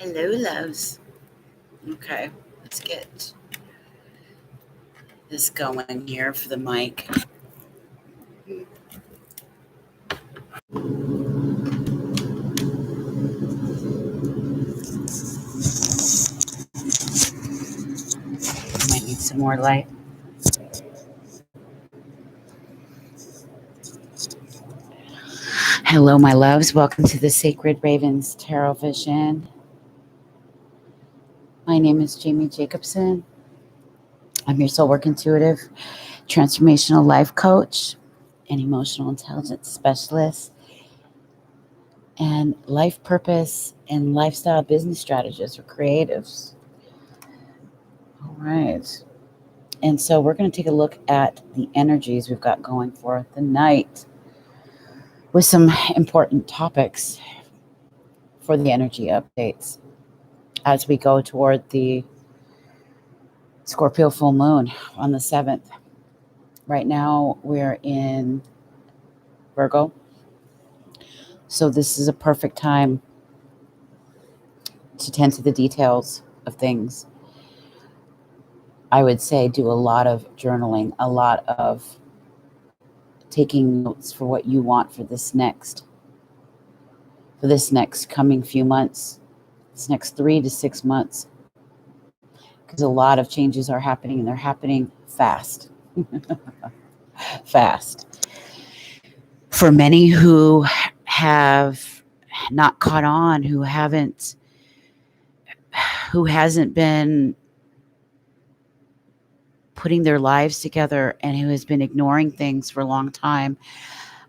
Hello, loves. Okay, let's get this going here for the mic. Might need some more light. Hello, my loves. Welcome to the Sacred Ravens Tarot Vision. My name is Jamie Jacobson. I'm your soul work intuitive, transformational life coach, and emotional intelligence specialist, and life purpose and lifestyle business strategist or creatives. All right. And so we're going to take a look at the energies we've got going for the night with some important topics for the energy updates as we go toward the Scorpio full moon on the 7th. Right now we're in Virgo. So this is a perfect time to tend to the details of things. I would say do a lot of journaling, a lot of taking notes for what you want for this next coming few months, this next 3 to 6 months, because a lot of changes are happening and they're happening fast. Fast. For many who have not caught on, who hasn't been putting their lives together and who has been ignoring things for a long time,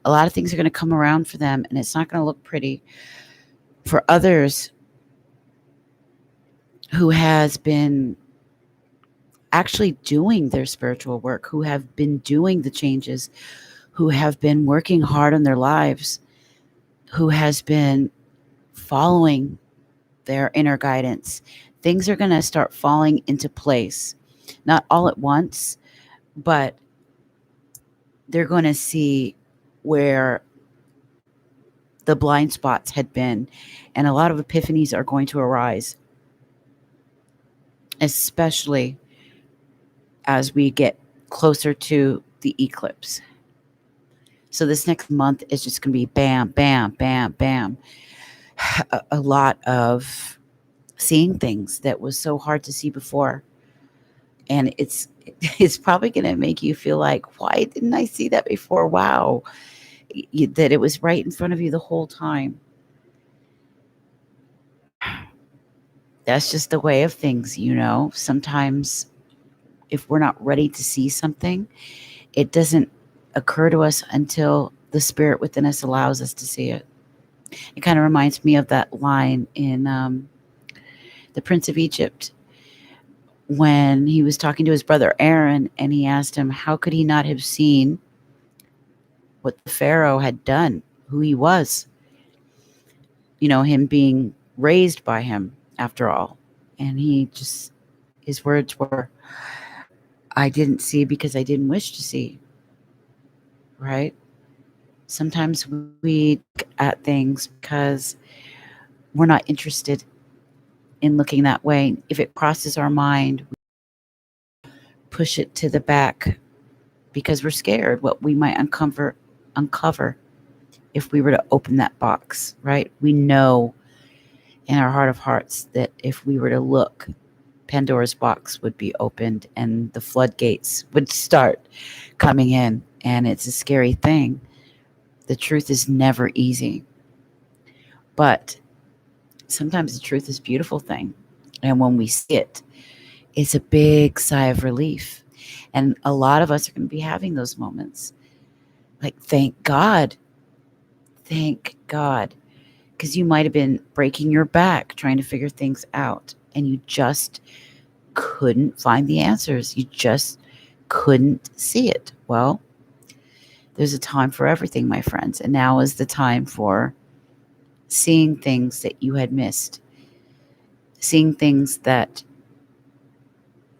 a lot of things are going to come around for them and it's not going to look pretty. For others who has been actually doing their spiritual work, who have been doing the changes, who have been working hard on their lives, who has been following their inner guidance, things are going to start falling into place. Not all at once, but they're going to see where the blind spots had been, and a lot of epiphanies are going to arise, especially as we get closer to the eclipse. So this next month is just going to be bam, bam, bam, bam. A lot of seeing things that was so hard to see before. And it's probably going to make you feel like, why didn't I see that before? Wow. That it was right in front of you the whole time. That's just the way of things, Sometimes if we're not ready to see something, it doesn't occur to us until the spirit within us allows us to see it. It kind of reminds me of that line in The Prince of Egypt when he was talking to his brother Aaron and he asked him, how could he not have seen what the Pharaoh had done, who he was? Him being raised by him after all. And his words were, I didn't see because I didn't wish to see. Right? Sometimes we look at things because we're not interested in looking that way. If it crosses our mind, we push it to the back because we're scared what we might uncover if we were to open that box, right? We know in our heart of hearts that if we were to look, Pandora's box would be opened and the floodgates would start coming in, and it's a scary thing. The truth is never easy, but sometimes the truth is a beautiful thing. And when we see it, it's a big sigh of relief. And a lot of us are going to be having those moments. Like, thank God. Thank God. Because you might have been breaking your back trying to figure things out, and you just couldn't find the answers. You just couldn't see it. Well, there's a time for everything, my friends. And now is the time for seeing things that you had missed. Seeing things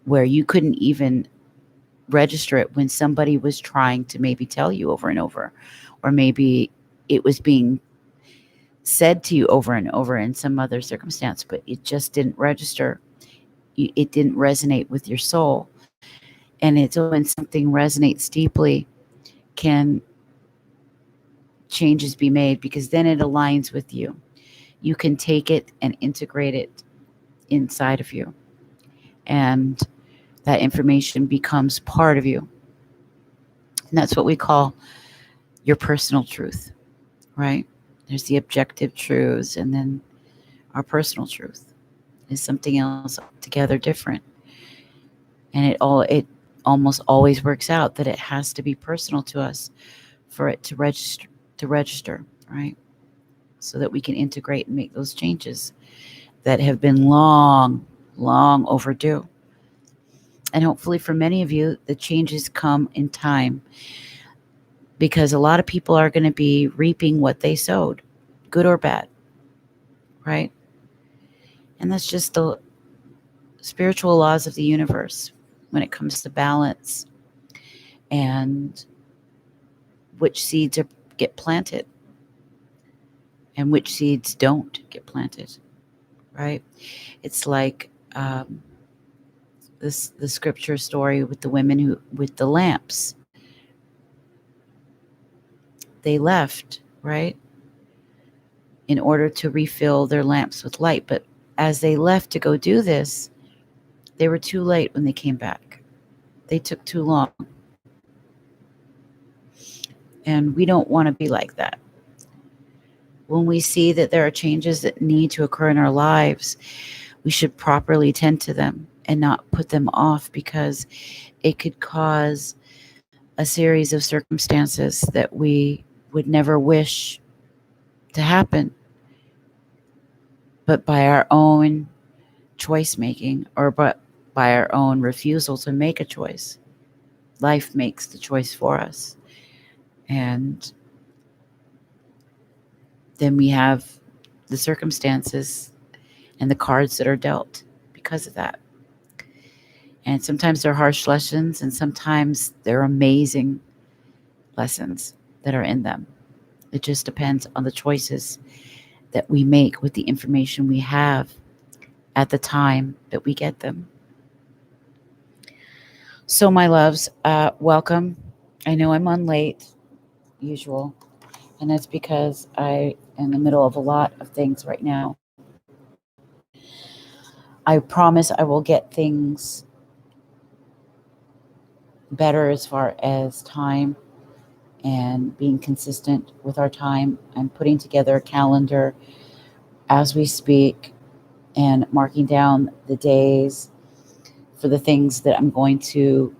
where you couldn't even register it when somebody was trying to maybe tell you over and over, or maybe it was being said to you over and over in some other circumstance, but it just didn't register. It didn't resonate with your soul. And it's when something resonates deeply, can changes be made, because then it aligns with you. You can take it and integrate it inside of you. And that information becomes part of you. And that's what we call your personal truth, right? There's the objective truths, and then our personal truth is something else altogether different. And it almost always works out that it has to be personal to us for it to register, right? So that we can integrate and make those changes that have been long overdue. And hopefully for many of you, the changes come in time, because a lot of people are going to be reaping what they sowed, good or bad, right? And that's just the spiritual laws of the universe when it comes to balance and which seeds get planted and which seeds don't get planted, right? It's like the scripture story with the women who with the lamps. They left, right, in order to refill their lamps with light. But as they left to go do this, they were too late when they came back. They took too long. And we don't want to be like that. When we see that there are changes that need to occur in our lives, we should properly tend to them and not put them off, because it could cause a series of circumstances that we would never wish to happen. But by our own choice making, or by our own refusal to make a choice, life makes the choice for us. And then we have the circumstances and the cards that are dealt because of that. And sometimes they're harsh lessons, and sometimes they're amazing lessons that are in them. It just depends on the choices that we make with the information we have at the time that we get them. So, my loves, welcome. I know I'm on late, usual, and that's because I am in the middle of a lot of things right now. I promise I will get things better as far as time and being consistent with our time. I'm putting together a calendar as we speak and marking down the days for the things that I'm going to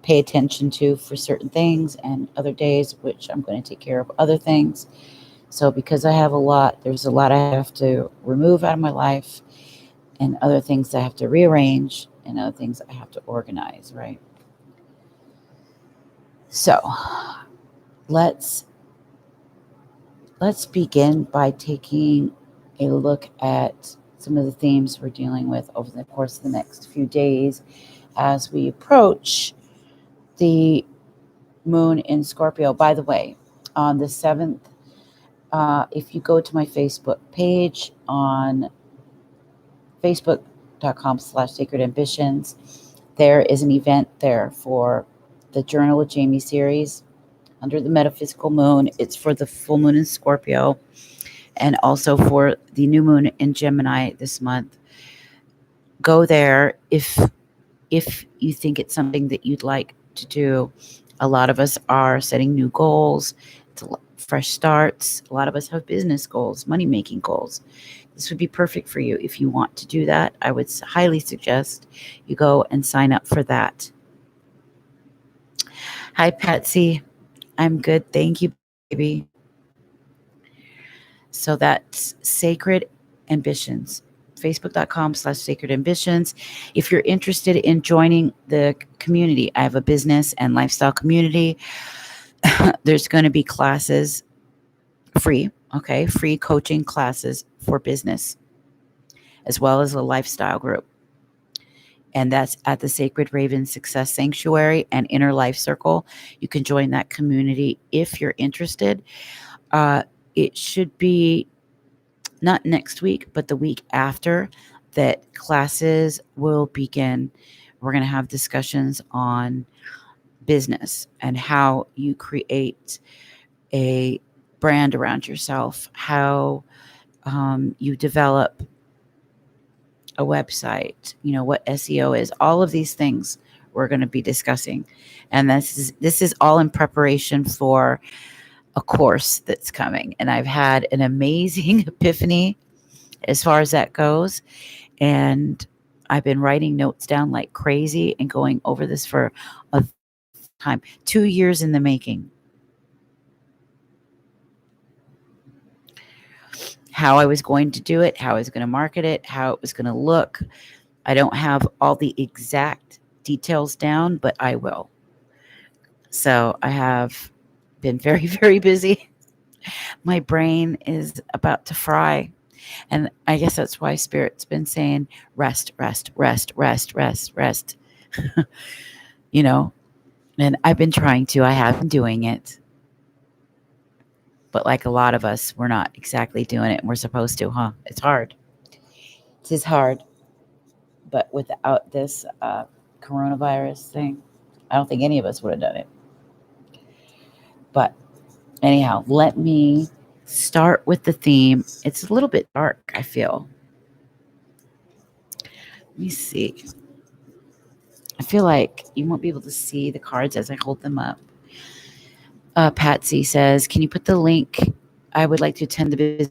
pay attention to for certain things, and other days which I'm going to take care of other things. So because I have a lot, there's a lot I have to remove out of my life, and other things I have to rearrange, and other things I have to organize, right? So let's begin by taking a look at some of the themes we're dealing with over the course of the next few days as we approach the moon in Scorpio. By the way, on the 7th, if you go to my Facebook page on facebook.com/Sacred Ambitions, there is an event there for the Journal with Jamie series under the metaphysical moon. It's for the full moon in Scorpio, and also for the new moon in Gemini this month. Go there if you think it's something that you'd like to do. A lot of us are setting new goals, fresh starts. A lot of us have business goals, money-making goals. This would be perfect for you. If you want to do that, I would highly suggest you go and sign up for that. Hi, Patsy. I'm good. Thank you, baby. So that's Sacred Ambitions. Facebook.com/Sacred Ambitions. If you're interested in joining the community, I have a business and lifestyle community. There's going to be classes free, okay? Free coaching classes for business, as well as a lifestyle group. And that's at the Sacred Raven Success Sanctuary and Inner Life Circle. You can join that community if you're interested. It should be not next week, but the week after, that classes will begin. We're going to have discussions on business and how you create a brand around yourself, how you develop a website, what SEO is, all of these things we're going to be discussing. And this is all in preparation for a course that's coming. And I've had an amazing epiphany as far as that goes. And I've been writing notes down like crazy and going over this for a time, 2 years in the making. How I was going to do it, how I was going to market it, how it was going to look. I don't have all the exact details down, but I will. So I have been very, very busy. My brain is about to fry. And I guess that's why Spirit's been saying rest, rest, rest, rest, rest, rest. you know, and I've been trying to, I have been doing it. But like a lot of us, we're not exactly doing it and we're supposed to, huh? It's hard. It is hard. But without this coronavirus thing, I don't think any of us would have done it. But anyhow, let me start with the theme. It's a little bit dark, I feel. Let me see. I feel like you won't be able to see the cards as I hold them up. Patsy says, "Can you put the link? I would like to attend the business."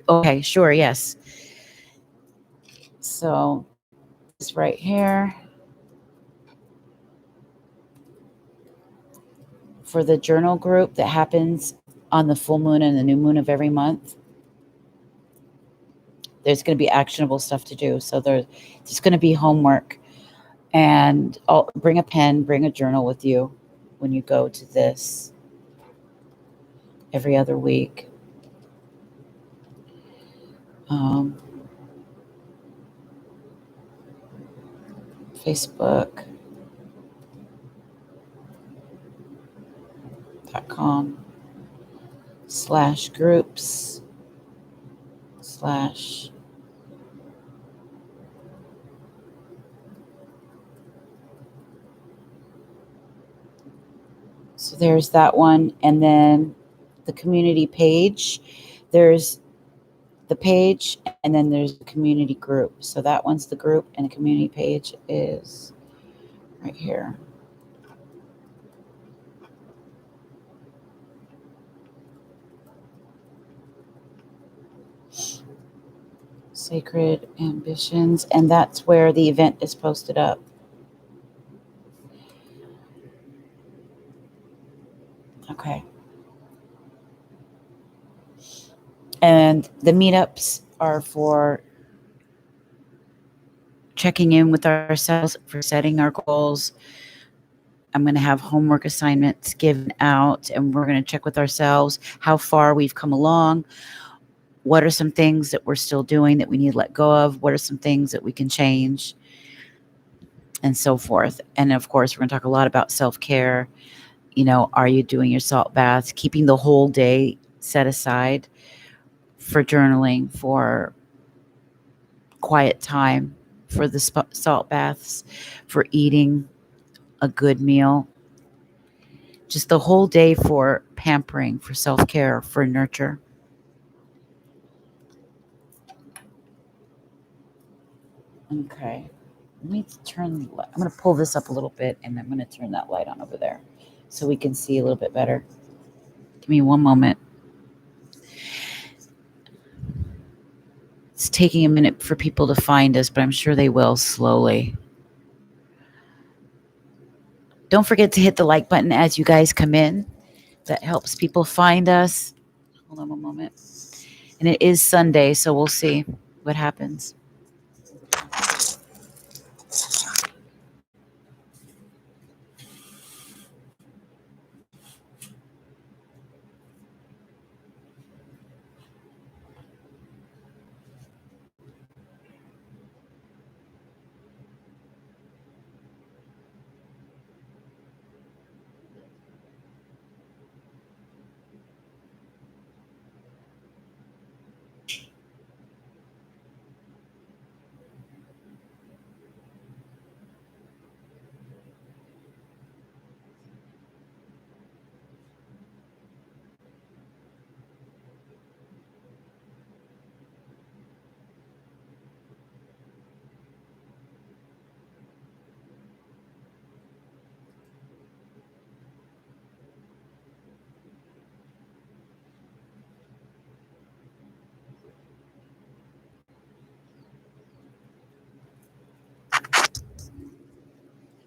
Okay, sure, yes. So this right here for the journal group that happens on the full moon and the new moon of every month. There's going to be actionable stuff to do. So there's going to be homework, and I'll bring a pen, bring a journal with you when you go to this every other week. Facebook.com/groups/ So there's that one. And then the community page, there's the page, and then there's the community group. So that one's the group, and the community page is right here. Sacred Ambitions, and that's where the event is posted up. Okay. And the meetups are for checking in with ourselves, for setting our goals. I'm going to have homework assignments given out, and we're going to check with ourselves how far we've come along. What are some things that we're still doing that we need to let go of? What are some things that we can change? And so forth. And of course, we're going to talk a lot about self-care. Are you doing your salt baths? Keeping the whole day set aside for journaling, for quiet time, for the salt baths, for eating a good meal. Just the whole day for pampering, for self-care, for nurture. Okay. Let me I'm going to pull this up a little bit, and I'm going to turn that light on over there so we can see a little bit better. Give me one moment. It's taking a minute for people to find us, but I'm sure they will slowly. Don't forget to hit the like button as you guys come in. That helps people find us. Hold on one moment. And it is Sunday, so we'll see what happens.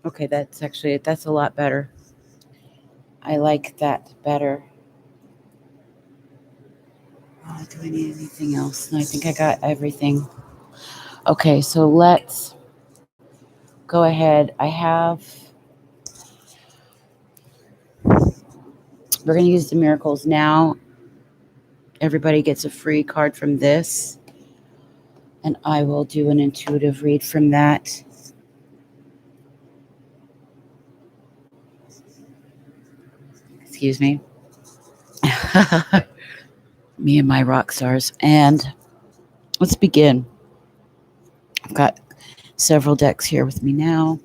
Okay, that's a lot better. I like that better. Do I need anything else? No, I think I got everything. Okay, so let's go ahead. We're going to use the miracles now. Everybody gets a free card from this, and I will do an intuitive read from that. Excuse me. Me and my rock stars. And let's begin. I've got several decks here with me now.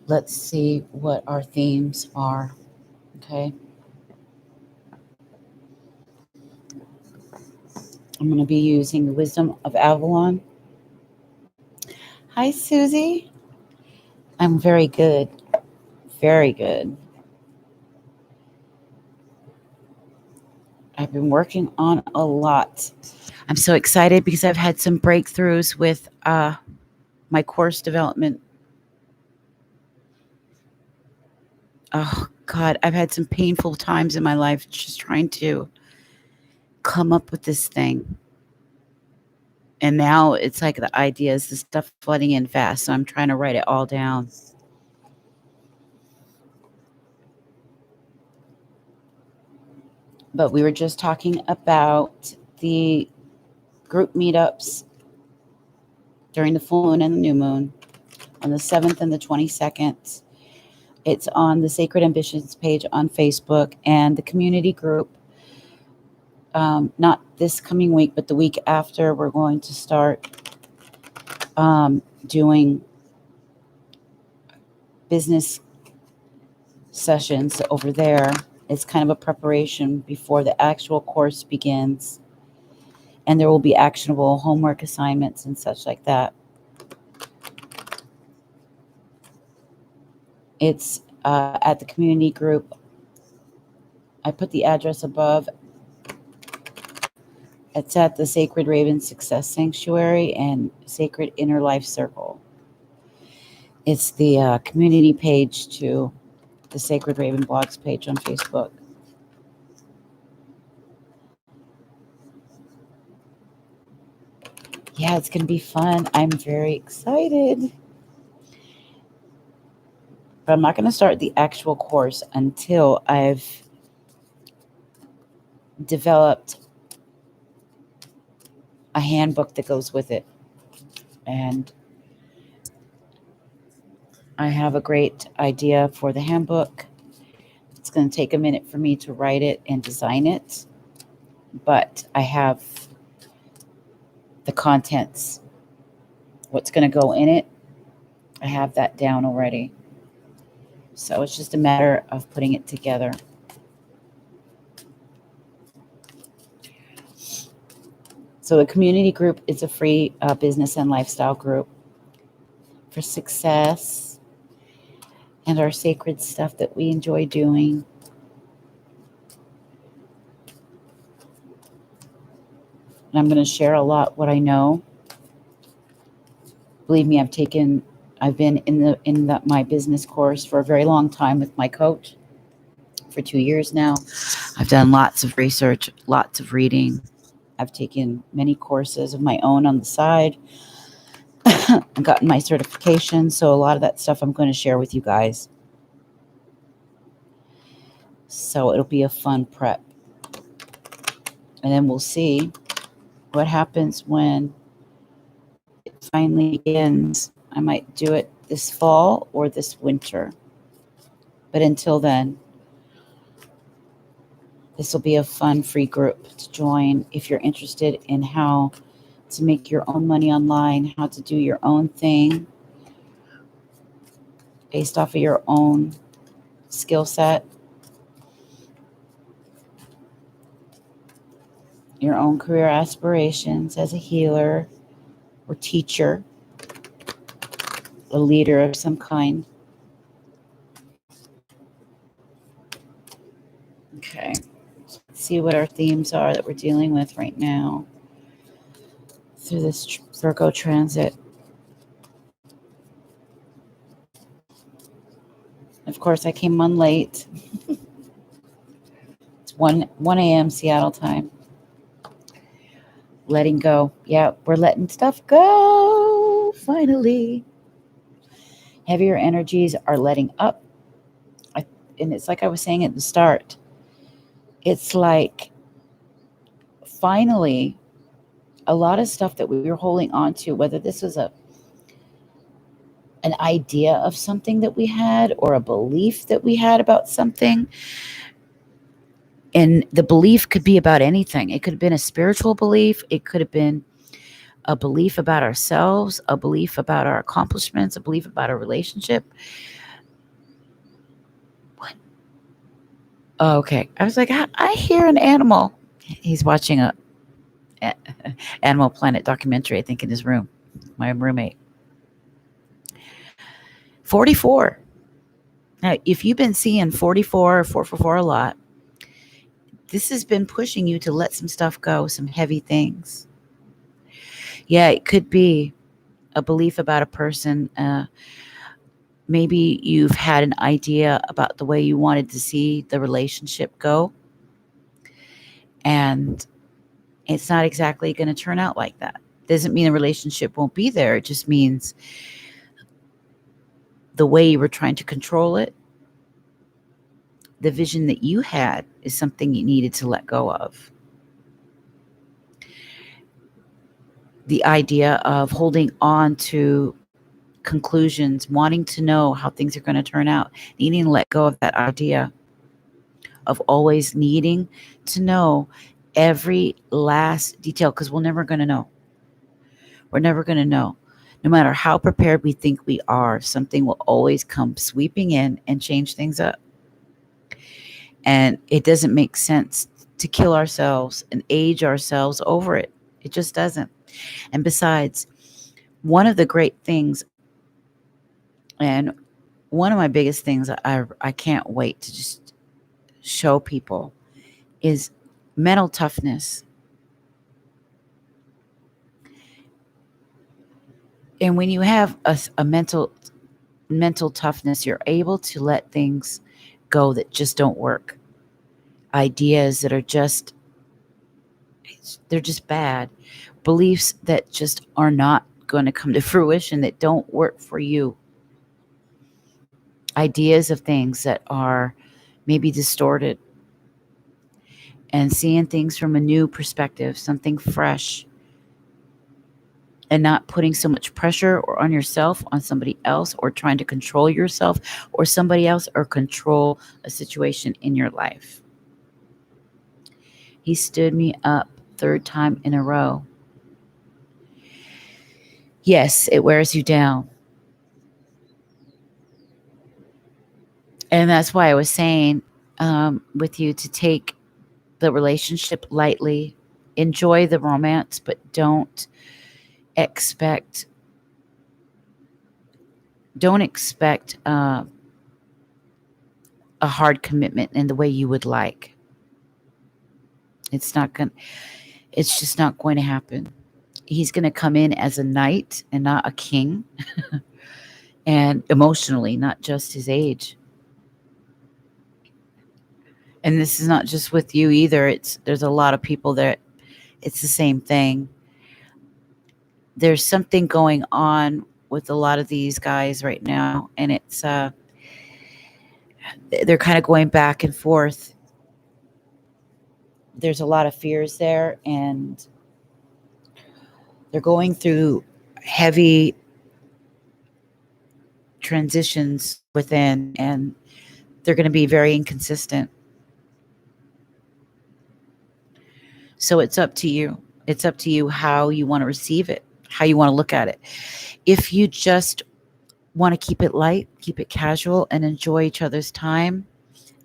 Let's see what our themes are. Okay. I'm going to be using the Wisdom of Avalon. Hi, Susie. I'm very good. Very good. I've been working on a lot. I'm so excited because I've had some breakthroughs with my course development. Oh, God, I've had some painful times in my life just trying to come up with this thing. And now it's like the ideas, the stuff flooding in fast. So I'm trying to write it all down. But we were just talking about the group meetups during the full moon and the new moon on the 7th and the 22nd. It's on the Sacred Ambitions page on Facebook and the community group. Not this coming week, but the week after, we're going to start doing business sessions over there. It's kind of a preparation before the actual course begins. And there will be actionable homework assignments and such like that. It's at the community group. I put the address above. It's at the Sacred Raven Success Sanctuary and Sacred Inner Life Circle. It's the community page to the Sacred Raven Blogs page on Facebook. Yeah, it's going to be fun. I'm very excited. But I'm not going to start the actual course until I've developed a handbook that goes with it. And I have a great idea for the handbook. It's going to take a minute for me to write it and design it, but I have the contents, what's going to go in it. I have that down already. So it's just a matter of putting it together. So the community group is a free business and lifestyle group for success and our sacred stuff that we enjoy doing. And I'm going to share a lot what I know. Believe me, I've been in my business course for a very long time with my coach for 2 years now. I've done lots of research, lots of reading. I've taken many courses of my own on the side. I've gotten my certification. So a lot of that stuff I'm going to share with you guys. So it'll be a fun prep. And then we'll see what happens when it finally begins. I might do it this fall or this winter. But until then, this will be a fun free group to join if you're interested in how to make your own money online, how to do your own thing based off of your own skill set, your own career aspirations as a healer or teacher, a leader of some kind. Okay, let's see what our themes are that we're dealing with right now through this Virgo transit. Of course, I came on late. It's 1 a.m. Seattle time. Letting go. Yeah, we're letting stuff go. Finally. Heavier energies are letting up. And it's like I was saying at the start. It's like finally a lot of stuff that we were holding on to, whether this was an idea of something that we had or a belief that we had about something. And the belief could be about anything. It could have been a spiritual belief. It could have been a belief about ourselves, a belief about our accomplishments, a belief about our relationship. What? Oh, okay. I was like, I hear an animal. He's watching a Animal Planet documentary, I think, in his room. My roommate. 44. Now, if you've been seeing 44 or 444 a lot, this has been pushing you to let some stuff go, some heavy things. Yeah, it could be a belief about a person. Maybe you've had an idea about the way you wanted to see the relationship go, and it's not exactly going to turn out like that. Doesn't mean the relationship won't be there. It just means the way you were trying to control it, the vision that you had, is something you needed to let go of. The idea of holding on to conclusions, wanting to know how things are going to turn out, needing to let go of that idea of always needing to know every last detail, because we're never going to know. We're never going to know. No matter how prepared we think we are, something will always come sweeping in and change things up. And it doesn't make sense to kill ourselves and age ourselves over it. It just doesn't. And besides, one of the great things, and one of my biggest things I can't wait to just show people, is mental toughness. And when you have a mental toughness, you're able to let things go that just don't work. Ideas that are just, they're just bad. Beliefs that just are not going to come to fruition, that don't work for you. Ideas of things that are maybe distorted, and seeing things from a new perspective, something fresh, and not putting so much pressure or on yourself, on somebody else, or trying to control yourself or somebody else, or control a situation in your life. He stood me up 3rd time in a row. Yes, it wears you down. And that's why I was saying with you to take the relationship lightly, enjoy the romance, but don't expect a hard commitment in the way you would like. It's just not going to happen. He's going to come in as a knight and not a king, and emotionally, not just his age. And this is not just with you either. There's a lot of people that it's the same thing. There's something going on with a lot of these guys right now, and it's they're kind of going back and forth. There's a lot of fears there, and they're going through heavy transitions within, and they're going to be very inconsistent. So it's up to you. It's up to you how you want to receive it, how you want to look at it. If you just want to keep it light, keep it casual, and enjoy each other's time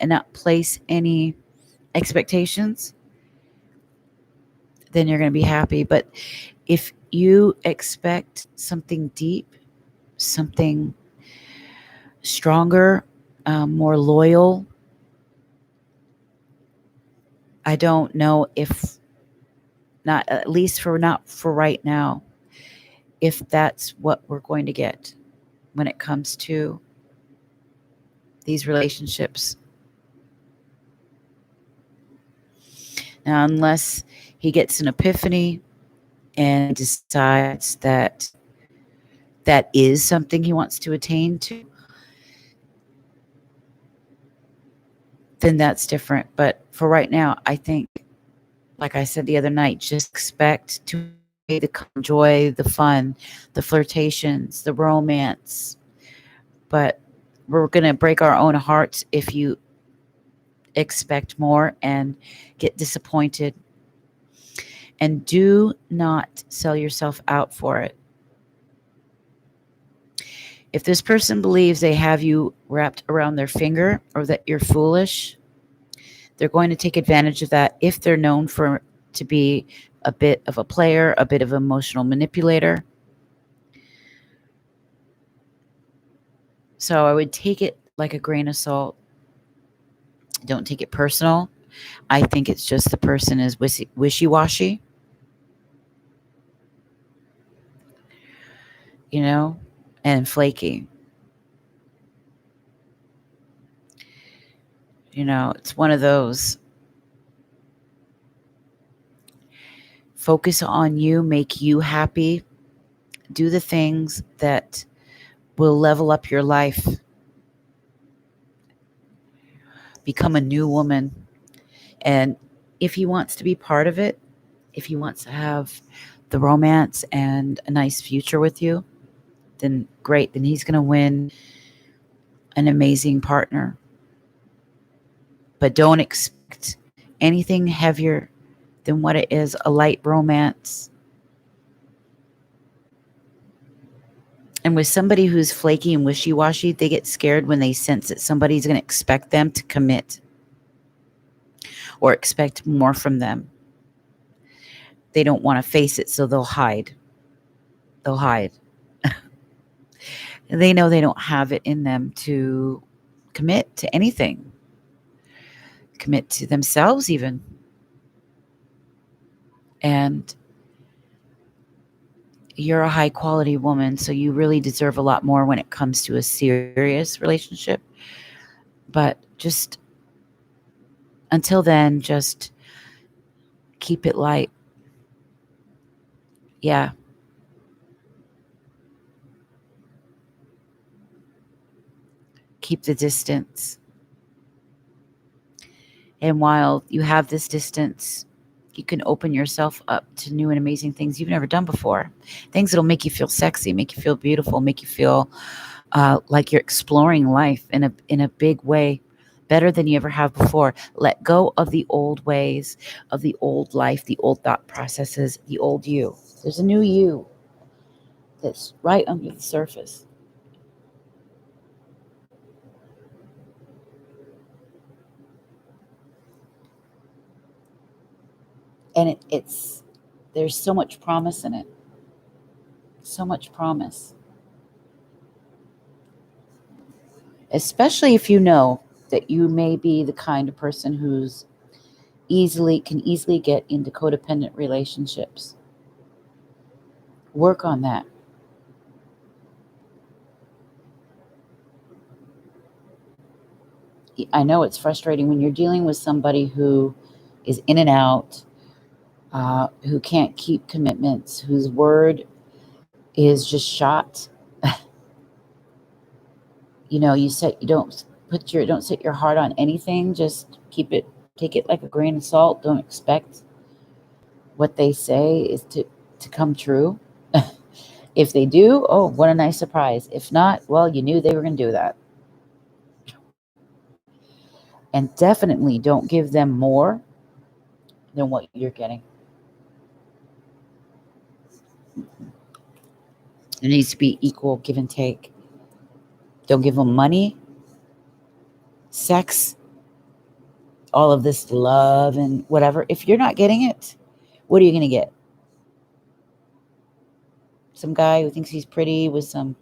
and not place any expectations, then you're going to be happy. But if you expect something deep, something stronger, more loyal, I don't know if not, at least not for right now, if that's what we're going to get when it comes to these relationships. Now, unless he gets an epiphany and decides that that is something he wants to attain to, then that's different. But for right now, I think, like I said the other night, just expect to enjoy the joy, the fun, the flirtations, the romance. But we're going to break our own hearts if you expect more and get disappointed. And do not sell yourself out for it. If this person believes they have you wrapped around their finger or that you're foolish, they're going to take advantage of that if they're known for to be a bit of a player, a bit of an emotional manipulator. So I would take it like a grain of salt. Don't take it personal. I think it's just the person is wishy-washy, and flaky. It's one of those. Focus on you, make you happy. Do the things that will level up your life. Become a new woman. And if he wants to be part of it, if he wants to have the romance and a nice future with you, then great. Then he's going to win an amazing partner. But don't expect anything heavier than what it is, a light romance. And with somebody who's flaky and wishy-washy, they get scared when they sense that somebody's going to expect them to commit or expect more from them. They don't want to face it, so they'll hide. They'll hide. They know they don't have it in them to commit to anything. Commit to themselves even. And you're a high quality woman, so you really deserve a lot more when it comes to a serious relationship. But just until then, just keep it light. Yeah. Keep the distance. And while you have this distance, you can open yourself up to new and amazing things you've never done before. Things that'll make you feel sexy, make you feel beautiful, make you feel like you're exploring life in a big way, better than you ever have before. Let go of the old ways, of the old life, the old thought processes, the old you. There's a new you that's right under the surface. And it's there's so much promise in it. So much promise. Especially if you know that you may be the kind of person who's can easily get into codependent relationships. Work on that. I know it's frustrating when you're dealing with somebody who is in and out, who can't keep commitments, whose word is just shot. You don't set your heart on anything. Just take it like a grain of salt. Don't expect what they say is to come true. If they do, oh, what a nice surprise. If not, well, you knew they were going to do that. And definitely don't give them more than what you're getting. There needs to be equal give and take. Don't give them money, sex, all of this love and whatever. If you're not getting it, what are you going to get? Some guy who thinks he's pretty with some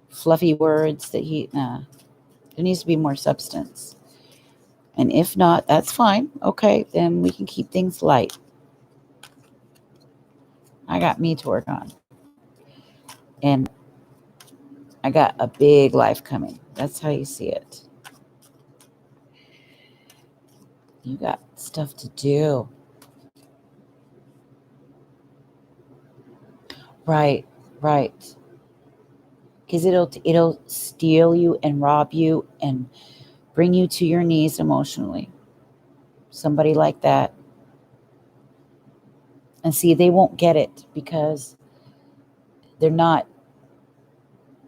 fluffy words that there needs to be more substance. And if not, that's fine. Okay, then we can keep things light. I got me to work on. And I got a big life coming. That's how you see it. You got stuff to do. Right. Because it'll steal you and rob you and bring you to your knees emotionally. Somebody like that. And see, they won't get it because they're not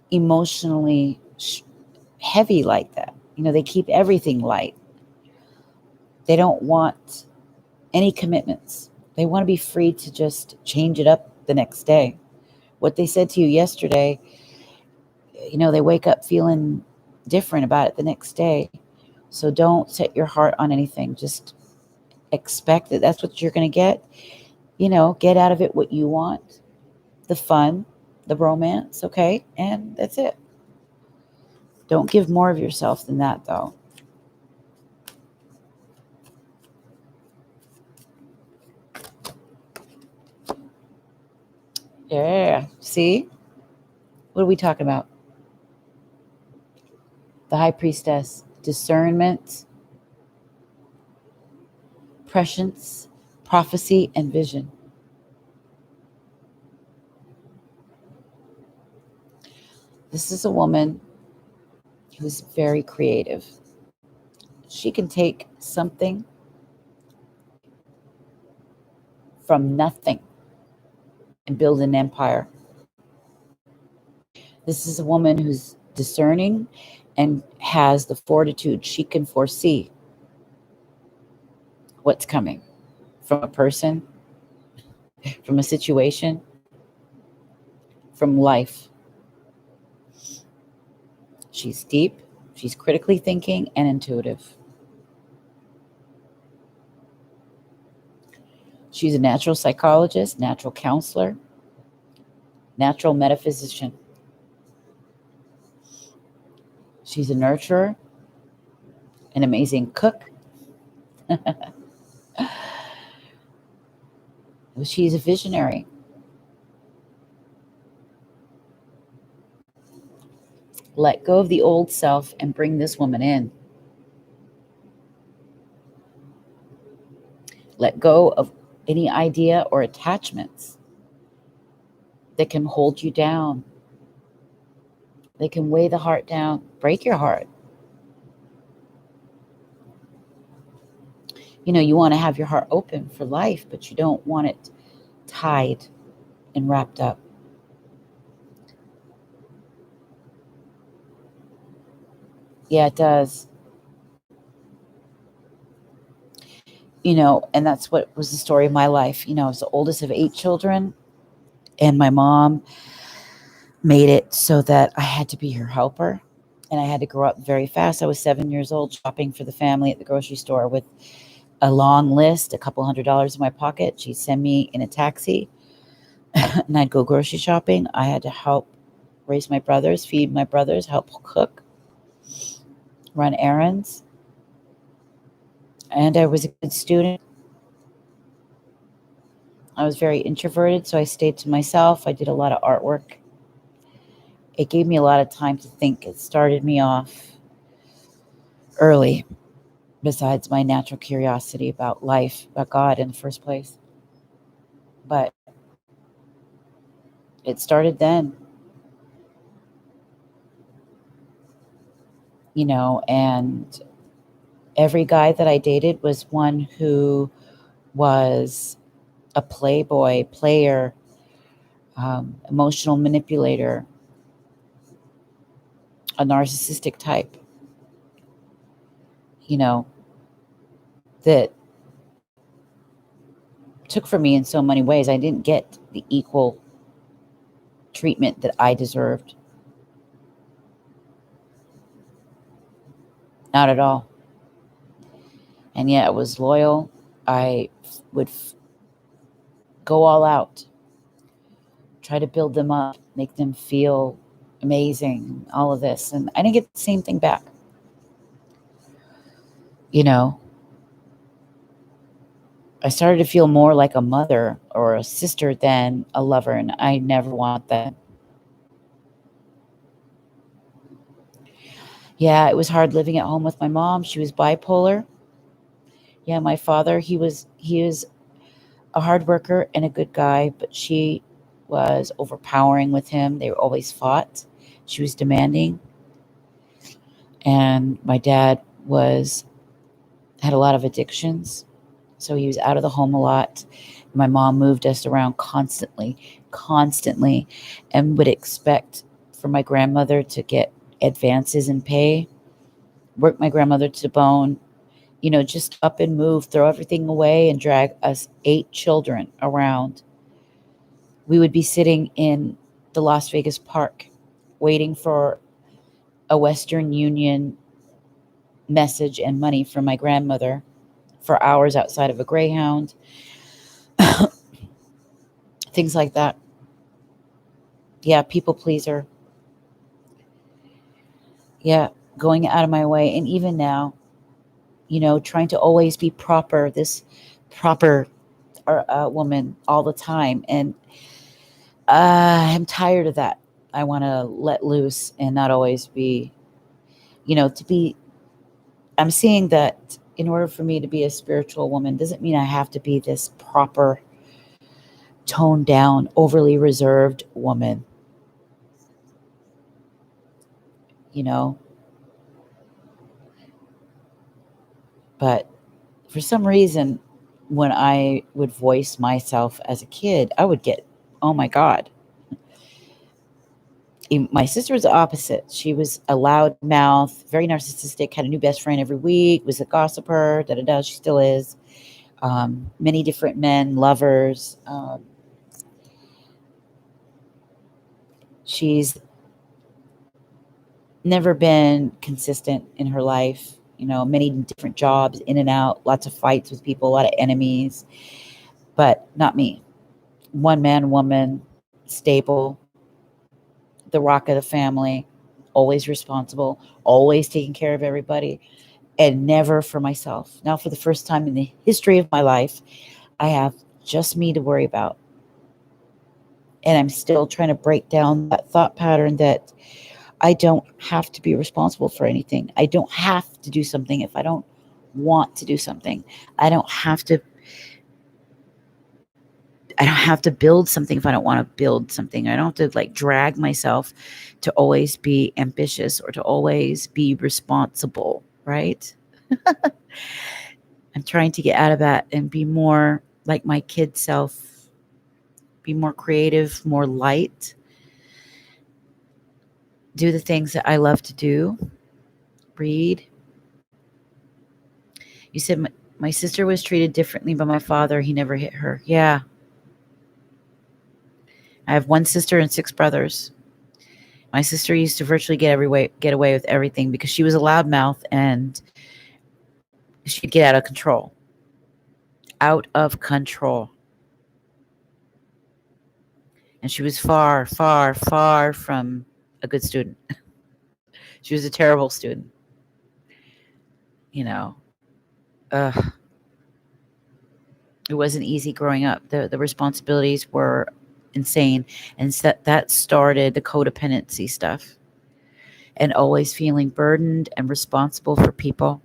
emotionally heavy like that. They keep everything light. They don't want any commitments. They want to be free to just change it up the next day. What they said to you yesterday, they wake up feeling different about it the next day. So don't set your heart on anything. Just expect that that's what you're going to get. Get out of it what you want, the fun, the romance, okay? And that's it. Don't give more of yourself than that, though. Yeah. See? What are we talking about? The high priestess, discernment, prescience, prophecy, and vision. This is a woman who's very creative. She can take something from nothing and build an empire. This is a woman who's discerning and has the fortitude. She can foresee what's coming from a person, from a situation, from life. She's deep, she's critically thinking and intuitive. She's a natural psychologist, natural counselor, natural metaphysician. She's a nurturer, an amazing cook. She's a visionary. Let go of the old self and bring this woman in. Let go of any idea or attachments that can hold you down. They can weigh the heart down, break your heart. You want to have your heart open for life, but you don't want it tied and wrapped up. Yeah, it does. And that's what was the story of my life. I was the oldest of 8 children, and my mom made it so that I had to be her helper, and I had to grow up very fast. I was 7 years old shopping for the family at the grocery store with a long list, a couple $100s in my pocket. She'd send me in a taxi, and I'd go grocery shopping. I had to help raise my brothers, feed my brothers, help cook, run errands. And I was a good student. I was very introverted, so I stayed to myself. I did a lot of artwork. It gave me a lot of time to think. It started me off early, besides my natural curiosity about life, about God in the first place. But it started then, and every guy that I dated was one who was a playboy, player, emotional manipulator, a narcissistic type, that took from me in so many ways. I didn't get the equal treatment that I deserved. Not at all. And yet I was loyal. I would go all out, try to build them up, make them feel amazing, all of this. And I didn't get the same thing back. I started to feel more like a mother or a sister than a lover, and I never want that. Yeah, it was hard living at home with my mom. She was bipolar. Yeah, my father, he was a hard worker and a good guy, but she was overpowering with him. They always fought. She was demanding, and my dad was had a lot of addictions, so he was out of the home a lot. My mom moved us around constantly, and would expect for my grandmother to get advances in pay, work my grandmother to the bone, just up and move, throw everything away, and drag us 8 children around. We would be sitting in the Las Vegas park waiting for a Western Union message and money from my grandmother for hours outside of a Greyhound, things like that. Yeah, people pleaser. Yeah, going out of my way. And even now, trying to always be proper, this proper woman all the time. And I'm tired of that. I want to let loose and not always be, to be. I'm seeing that in order for me to be a spiritual woman doesn't mean I have to be this proper, toned down, overly reserved woman, you know. But for some reason, when I would voice myself as a kid, I would get, oh my God. My sister was the opposite. She was a loud mouth, very narcissistic, had a new best friend every week, was a gossiper, da da da. She still is. Many different men, lovers. She's never been consistent in her life. Many different jobs, in and out, lots of fights with people, a lot of enemies, but not me. One man, woman, stable, the rock of the family, always responsible, always taking care of everybody, and never for myself. Now, for the first time in the history of my life, I have just me to worry about. And I'm still trying to break down that thought pattern that I don't have to be responsible for anything. I don't have to do something if I don't want to do something. I don't have to I don't have to build something if I don't want to build something. I don't have to drag myself to always be ambitious or to always be responsible, right? I'm trying to get out of that and be more like my kid self, be more creative, more light, do the things that I love to do, read. You said my sister was treated differently by my father. He never hit her. Yeah. I have one sister and 6 brothers. My sister used to virtually get away with everything because she was a loudmouth and she'd get out of control. Out of control. And she was far, far, far from a good student. She was a terrible student. You know, Ugh. It wasn't easy growing up. The responsibilities were insane. And that started the codependency stuff and always feeling burdened and responsible for people,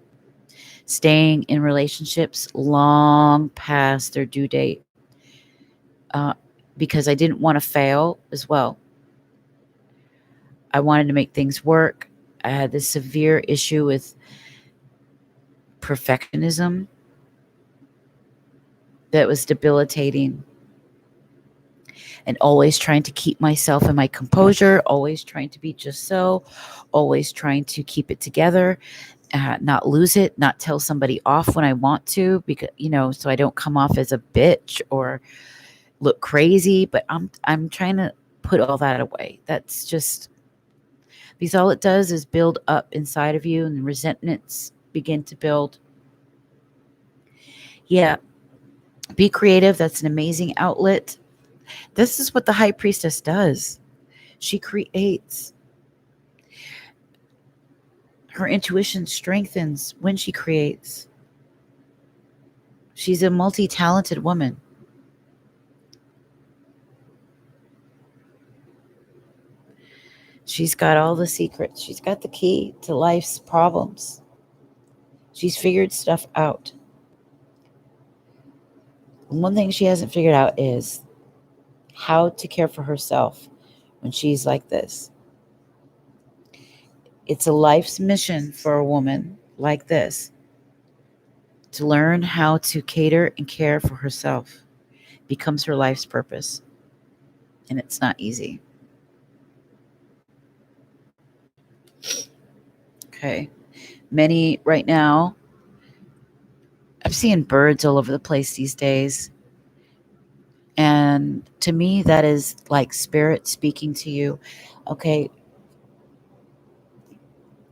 staying in relationships long past their due date, uh, because I didn't want to fail as well. I wanted to make things work. I had this severe issue with perfectionism that was debilitating, and always trying to keep myself and my composure, always trying to be just so, always trying to keep it together, not lose it, not tell somebody off when I want to, because so I don't come off as a bitch or look crazy. But I'm trying to put all that away. That's just because all it does is build up inside of you, and resentments begin to build. Yeah, be creative. That's an amazing outlet. This is what the high priestess does. She creates. Her intuition strengthens when she creates. She's a multi-talented woman. She's got all the secrets. She's got the key to life's problems. She's figured stuff out. One thing she hasn't figured out is how to care for herself when she's like this. It's a life's mission for a woman like this to learn how to cater and care for herself. Becomes her life's purpose. And it's not easy. Okay. Many right now, I'm seeing birds all over the place these days. And to me, that is like spirit speaking to you. Okay.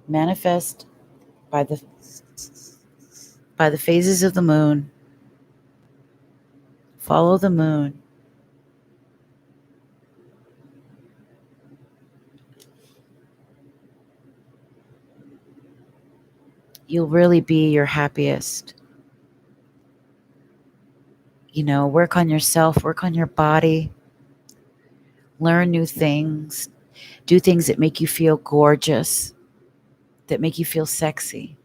Manifest by the phases of the moon. Follow the moon. You'll really be your happiest. Work on yourself, work on your body, learn new things, do things that make you feel gorgeous, that make you feel sexy.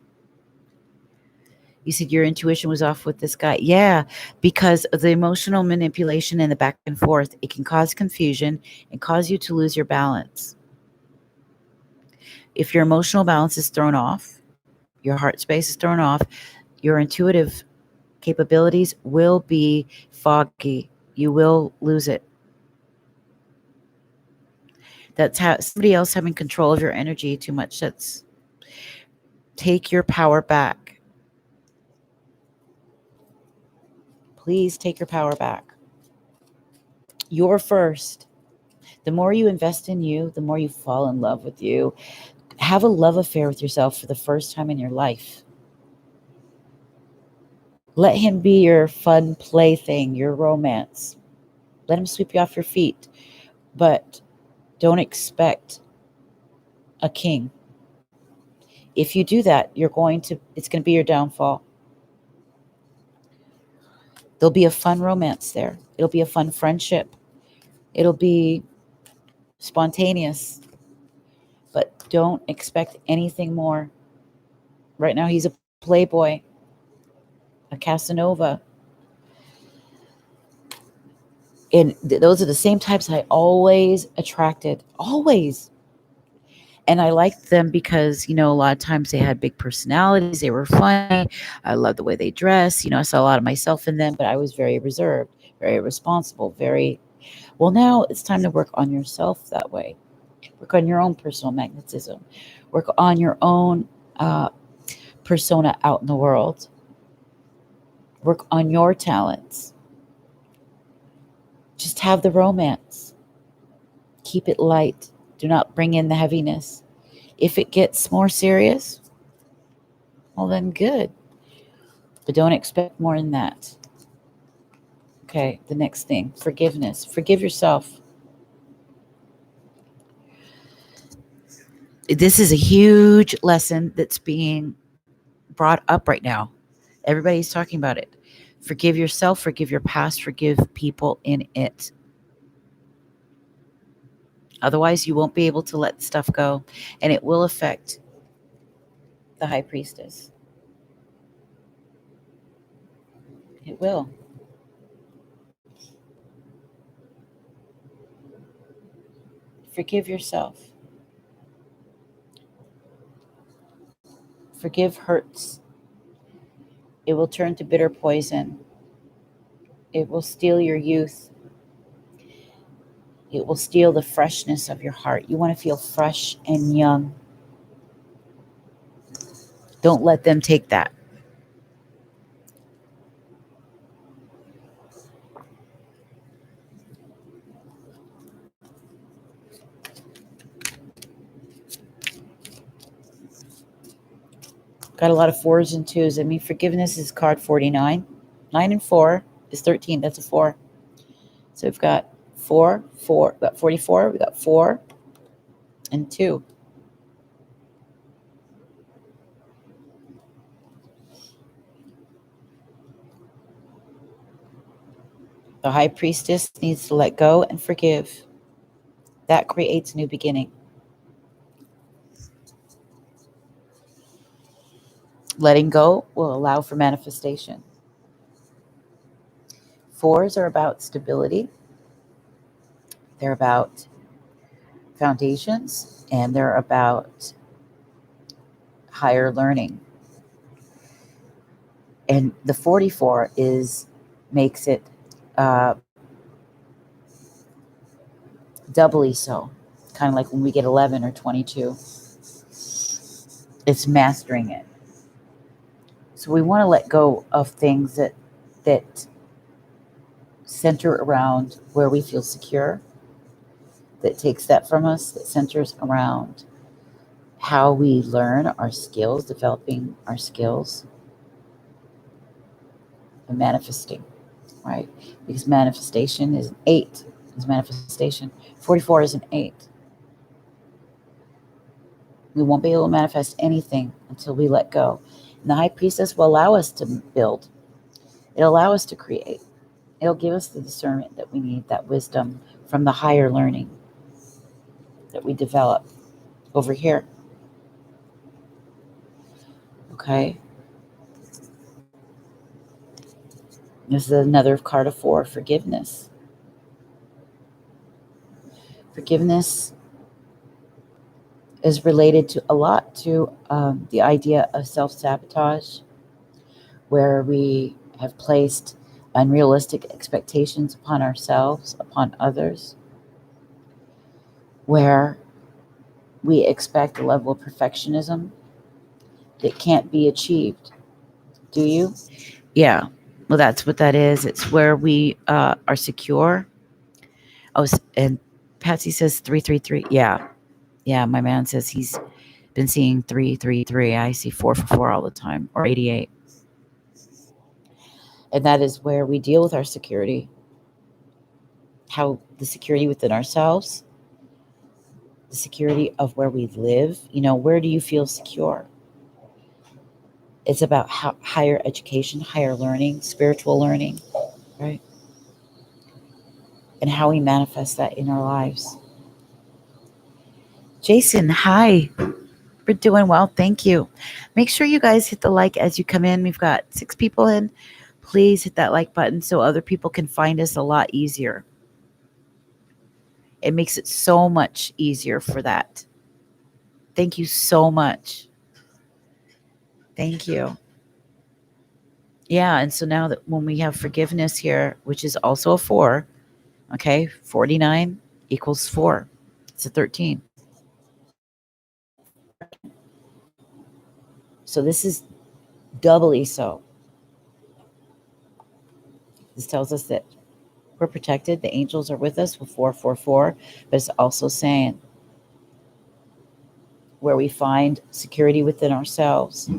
You said your intuition was off with this guy. Yeah, because of the emotional manipulation and the back and forth, it can cause confusion and cause you to lose your balance. If your emotional balance is thrown off, your heart space is thrown off, your intuitive capabilities will be foggy. You will lose it. That's how somebody else having control of your energy too much. Take your power back. Please take your power back. You're first. The more you invest in you, the more you fall in love with you. Have a love affair with yourself for the first time in your life. Let him be your fun plaything, your romance. Let him sweep you off your feet. But don't expect a king. If you do that, it's going to be your downfall. There'll be a fun romance there. It'll be a fun friendship. It'll be spontaneous. But don't expect anything more. Right now, he's a playboy, a Casanova. And those are the same types I always attracted. Always. And I liked them because, a lot of times they had big personalities. They were funny. I loved the way they dressed. I saw a lot of myself in them, but I was very reserved, very responsible, well, now it's time to work on yourself that way. Work on your own personal magnetism. Work on your own persona out in the world. Work on your talents. Just have the romance. Keep it light. Do not bring in the heaviness. If it gets more serious, well, then good. But don't expect more than that. Okay, the next thing, forgiveness. Forgive yourself. This is a huge lesson that's being brought up right now. Everybody's talking about it. Forgive yourself, forgive your past, forgive people in it. Otherwise, you won't be able to let stuff go, and it will affect the high priestess. It will. Forgive yourself. Forgive hurts. It will turn to bitter poison. It will steal your youth. It will steal the freshness of your heart. You want to feel fresh and young. Don't let them take that. Got a lot of fours and twos. I mean, forgiveness is card 49. 9 and 4 is 13. That's a 4. So we've got 4, 4. We've got 44. We've got 4 and 2. The high priestess needs to let go and forgive. That creates a new beginning. Letting go will allow for manifestation. 4s are about stability. They're about foundations, and they're about higher learning. And the 44 makes it uh, doubly so. Kind of like when we get 11 or 22. It's mastering it. So we want to let go of things that center around where we feel secure, that takes that from us, that centers around how we learn our skills, developing our skills, and manifesting, right? Because manifestation is an 8. Is manifestation. 44 is an 8. We won't be able to manifest anything until we let go. And the high priestess will allow us to build. It'll allow us to create. It'll give us the discernment that we need, that wisdom from the higher learning that we develop over here. Okay. This is another card of 4, forgiveness. Forgiveness is related to a lot to the idea of self-sabotage, where we have placed unrealistic expectations upon ourselves, upon others, where we expect a level of perfectionism that can't be achieved. Do you? Yeah. Well, that's what that is. It's where we are secure. Oh, and Patsy says 333. Yeah. Yeah. My man says he's been seeing 333. I see 444 all the time, or 88. And that is where we deal with our security. How the security within ourselves, the security of where we live. Where do you feel secure? It's about higher education, higher learning, spiritual learning, right? And how we manifest that in our lives. Jason, hi. We're doing well. Thank you. Make sure you guys hit the like as you come in. We've got 6 people in. Please hit that like button so other people can find us a lot easier. It makes it so much easier for that. Thank you so much. Thank you. Yeah, and so now that when we have forgiveness here, which is also a 4, okay, 49 equals 4. It's a 13. So this is doubly so. This tells us that we're protected. The angels are with us with 444, but it's also saying where we find security within ourselves,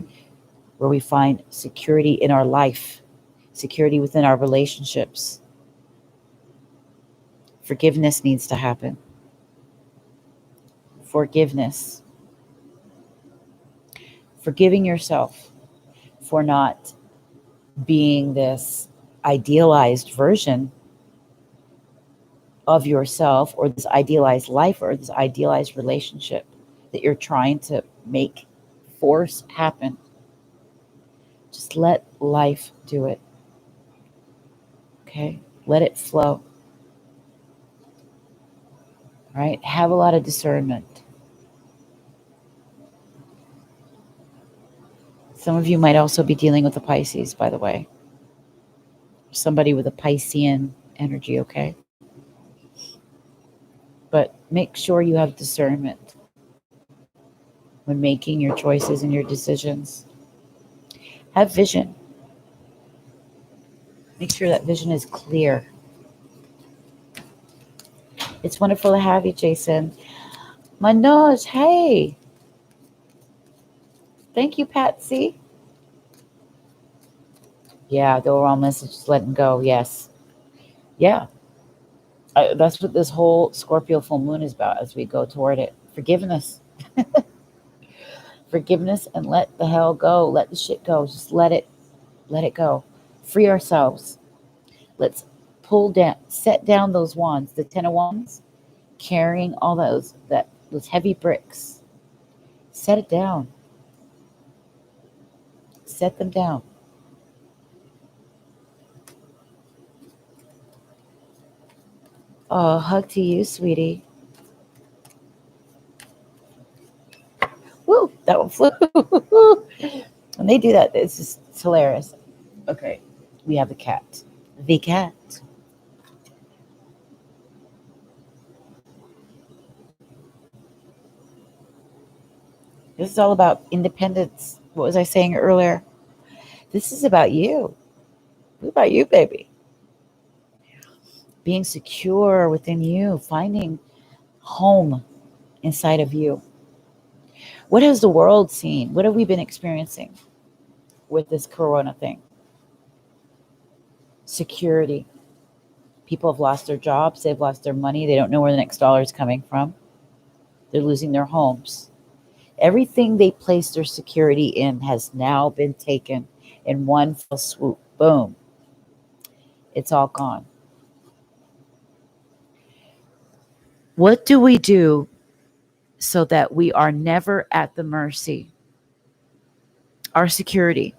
where we find security in our life, security within our relationships. Forgiveness needs to happen. Forgiveness. Forgiving yourself for not being this idealized version of yourself, or this idealized life, or this idealized relationship that you're trying to force happen. Just let life do it. Okay? Let it flow. All right? Have a lot of discernment. Some of you might also be dealing with the Pisces, by the way. Somebody with a Piscean energy, okay? But make sure you have discernment when making your choices and your decisions. Have vision. Make sure that vision is clear. It's wonderful to have you, Jason. Manoj, hey. Thank you, Patsy. Yeah, the overall message is letting go. Yes. Yeah. That's what this whole Scorpio full moon is about as we go toward it. Forgiveness. Forgiveness, and let the hell go. Let the shit go. Just let it go. Free ourselves. Let's set down those wands, the 10 of wands, carrying all those heavy bricks. Set it down. Set them down. Oh, hug to you, sweetie. Woo, that one flew. When they do that, it's hilarious. Okay, we have the cat. The cat. This is all about independence. What was I saying earlier? This is about you. What about you, baby? Being secure within you, finding home inside of you. What has the world seen? What have we been experiencing with this corona thing? Security. People have lost their jobs, they've lost their money, they don't know where the next dollar is coming from. They're losing their homes. Everything they placed their security in has now been taken in one fell swoop. Boom. It's all gone. What do we do so that we are never at the mercy? Our security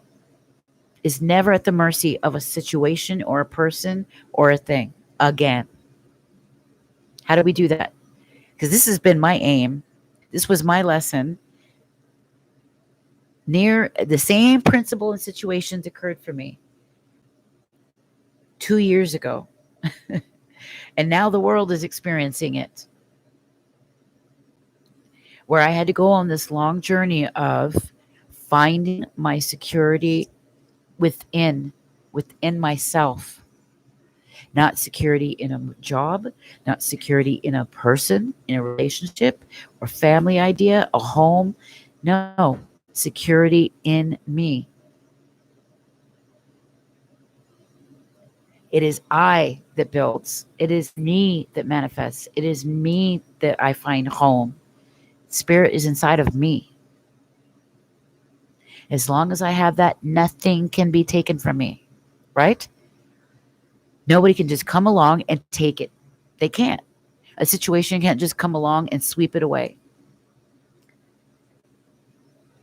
is never at the mercy of a situation or a person or a thing again. How do we do that? Because this has been my aim. This was my lesson. Near the same principle and situations occurred for me 2 years ago. And now the world is experiencing it. Where I had to go on this long journey of finding my security within myself. Not security in a job, not security in a person, in a relationship or family idea, a home. No, security in me. It is I that builds. It is me that manifests. It is me that I find home. Spirit is inside of me. As long as I have that, nothing can be taken from me, right? Nobody can just come along and take it. They can't. A situation can't just come along and sweep it away.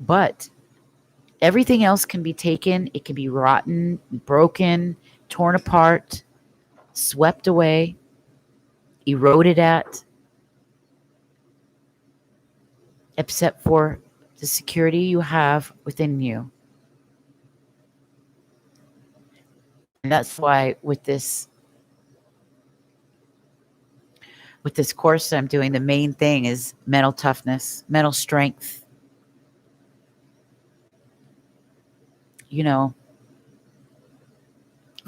But everything else can be taken. It can be rotten, broken, torn apart, swept away, eroded at, except for the security you have within you. And that's why with this course I'm doing, the main thing is mental toughness, mental strength. You know,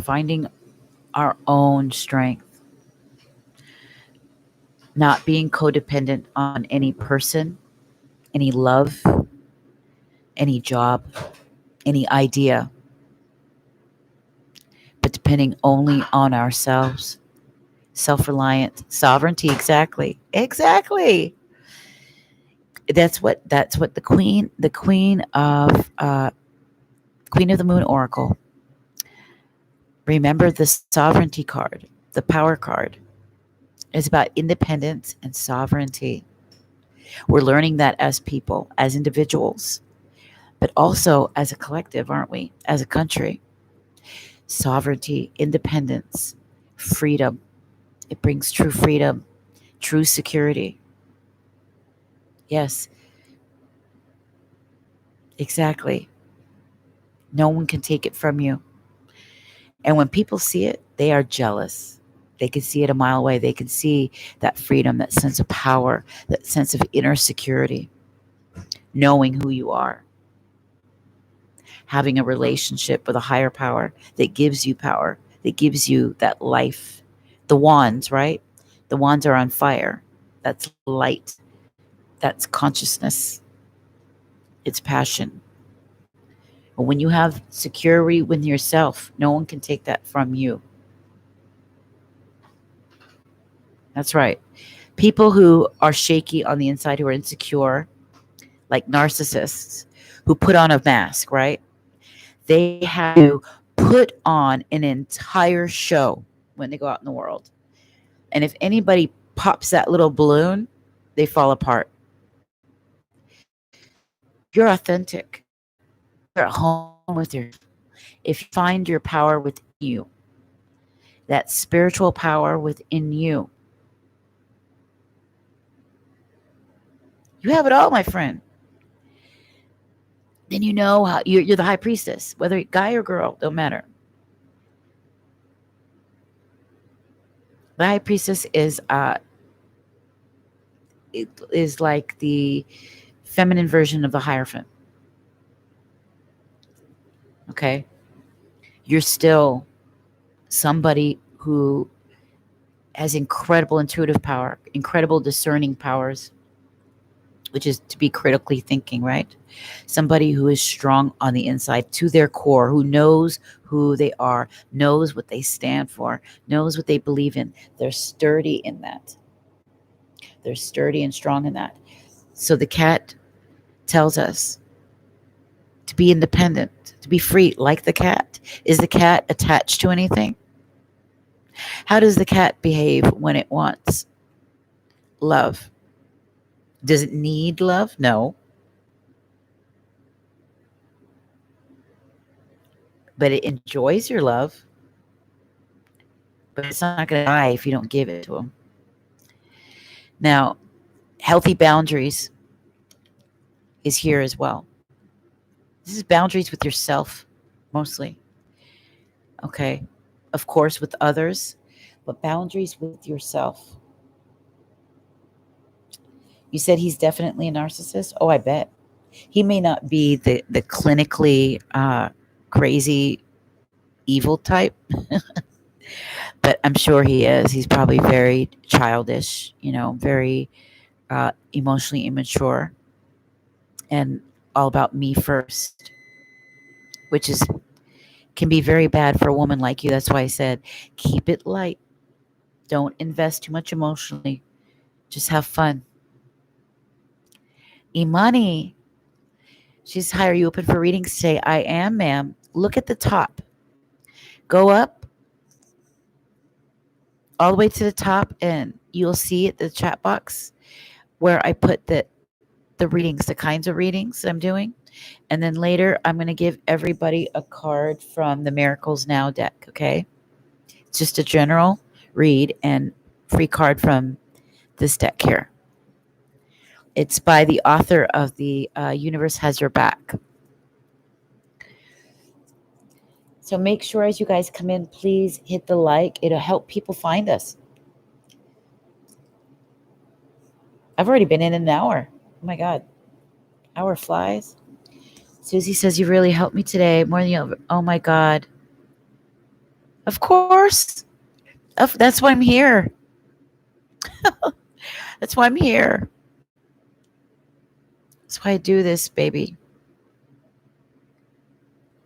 finding our own strength, not being codependent on any person, any love, any job, any idea, but depending only on ourselves. Self-reliant, sovereignty. Exactly. That's what the queen of the moon oracle. Remember the sovereignty card, the power card. It's about independence and sovereignty. We're learning that as people, as individuals, but also as a collective, aren't we? As a country. Sovereignty, independence, freedom. It brings true freedom, true security. Yes, exactly. No one can take it from you. And when people see it, they are jealous. They can see it a mile away. They can see that freedom, that sense of power, that sense of inner security, knowing who you are, having a relationship with a higher power that gives you power, that gives you that life. The wands, right? The wands are on fire. That's light. That's consciousness. It's passion. But when you have security within yourself, no one can take that from you. That's right. People who are shaky on the inside, who are insecure, like narcissists, who put on a mask, right? They have to put on an entire show when they go out in the world. And if anybody pops that little balloon, they fall apart. You're authentic. You're at home with your, if you find your power within you, that spiritual power within you, you have it all, my friend. Then you know how you're the high priestess, whether guy or girl, don't matter. The high priestess is like the feminine version of the Hierophant. Okay, you're still somebody who has incredible intuitive power, incredible discerning powers, which is to be critically thinking, right? Somebody who is strong on the inside to their core, who knows who they are, knows what they stand for, knows what they believe in. They're sturdy in that. They're sturdy and strong in that. So the cat tells us to be independent, to be free, like the cat. Is the cat attached to anything? How does the cat behave when it wants love? Does it need love? No. But it enjoys your love. But it's not going to die if you don't give it to them. Now, healthy boundaries is here as well. This is boundaries with yourself, mostly. Okay. Of course, with others, but boundaries with yourself. You said he's definitely a narcissist? Oh, I bet. He may not be the clinically crazy evil type, but I'm sure he is. He's probably very childish, very emotionally immature, and all about me first, which is can be very bad for a woman like you. That's why I said keep it light. Don't invest too much emotionally. Just have fun. Imani, she's hi. Are you open for readings today? I am, ma'am. Look at the top. Go up all the way to the top, and you'll see at the chat box where I put the readings, the kinds of readings that I'm doing. And then later, I'm going to give everybody a card from the Miracles Now deck, okay? It's just a general read and free card from this deck here. It's by the author of The Universe Has Your Back. So make sure as you guys come in, please hit the like. It'll help people find us. I've already been in an hour. Oh my God. Hour flies. Susie says, you really helped me today. More than you. Oh my God. Of course. That's why I'm here. That's why I'm here. That's why I do this, baby.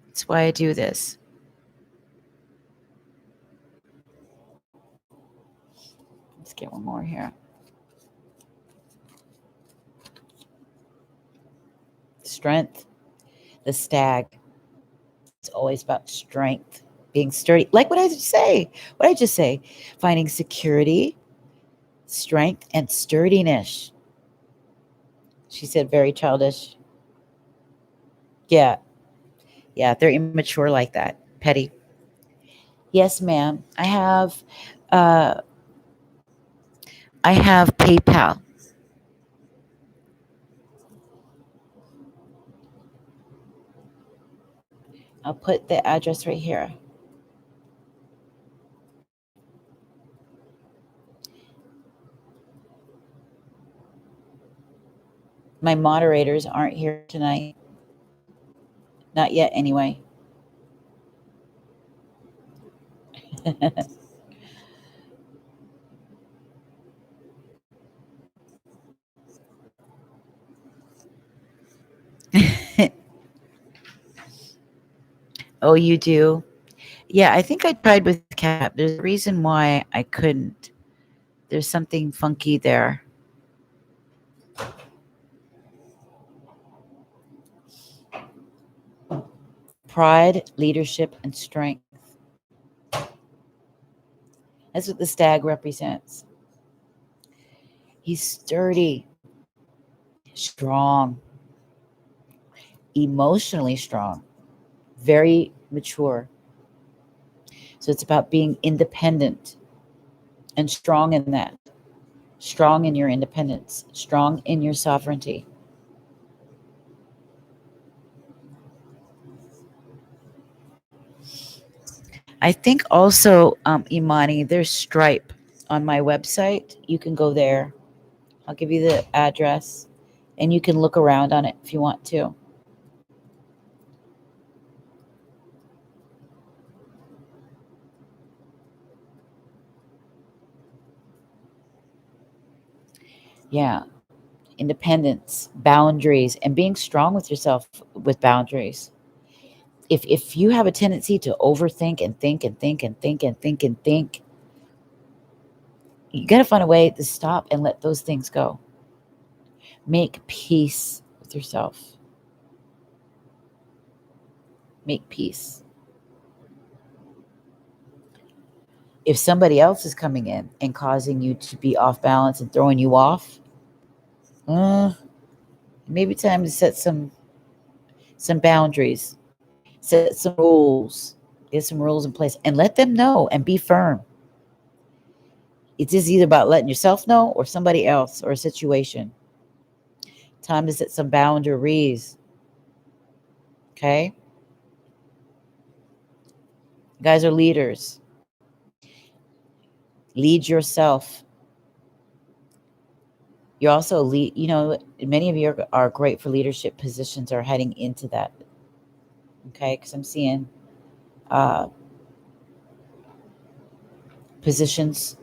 That's why I do this. Let's get one more here. Strength. The stag. It's always about strength, being sturdy. Like what I just say. What I just say. Finding security, strength, and sturdiness. She said very childish. Yeah. Yeah, they're immature like that. Petty. Yes, ma'am. I have PayPal. I'll put the address right here. My moderators aren't here tonight. Not yet, anyway. Oh, you do? Yeah, I think I tried with Cap. There's a reason why I couldn't. There's something funky there. Pride, leadership, and strength. That's what the stag represents. He's sturdy, strong, emotionally strong, very mature. So it's about being independent and strong in that, strong in your independence, strong in your sovereignty. I think also, Imani, there's Stripe on my website. You can go there. I'll give you the address and you can look around on it if you want to. Yeah. Independence, boundaries, and being strong with yourself with boundaries. If you have a tendency to overthink and think and think and think and think and think, you got to find a way to stop and let those things go. Make peace with yourself. Make peace. If somebody else is coming in and causing you to be off balance and throwing you off, maybe time to set some boundaries, set some rules, get some rules in place, and let them know and be firm. It's just either about letting yourself know or somebody else or a situation. Time to set some boundaries. Okay? You guys are leaders. Lead yourself. You're also lead. Many of you are great for leadership positions or heading into that. Okay? Because I'm seeing positions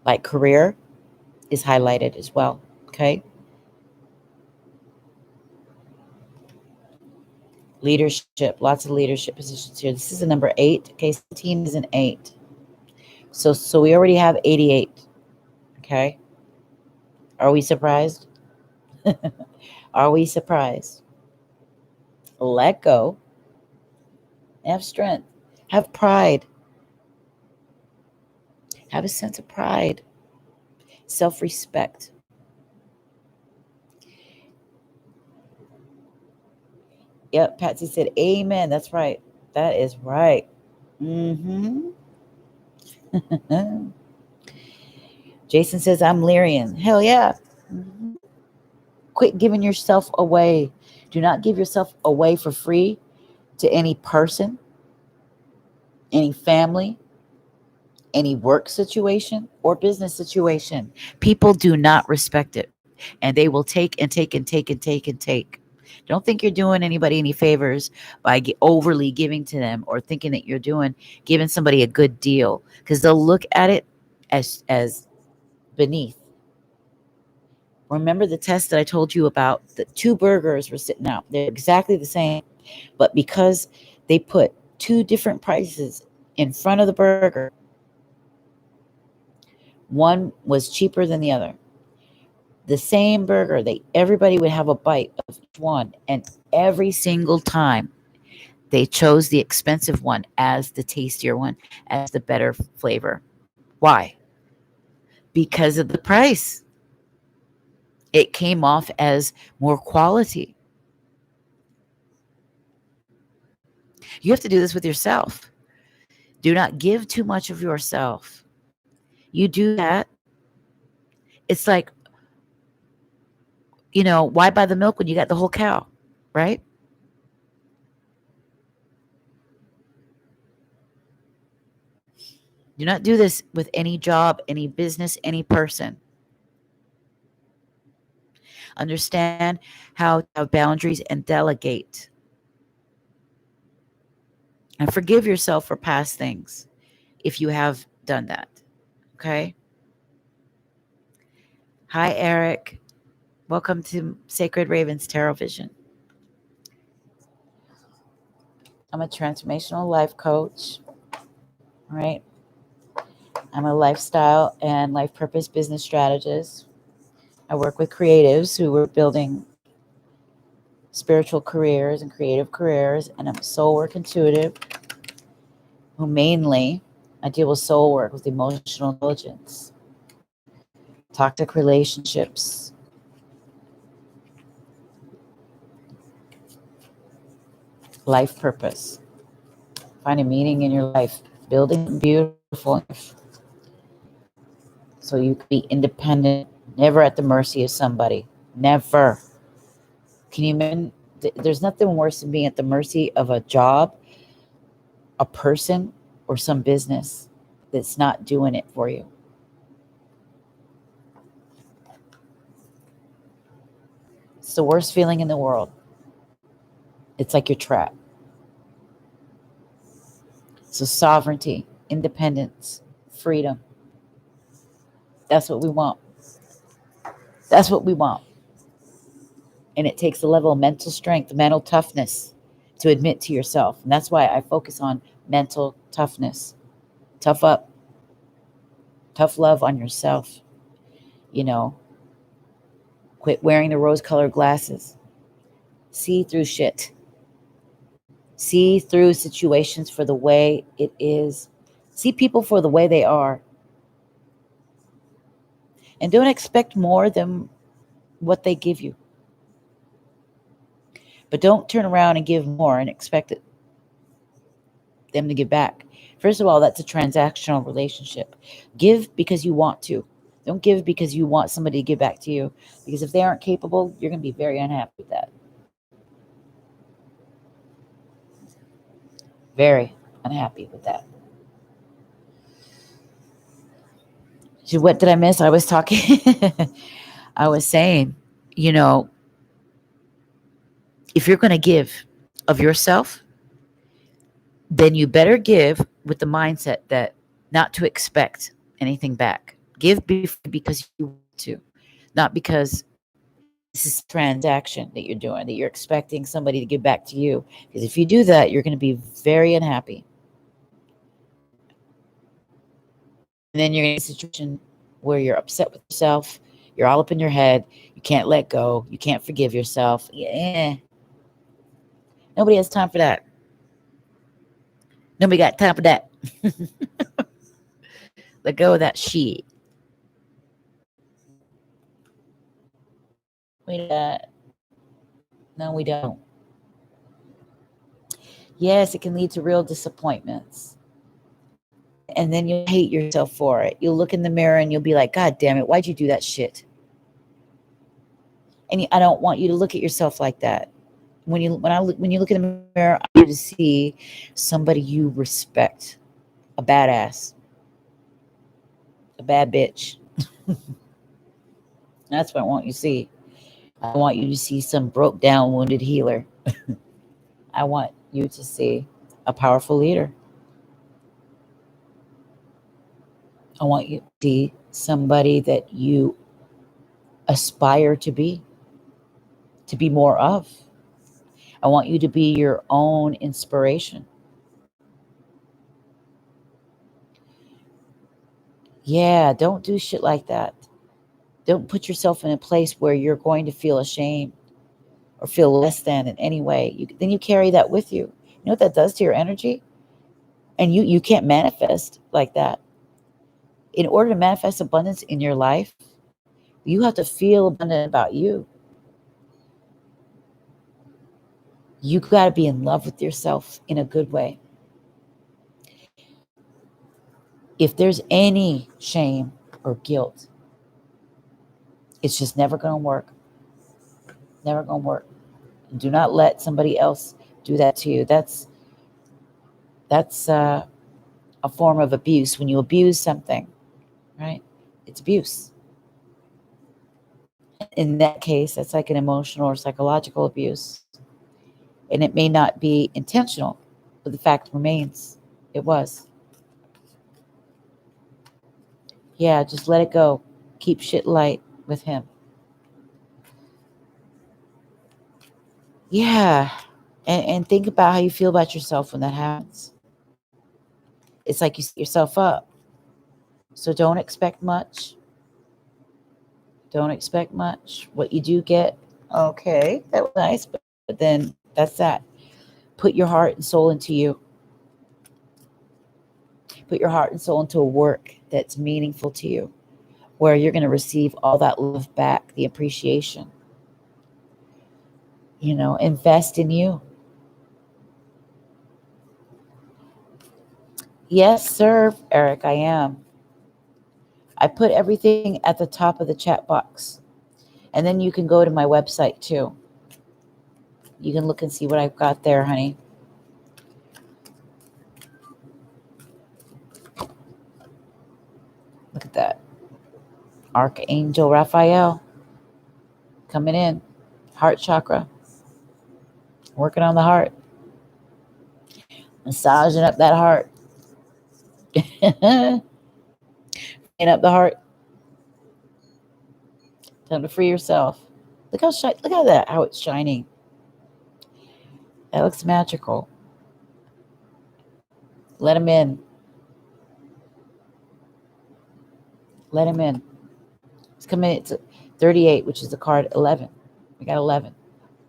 like career is highlighted as well. Okay? Leadership, lots of leadership positions here. This is a number 8. Okay, 17 is an 8. So we already have 88. Okay? Are we surprised? Are we surprised? Let go. Have strength. Have pride. Have a sense of pride. Self-respect. Yep, Patsy said, amen. That's right. That is right. Mm-hmm. Jason says, I'm Lyrian. Hell yeah. Mm-hmm. Quit giving yourself away. Do not give yourself away for free to any person, any family, any work situation or business situation. People do not respect it, and they will take and take and take and take and take. Don't think you're doing anybody any favors by overly giving to them or thinking that you're giving somebody a good deal, because they'll look at it as beneath. Remember the test that I told you about? The 2 burgers were sitting out. They're exactly the same, but because they put 2 different prices in front of the burger, one was cheaper than the other. The same burger, everybody would have a bite of each one, and every single time they chose the expensive one as the tastier one, as the better flavor. Why? Because of the price. It came off as more quality. You have to do this with yourself. Do not give too much of yourself. You do that, it's like, why buy the milk when you got the whole cow, right? Do not do this with any job, any business, any person. Understand how to have boundaries and delegate. And forgive yourself for past things if you have done that. Okay? Hi, Eric. Welcome to Sacred Ravens Tarot Vision. I'm a transformational life coach, right? I'm a lifestyle and life purpose business strategist. I work with creatives who are building spiritual careers and creative careers, and I'm a soul work intuitive who mainly I deal with soul work with emotional intelligence, toxic relationships, life purpose. Find a meaning in your life. Building beautiful life. So you can be independent, never at the mercy of somebody. Never. Can you imagine? There's nothing worse than being at the mercy of a job, a person, or some business that's not doing it for you. It's the worst feeling in the world. It's like you're trapped. So sovereignty, independence, freedom. That's what we want. That's what we want. And it takes a level of mental strength, mental toughness to admit to yourself. And that's why I focus on mental toughness. Tough up. Tough love on yourself. You know, quit wearing the rose-colored glasses. See through shit. See through situations for the way it is. See people for the way they are. And don't expect more than what they give you. But don't turn around and give more and expect them to give back. First of all, that's a transactional relationship. Give because you want to. Don't give because you want somebody to give back to you. Because if they aren't capable, you're going to be very unhappy with that. Very unhappy with that. So what did I miss? I was talking. I was saying, you know, if you're going to give of yourself, then you better give with the mindset that not to expect anything back. Give because you want to, not because this is a transaction that you're doing, that you're expecting somebody to give back to you. Because if you do that, you're going to be very unhappy. And then you're in a situation where you're upset with yourself. You're all up in your head. You can't let go. You can't forgive yourself. Yeah. Nobody has time for that. Nobody got time for that. Let go of that shit. No, we don't. Yes, it can lead to real disappointments. And then you'll hate yourself for it. You'll look in the mirror and you'll be like, God damn it, why'd you do that shit? And I don't want you to look at yourself like that. When you look in the mirror, I want you to see somebody you respect, a badass, a bad bitch. That's what I want you to see. I want you to see some broke down, wounded healer. I want you to see a powerful leader. I want you to see somebody that you aspire to be more of. I want you to be your own inspiration. Yeah, don't do shit like that. Don't put yourself in a place where you're going to feel ashamed or feel less than in any way. Then you carry that with you. You know what that does to your energy? And you can't manifest like that. In order to manifest abundance in your life, you have to feel abundant about you. You got to be in love with yourself in a good way. If there's any shame or guilt, it's just never going to work. Never going to work. Do not let somebody else do that to you. That's a form of abuse. When you abuse something, right? It's abuse. In that case, that's like an emotional or psychological abuse. And it may not be intentional, but the fact remains it was. Yeah, just let it go. Keep shit light with him. Yeah. And think about how you feel about yourself when that happens. It's like you set yourself up. So don't expect much. Don't expect much. What you do get, okay, that was nice, but then that's that. Put your heart and soul into you. Put your heart and soul into a work that's meaningful to you, where you're going to receive all that love back, the appreciation. Invest in you. Yes, sir, Eric, I am. I put everything at the top of the chat box. And then you can go to my website too. You can look and see what I've got there, honey. Look at that. Archangel Raphael coming in. Heart chakra. Working on the heart. Massaging up that heart. Freeing up the heart. Time to free yourself. Look how look at that, how it's shining. That looks magical. Let him in. Let him in. It's coming. It's 38, which is the card 11. We got 11.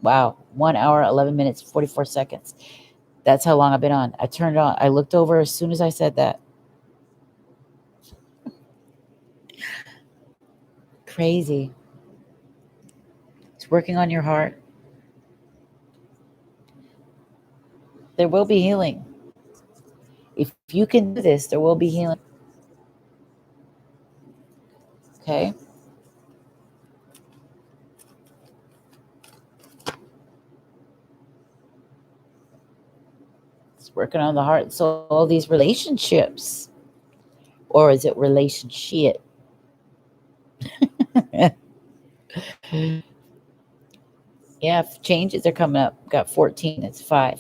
Wow. 1 hour, 11 minutes, 44 seconds. That's how long I've been on. I turned it on. I looked over as soon as I said that. Crazy. It's working on your heart. There will be healing. If you can do this, there will be healing. Okay? It's working on the heart. So all these relationships, or is it relationship? Yeah, changes are coming up. Got 14. It's 5.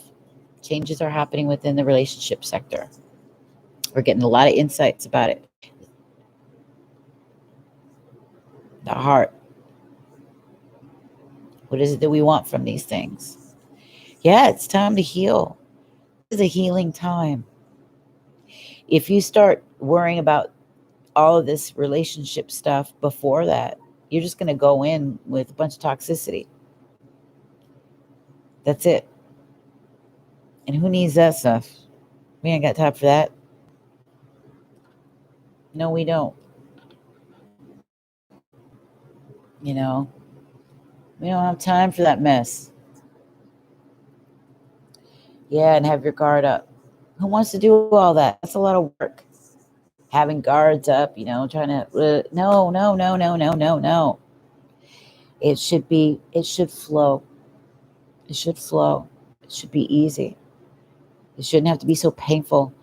Changes are happening within the relationship sector. We're getting a lot of insights about it. The heart. What is it that we want from these things? Yeah, it's time to heal. This is a healing time. If you start worrying about all of this relationship stuff before that, you're just going to go in with a bunch of toxicity. That's it. And who needs that stuff? We ain't got time for that. No, we don't. You know, we don't have time for that mess. Yeah, and have your guard up. Who wants to do all that? That's a lot of work. Having guards up, trying to, no, no, no, no, no, no, no. It should flow. It should flow. It should be easy. It shouldn't have to be so painful.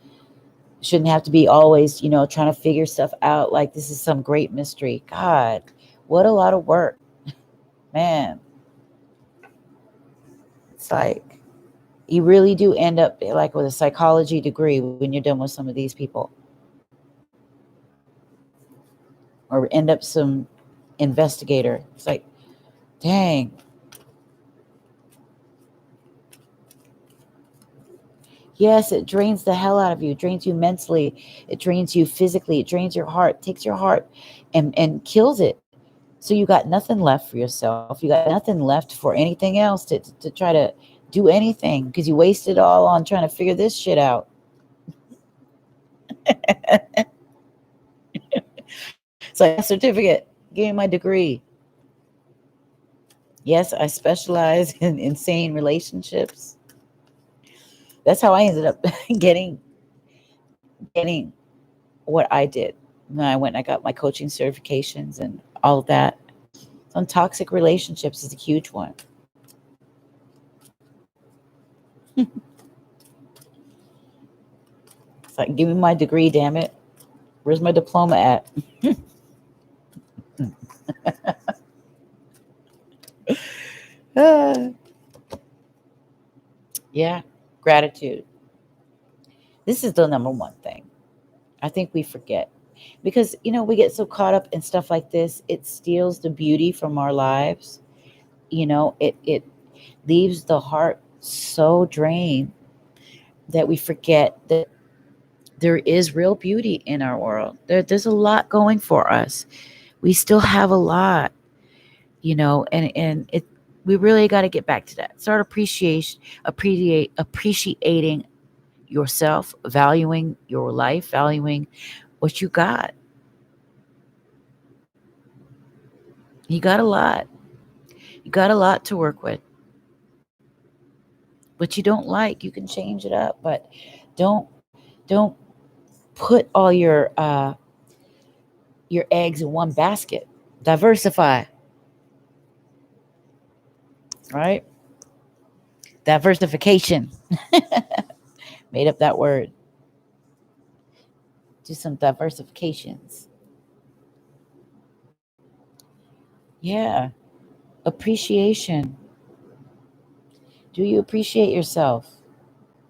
It shouldn't have to be always, trying to figure stuff out like this is some great mystery. God, what a lot of work. Man. It's like you really do end up like with a psychology degree when you're done with some of these people. Or end up some investigator. It's like, dang. Yes, it drains the hell out of you. It drains you mentally. It drains you physically. It drains your heart. Takes your heart and kills it. So you got nothing left for yourself. You got nothing left for anything else to try to do anything because you wasted it all on trying to figure this shit out. It's like a certificate. Give me my degree. Yes, I specialize in insane relationships. That's how I ended up getting what I did. And I went and I got my coaching certifications and all of that. On toxic relationships is a huge one. It's like, give me my degree, damn it. Where's my diploma at? Yeah, gratitude. This is the number one thing. I think we forget because we get so caught up in stuff like this. It steals the beauty from our lives. It leaves the heart so drained that we forget that there is real beauty in our world. There's a lot going for us. We still have a lot, and it we really got to get back to that. Start appreciating yourself, valuing your life, valuing what you got. You got a lot. You got a lot to work with. What you don't like, you can change it up, but don't don't put all your eggs in one basket. Diversify, right? Diversification. Made up that word. Do some diversifications. Yeah. Appreciation. Do you appreciate yourself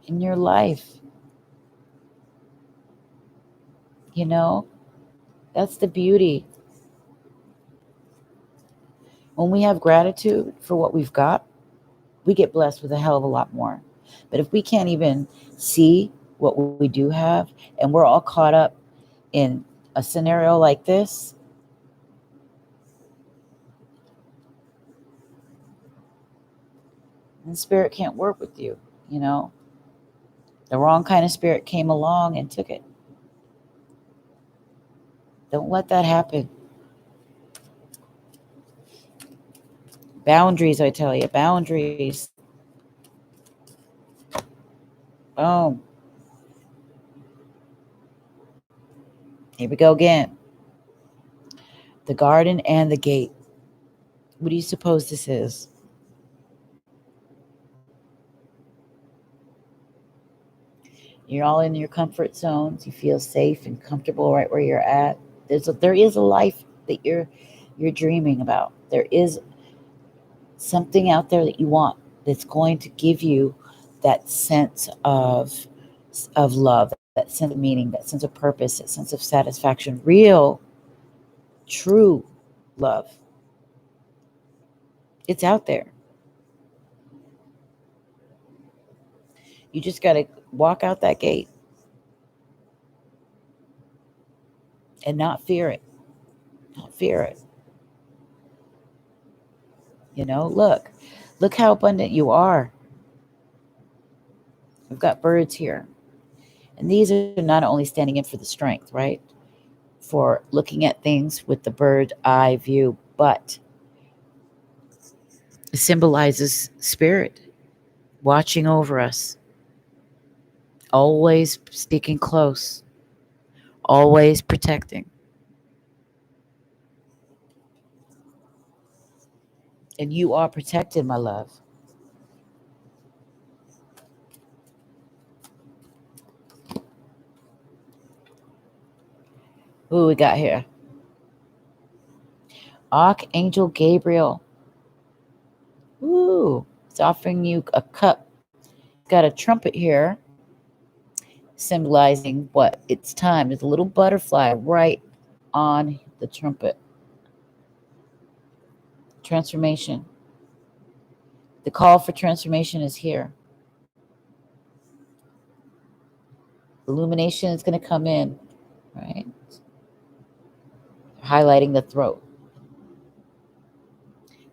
in your life? You know, that's the beauty. When we have gratitude for what we've got, we get blessed with a hell of a lot more. But if we can't even see what we do have and we're all caught up in a scenario like this, then spirit can't work with you, you know. The wrong kind of spirit came along and took it. Don't let that happen. Boundaries, I tell you, boundaries. Boom. Here we go again. The garden and the gate. What do you suppose this is? You're all in your comfort zones. You feel safe and comfortable right where you're at. There is a life that you're dreaming about. There is something out there that you want that's going to give you that sense of love, that sense of meaning, that sense of purpose, that sense of satisfaction, real, true love. It's out there. You just got to walk out that gate and not fear it. Not fear it. You know, look how abundant you are. We've got birds here. And these are not only standing in for the strength, right? For looking at things with the bird eye view, but it symbolizes spirit watching over us, always sticking close, always protecting. And you are protected, my love. Who we got here? Archangel Gabriel. Ooh, it's offering you a cup. It's got a trumpet here, symbolizing what? It's time. There's a little butterfly right on the trumpet. Transformation. The call for transformation is here. Illumination is going to come in, right? Highlighting the throat.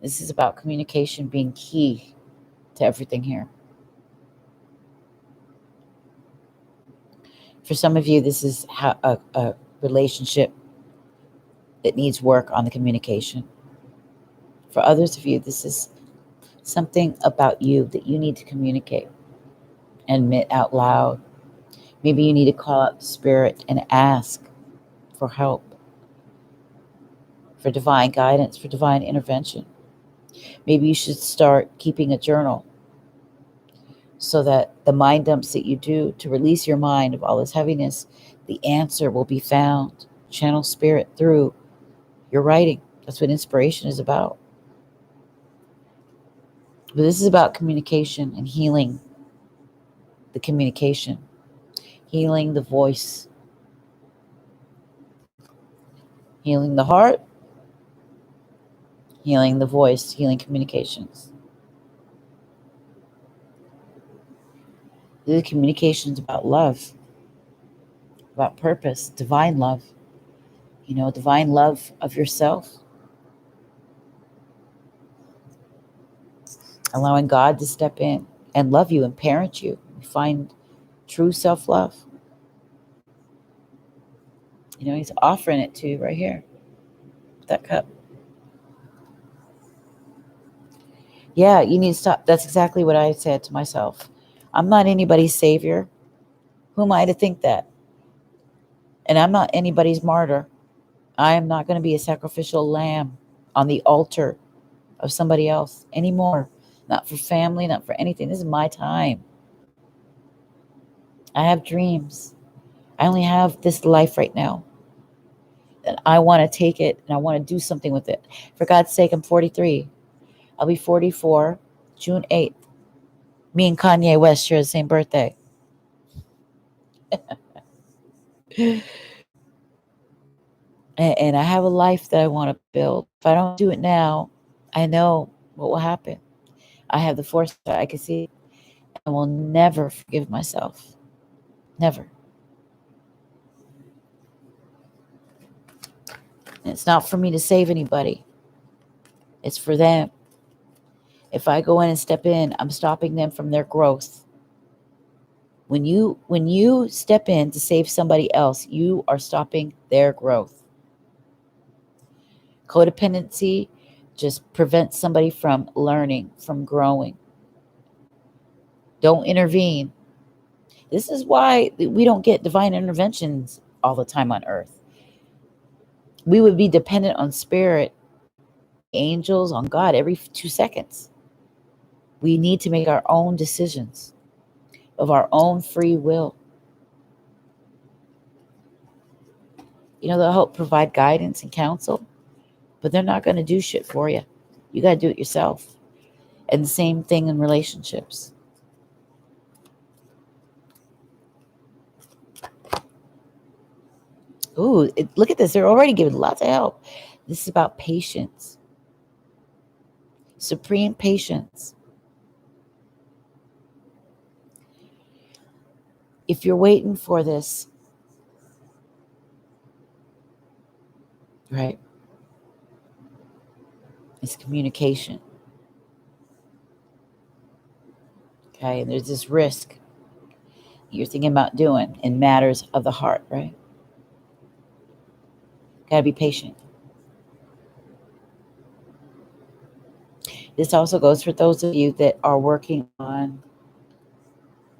This is about communication being key to everything here. For some of you, this is a relationship that needs work on the communication. For others of you, this is something about you that you need to communicate and admit out loud. Maybe you need to call out the spirit and ask for help, for divine guidance, for divine intervention. Maybe you should start keeping a journal so that the mind dumps that you do to release your mind of all this heaviness, the answer will be found. Channel spirit through your writing. That's what inspiration is about. But this is about communication and healing the communication, healing the voice, healing the heart, healing the voice, healing communications. The communications about love, about purpose, divine love. You know, divine love of yourself. Allowing God to step in and love you and parent you. Find true self-love. You know, he's offering it to you right here. That cup. Yeah, you need to stop. That's exactly what I said to myself. I'm not anybody's savior. Who am I to think that? And I'm not anybody's martyr. I am not going to be a sacrificial lamb on the altar of somebody else anymore. Not for family, not for anything. This is my time. I have dreams. I only have this life right now. And I want to take it and I want to do something with it. For God's sake, I'm 43. I'll be 44 June 8th. Me and Kanye West share the same birthday. And I have a life that I want to build. If I don't do it now, I know what will happen. I have the foresight. I can see. I will never forgive myself. Never. And it's not for me to save anybody. It's for them. If I go in and step in, I'm stopping them from their growth. When you step in to save somebody else, you are stopping their growth. Codependency just prevents somebody from learning, from growing. Don't intervene. This is why we don't get divine interventions all the time on earth. We would be dependent on spirit, angels, on God every 2 seconds. We need to make our own decisions of our own free will. They'll help provide guidance and counsel, but they're not going to do shit for you. You got to do it yourself. And the same thing in relationships. Ooh, look at this. They're already giving lots of help. This is about patience. Supreme patience. If you're waiting for this, right, it's communication. Okay, and there's this risk you're thinking about doing in matters of the heart, right? Gotta be patient. This also goes for those of you that are working on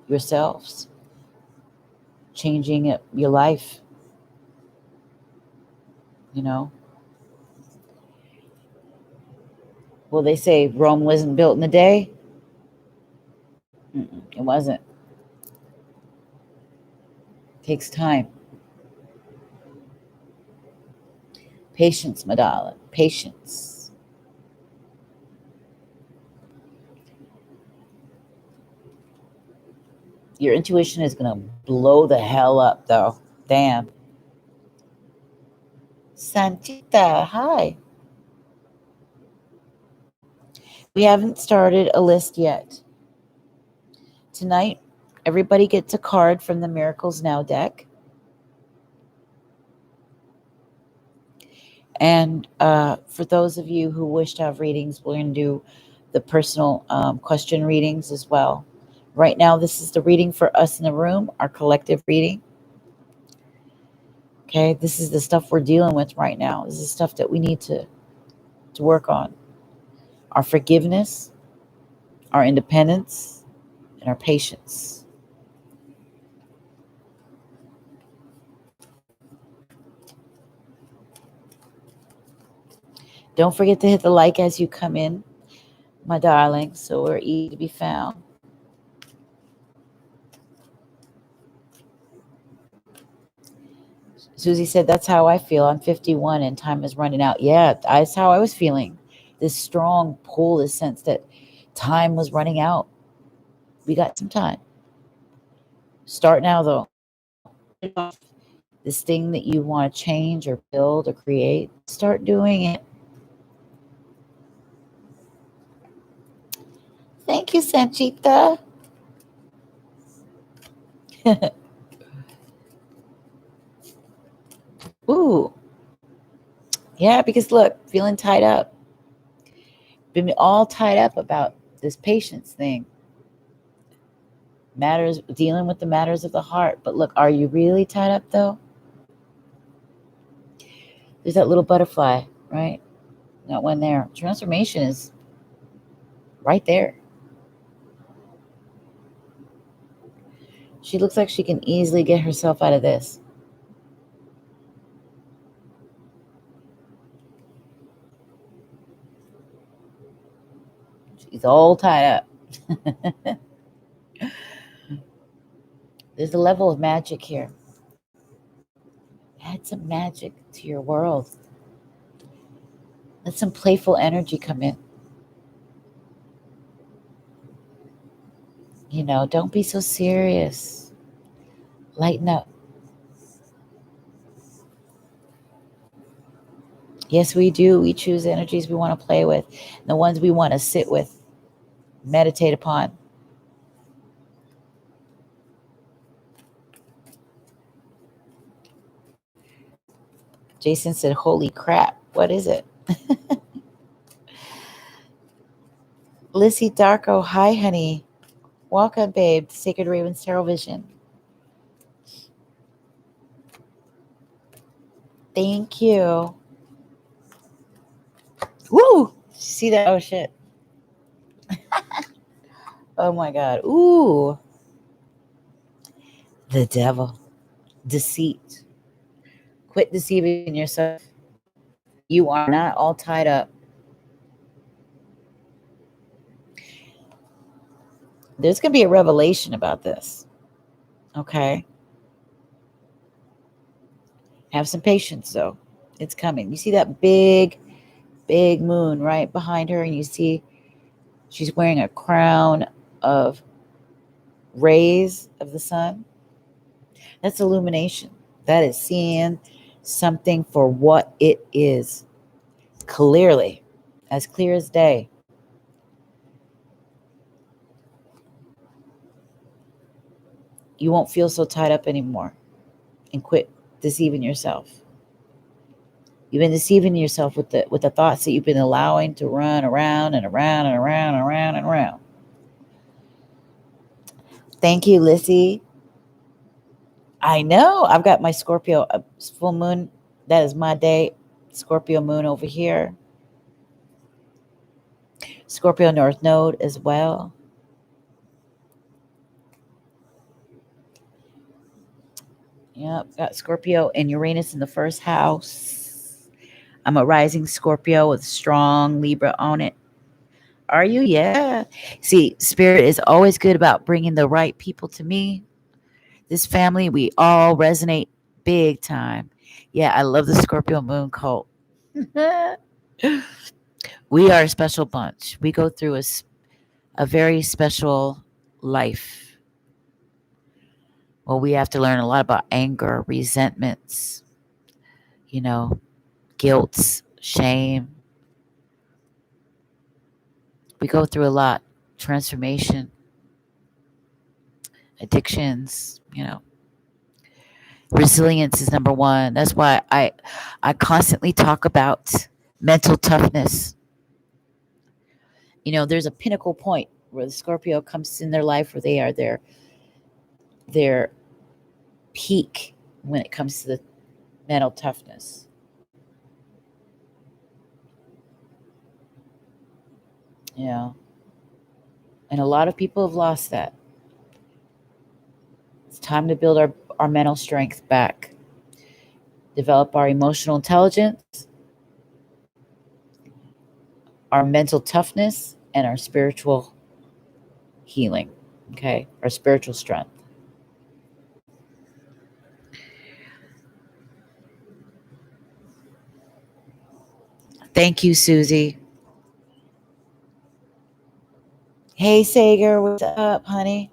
yourselves, changing your life. Well, they say Rome wasn't built in a day. It wasn't. It takes time. Patience, my darling. Patience. Your intuition is going to blow the hell up, though. Damn. Sanchita, hi. We haven't started a list yet. Tonight, everybody gets a card from the Miracles Now deck. And for those of you who wish to have readings, we're going to do the personal question readings as well. Right now, this is the reading for us in the room, our collective reading. Okay, this is the stuff we're dealing with right now. This is stuff that we need to work on. Our forgiveness, our independence, and our patience. Don't forget to hit the like as you come in, my darling, so we're easy to be found. Susie said, that's how I feel. I'm 51 and time is running out. Yeah, that's how I was feeling. This strong pull, this sense that time was running out. We got some time. Start now, though. This thing that you want to change or build or create, start doing it. Thank you, Sanchita. Ooh. Yeah, because look, feeling tied up. Been all tied up about this patience thing. Matters, dealing with the matters of the heart. But look, are you really tied up though? There's that little butterfly, right? That one there. Transformation is right there. She looks like she can easily get herself out of this. Time was running out. Yeah, that's how I was feeling. This strong pull, this sense that time was running out. We got some time. Start now, though. Transformation is right there. She looks like she can easily get herself out of this. all tied up. There's a level of magic here. Add some magic to your world. Let some playful energy come in. Don't be so serious. Lighten up. Yes, we do. We choose energies we want to play with, the ones we want to sit with, meditate upon. Jason said, holy crap, what is it? Lissy Darko, hi, honey. Welcome, babe, to Sacred Ravens Tarot Vision. Thank you. Woo! See that? Oh, shit. Oh, my God. Ooh. The devil. Deceit. Quit deceiving yourself. You are not all tied up. There's going to be a revelation about this. Okay? Have some patience, though. It's coming. You see that big moon right behind her, and you see she's wearing a crown of rays of the sun. That's illumination. That is seeing something for what it is. Clearly. As clear as day. You won't feel so tied up anymore. And quit deceiving yourself. You've been deceiving yourself with the thoughts that you've been allowing to run around and around and around and around and around. Thank you, Lissy. I know. I've got my Scorpio full moon. That is my day. Scorpio moon over here. Scorpio North Node as well. Yep, got Scorpio and Uranus in the first house. I'm a rising Scorpio with strong Libra on it. Are you? Yeah. See, Spirit is always good about bringing the right people to me. This family, we all resonate big time. Yeah, I love the Scorpio moon cult. We are a special bunch. We go through a very special life. Well, we have to learn a lot about anger, resentments, guilt, shame. We go through a lot. Transformation, addictions, Resilience is number one. That's why I constantly talk about mental toughness. There's a pinnacle point where the Scorpio comes in their life where they are their peak when it comes to the mental toughness. And a lot of people have lost that. It's time to build our mental strength back. Develop our emotional intelligence, our mental toughness, and our spiritual healing. Okay? Our spiritual strength. Thank you, Susie. Hey, Sager, what's up, honey?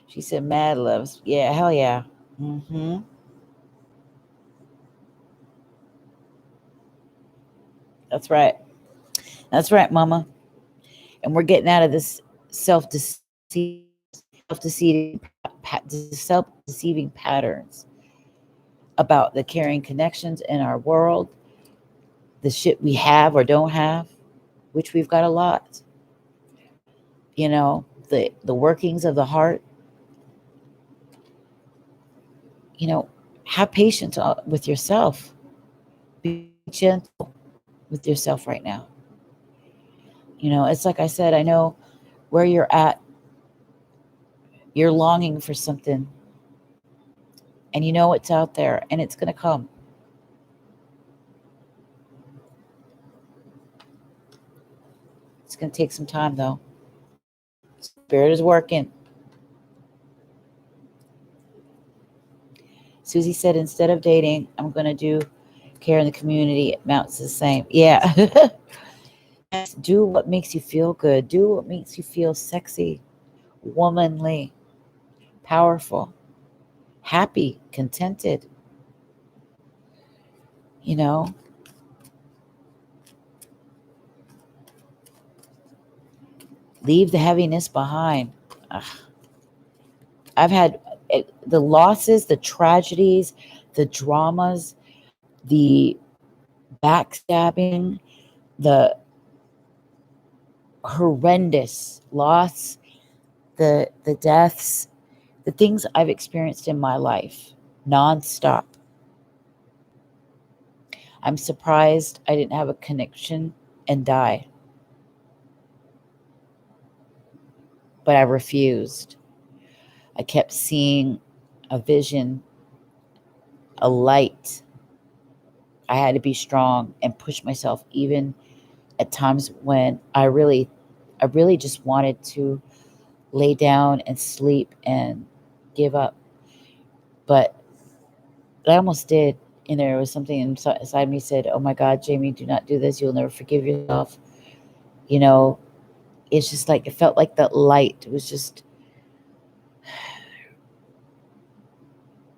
She said, mad loves. Yeah, hell yeah. Mm-hmm. That's right. That's right, mama. And we're getting out of this self-deceiving patterns about the carrying connections in our world, the shit we have or don't have, which we've got a lot. The workings of the heart. Have patience with yourself. Be gentle with yourself right now. It's like I said, I know where you're at. You're longing for something. And it's out there and it's going to come. going to take some time, though. Spirit is working. Susie said, instead of dating, I'm going to do care in the community. It amounts to the same. Yeah. Yes, do what makes you feel good. Do what makes you feel sexy, womanly, powerful, happy, contented. You know, leave the heaviness behind. Ugh. I've had the losses, the tragedies, the dramas, the backstabbing, the horrendous loss, the deaths, the things I've experienced in my life nonstop. I'm surprised I didn't have a connection and die. But I refused. I kept seeing a vision, a light. I had to be strong and push myself even at times when I really just wanted to lay down and sleep and give up. But I almost did. And there was something inside me said, oh my God, Jamie, do not do this. You'll never forgive yourself. You know, it's just like, it felt like that light. It was just,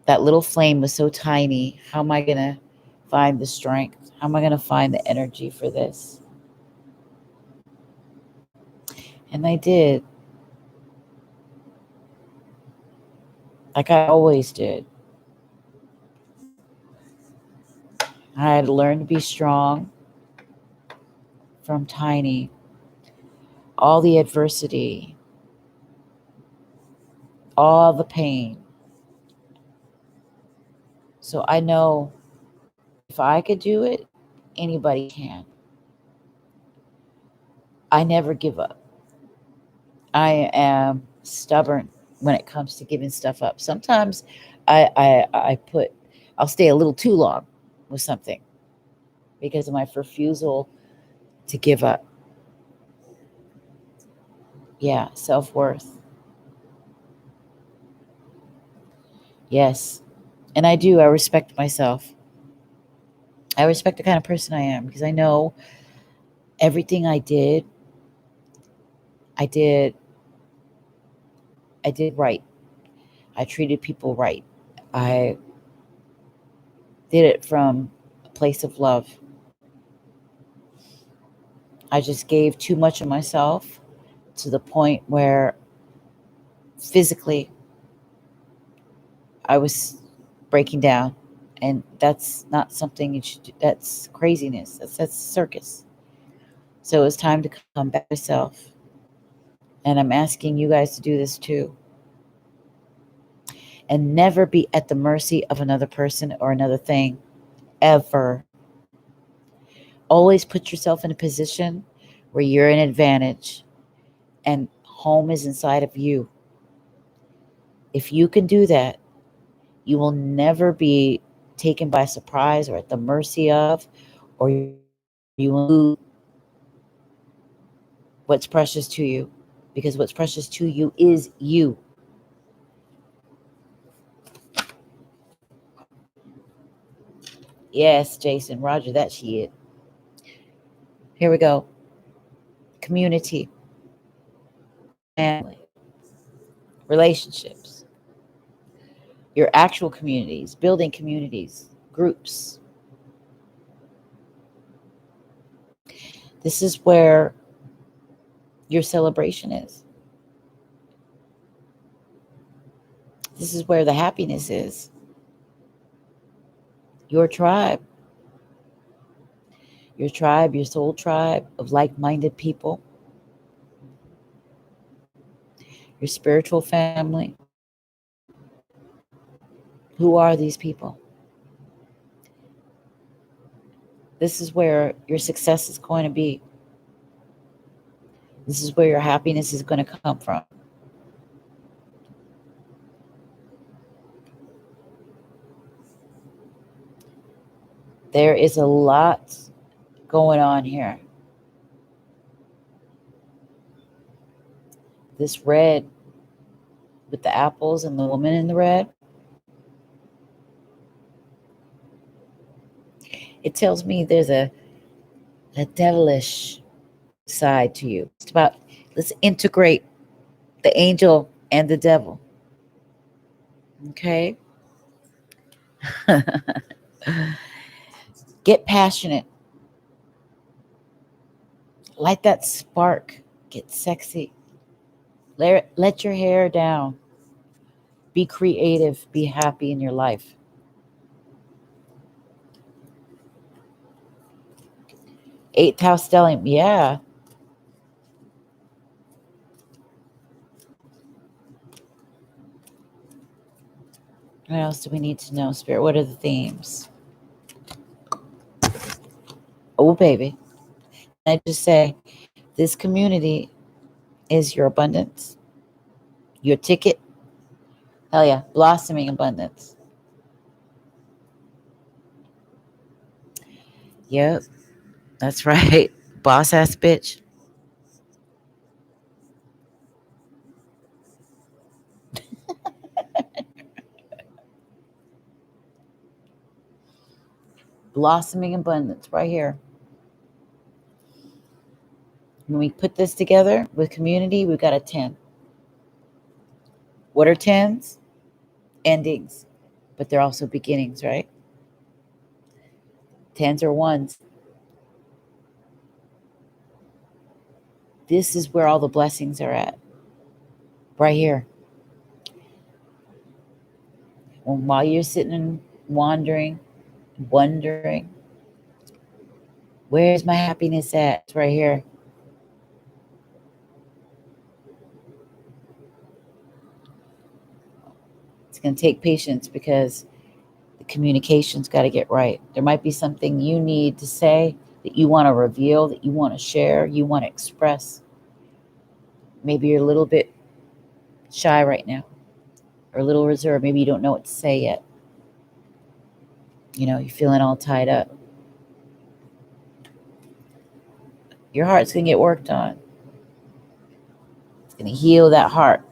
that little flame was so tiny. How am I going to find the strength? How am I going to find the energy for this? And I did. Like I always did. I had to learn to be strong from tiny. All the adversity, all the pain. So I know if I could do it, anybody can. I never give up. I am stubborn when it comes to giving stuff up. Sometimes I'll stay a little too long with something because of my refusal to give up. Yeah, self-worth. Yes. And I do. I respect myself. I respect the kind of person I am because I know everything I did I did right. I treated people right. I did it from a place of love. I just gave too much of myself to the point where physically I was breaking down. And that's not something you should do. That's craziness. That's circus. So it's time to come back to myself. And I'm asking you guys to do this too. And never be at the mercy of another person or another thing, ever. Always put yourself in a position where you're an advantage and home is inside of you. If you can do that, you will never be taken by surprise or at the mercy of, or you will lose what's precious to you, because what's precious to you is you. Yes, Jason, Roger, that shit. Here we go. Community, family, relationships, your actual communities, building communities, groups. This is where your celebration is. This is where the happiness is. Your tribe, your soul tribe of like-minded people, your spiritual family. Who are these people? This is where your success is going to be. This is where your happiness is going to come from. There is a lot going on here. This red with the apples and the woman in the red, it tells me there's a devilish side to you. It's about, let's integrate the angel and the devil. Okay? Get passionate. Light that spark. Get sexy. Let your hair down. Be creative. Be happy in your life. Eighth house stellium. Yeah. What else do we need to know, Spirit? What are the themes? Oh, baby. I just say this community is your abundance, your ticket. Hell yeah. Blossoming abundance. Yep. That's right. Boss ass bitch. Blossoming abundance right here. When we put this together with community, we've got a 10. What are 10s? Endings, but they're also beginnings, right? 10s are ones. This is where all the blessings are at. Right here. And while you're sitting and wandering, wondering, where's my happiness at? It's right here. It's going to take patience because the communication's got to get right. There might be something you need to say that you want to reveal, that you want to share, you want to express. Maybe you're a little bit shy right now or a little reserved. Maybe you don't know what to say yet. You know, you're feeling all tied up. Your heart's going to get worked on. It's going to heal that heart.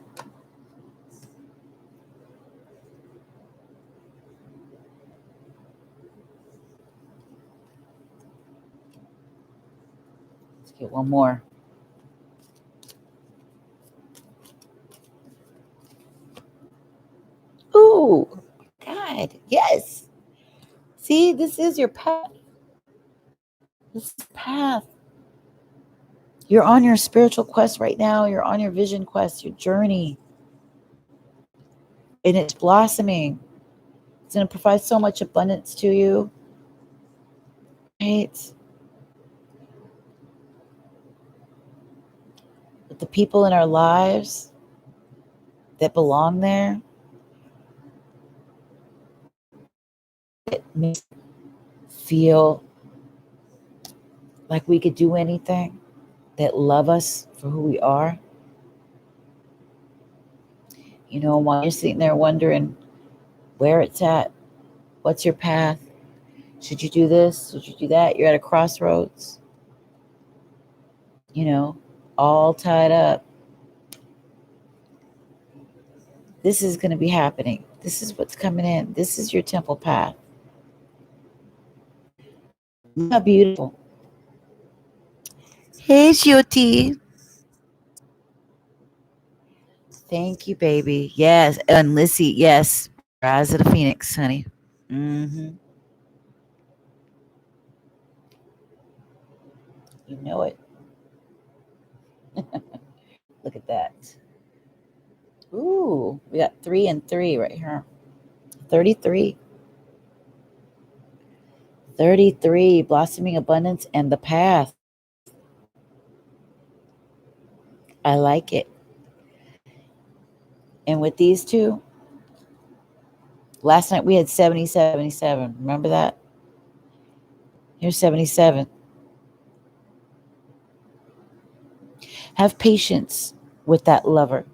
Let's get one more. Ooh, God, yes. See, this is your path. This is the path. You're on your spiritual quest right now. You're on your vision quest, your journey. And it's blossoming. It's going to provide so much abundance to you. Right? But the people in our lives that belong there, it makes us feel like we could do anything, that love us for who we are. You know, while you're sitting there wondering where it's at, what's your path? Should you do this? Should you do that? You're at a crossroads, you know, all tied up. This is going to be happening. This is what's coming in. This is your temple path. How beautiful. Hey, Shoti. Thank you, baby. Yes. And Lissy, yes. Rise of the Phoenix, honey. Mm-hmm. You know it. Look at that. Ooh, we got 3 and 3 right here. 33. 33, blossoming abundance and the path. I like it. And with these two, last night we had 70, 77. Remember that? Here's 77. Have patience with that lover.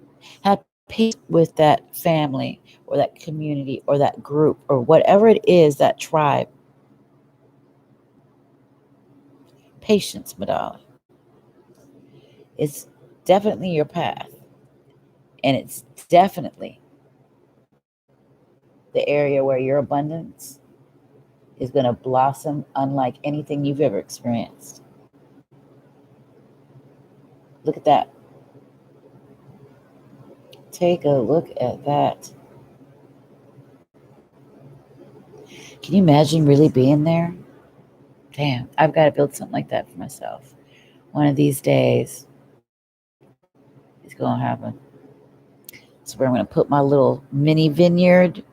Have patience with that family or that community or that group or whatever it is, that tribe. Patience, my darling. It's definitely your path. And it's definitely the area where your abundance is going to blossom unlike anything you've ever experienced. Look at that. Take a look at that. Can you imagine really being there? Damn, I've got to build something like that for myself. One of these days, it's going to happen. It's where I'm going to put my little mini vineyard.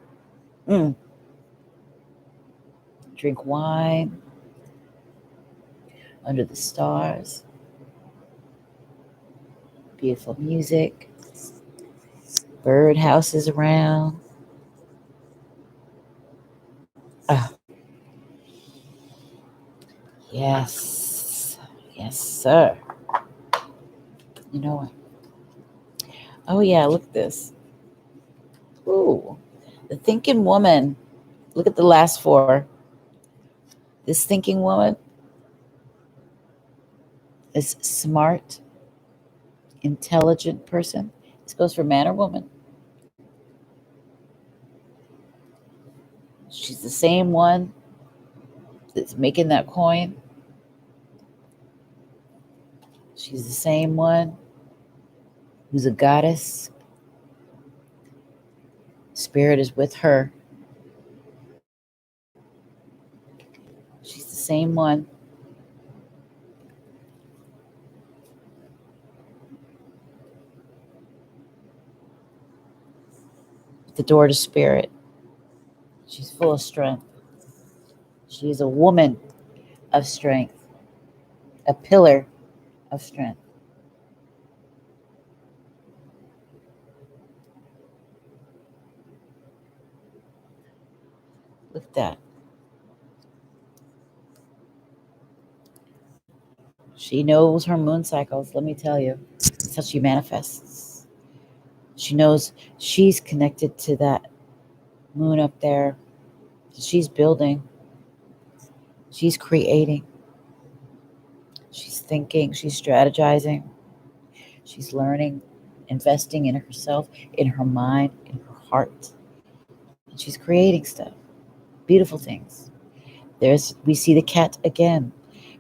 Drink wine under the stars. Beautiful music. Bird houses around. Oh, yes. Yes, sir. You know what? Oh, yeah, look at this. Ooh, the thinking woman. Look at the last four. This thinking woman is smart, intelligent person. This goes for man or woman. She's the same one that's making that coin. She's the same one who's a goddess. Spirit is with her. She's the same one. The door to spirit. She's full of strength. She is a woman of strength, a pillar of strength. Look at that. She knows her moon cycles, let me tell you. That's how she manifests. She knows she's connected to that moon up there. She's building. She's creating. She's thinking. She's strategizing. She's learning, investing in herself, in her mind, in her heart. And she's creating stuff. Beautiful things. We see the cat again,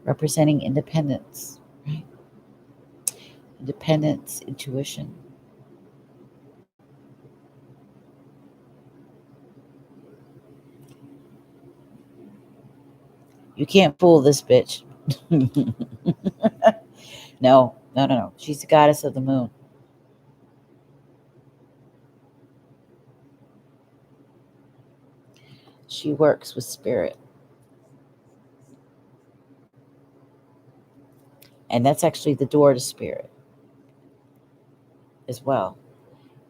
representing independence, right? Independence, intuition. You can't fool this bitch. No. She's the goddess of the moon. She works with spirit. And that's actually the door to spirit as well.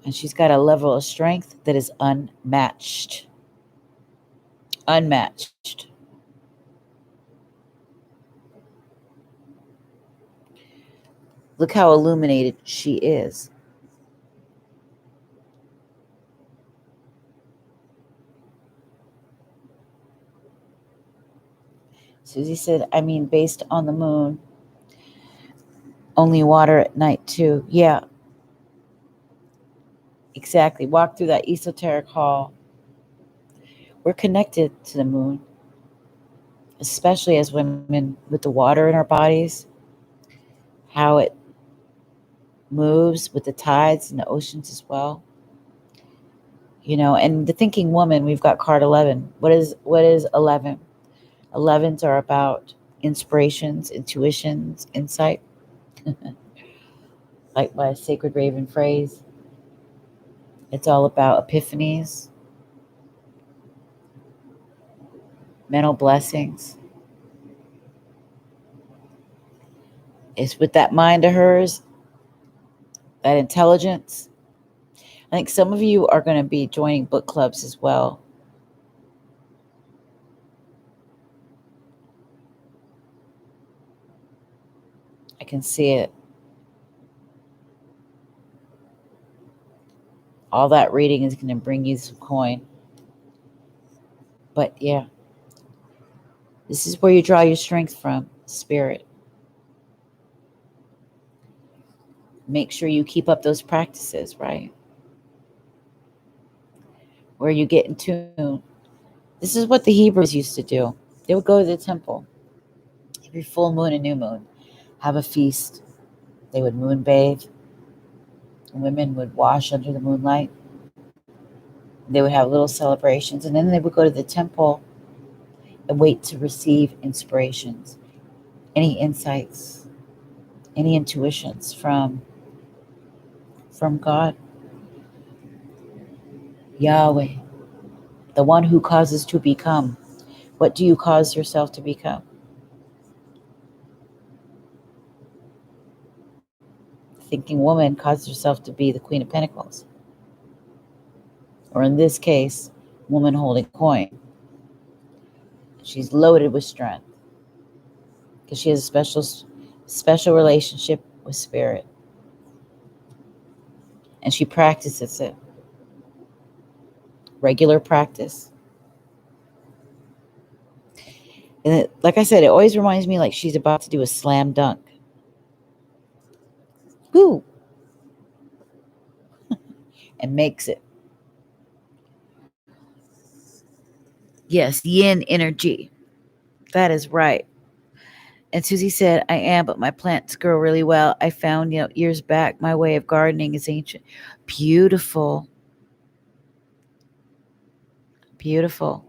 And she's got a level of strength that is unmatched. Unmatched. Look how illuminated she is. Susie said, I mean, based on the moon, only water at night too. Yeah, exactly. Walk through that esoteric hall. We're connected to the moon, especially as women, with the water in our bodies, how it moves with the tides and the oceans as well. And the thinking woman, we've got card 11. What is 11? 11s are about inspirations, intuitions, insight, like by a sacred raven phrase. It's all about epiphanies, mental blessings. It's with that mind of hers, that intelligence. I think some of you are going to be joining book clubs as well. I can see it. All that reading is going to bring you some coin. But yeah, this is where you draw your strength from, spirit. Make sure you keep up those practices, right? Where you get in tune. This is what the Hebrews used to do. They would go to the temple every full moon and new moon, have a feast. They would moon bathe. Women would wash under the moonlight. They would have little celebrations, and then they would go to the temple and wait to receive inspirations, any insights, any intuitions from God, Yahweh, the one who causes to become. What do you cause yourself to become? Thinking woman caused herself to be the Queen of Pentacles, or in this case, woman holding coin. She's loaded with strength because she has a special relationship with spirit, and she practices it. Regular practice. And like I said, it always reminds me like she's about to do a slam dunk. Woo! And makes it. Yes, yin energy. That is right. And Susie said, I am, but my plants grow really well. I found, years back, my way of gardening is ancient. Beautiful. Beautiful.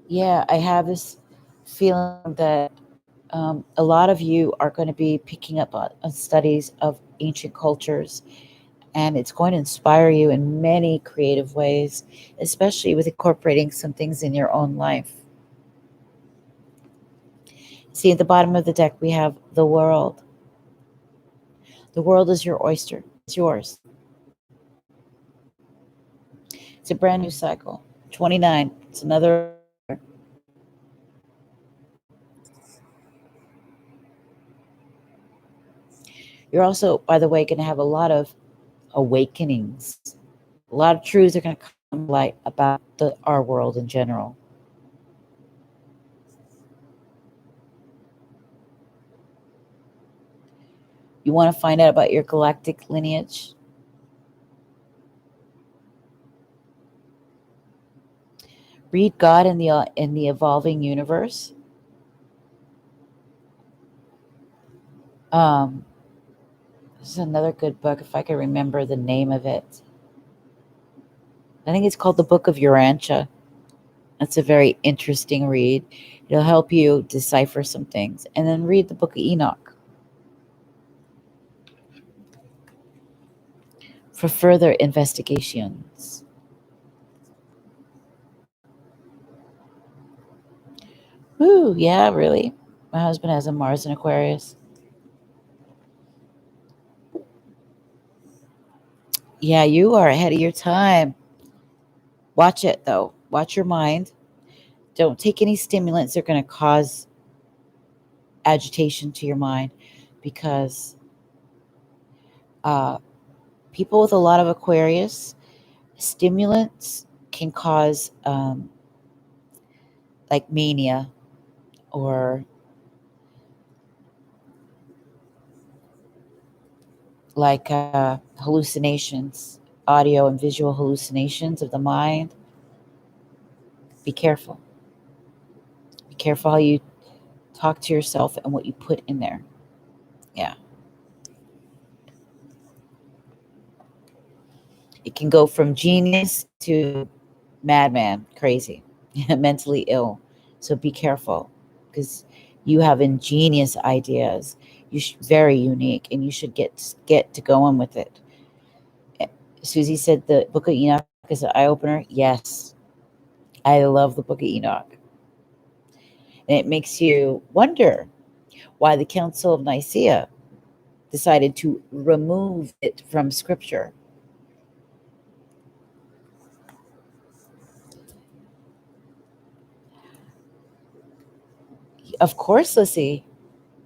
Yeah, I have this feeling that a lot of you are going to be picking up on studies of ancient cultures, and it's going to inspire you in many creative ways, especially with incorporating some things in your own life. See, at the bottom of the deck, we have the world. The world is your oyster. It's yours. It's a brand new cycle. 29. It's another. You're also, by the way, going to have a lot of awakenings. A lot of truths are going to come to light about our world in general. You want to find out about your galactic lineage? Read God in the Evolving Universe. This is another good book, if I can remember the name of it. I think it's called The Book of Urantia. That's a very interesting read. It'll help you decipher some things. And then read the Book of Enoch for further investigations. Ooh, yeah, really? My husband has a Mars in Aquarius. Yeah, you are ahead of your time. Watch it, though. Watch your mind. Don't take any stimulants that are going to cause agitation to your mind, because people with a lot of Aquarius, stimulants can cause like mania, or like hallucinations, audio and visual hallucinations of the mind. Be careful. Be careful how you talk to yourself and what you put in there. Yeah. It can go from genius to madman, crazy, mentally ill. So be careful, because you have ingenious ideas. Very unique, and you should get to going with it. Susie said the Book of Enoch is an eye opener. Yes, I love the Book of Enoch, and it makes you wonder why the Council of Nicaea decided to remove it from Scripture. Of course, Lissy.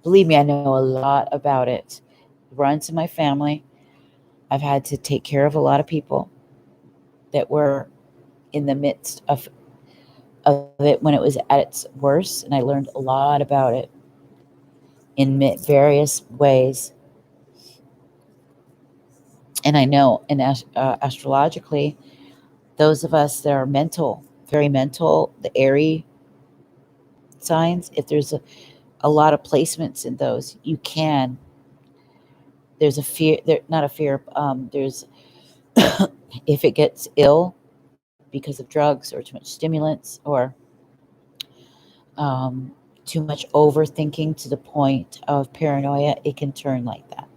Believe me, I know a lot about it. It runs in my family. I've had to take care of a lot of people that were in the midst of it when it was at its worst, and I learned a lot about it. in various ways. And I know astrologically, those of us that are mental, very mental, the airy signs, if there's a lot of placements in those, you can, there's a fear, there, not a fear, there's, if it gets ill because of drugs or too much stimulants or um, too much overthinking to the point of paranoia, it can turn like that.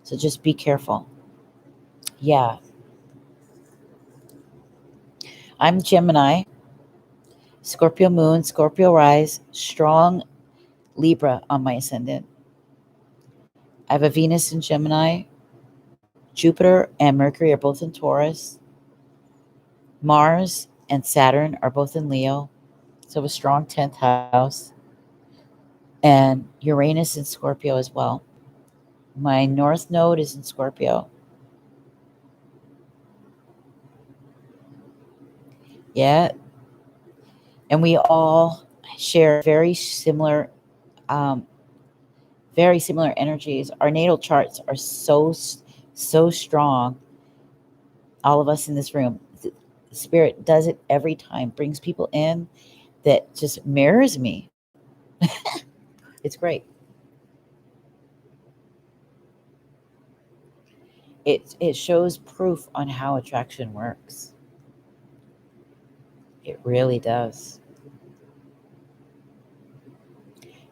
So just be careful. Yeah. I'm Gemini, Scorpio moon, Scorpio rise, strong Libra on my ascendant. I have a Venus in Gemini. Jupiter and Mercury are both in Taurus. Mars and Saturn are both in Leo. So a strong 10th house. And Uranus in Scorpio as well. My North Node is in Scorpio. Yeah. And we all share um, very similar energies. Our natal charts are so strong. All of us in this room, the Spirit does it every time. Brings people in that just mirrors me. It's great. It shows proof on how attraction works. It really does.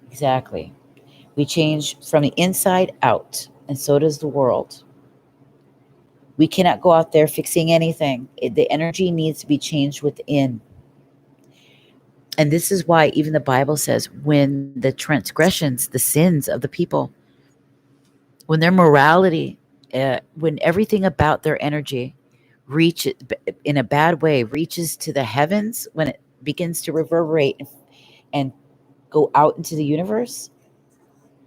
Exactly. We change from the inside out, and so does the world. We cannot go out there fixing anything. The energy needs to be changed within. And this is why even the Bible says when the transgressions, the sins of the people, when their morality, when everything about their energy reaches in a bad way, reaches to the heavens, when it begins to reverberate and go out into the universe,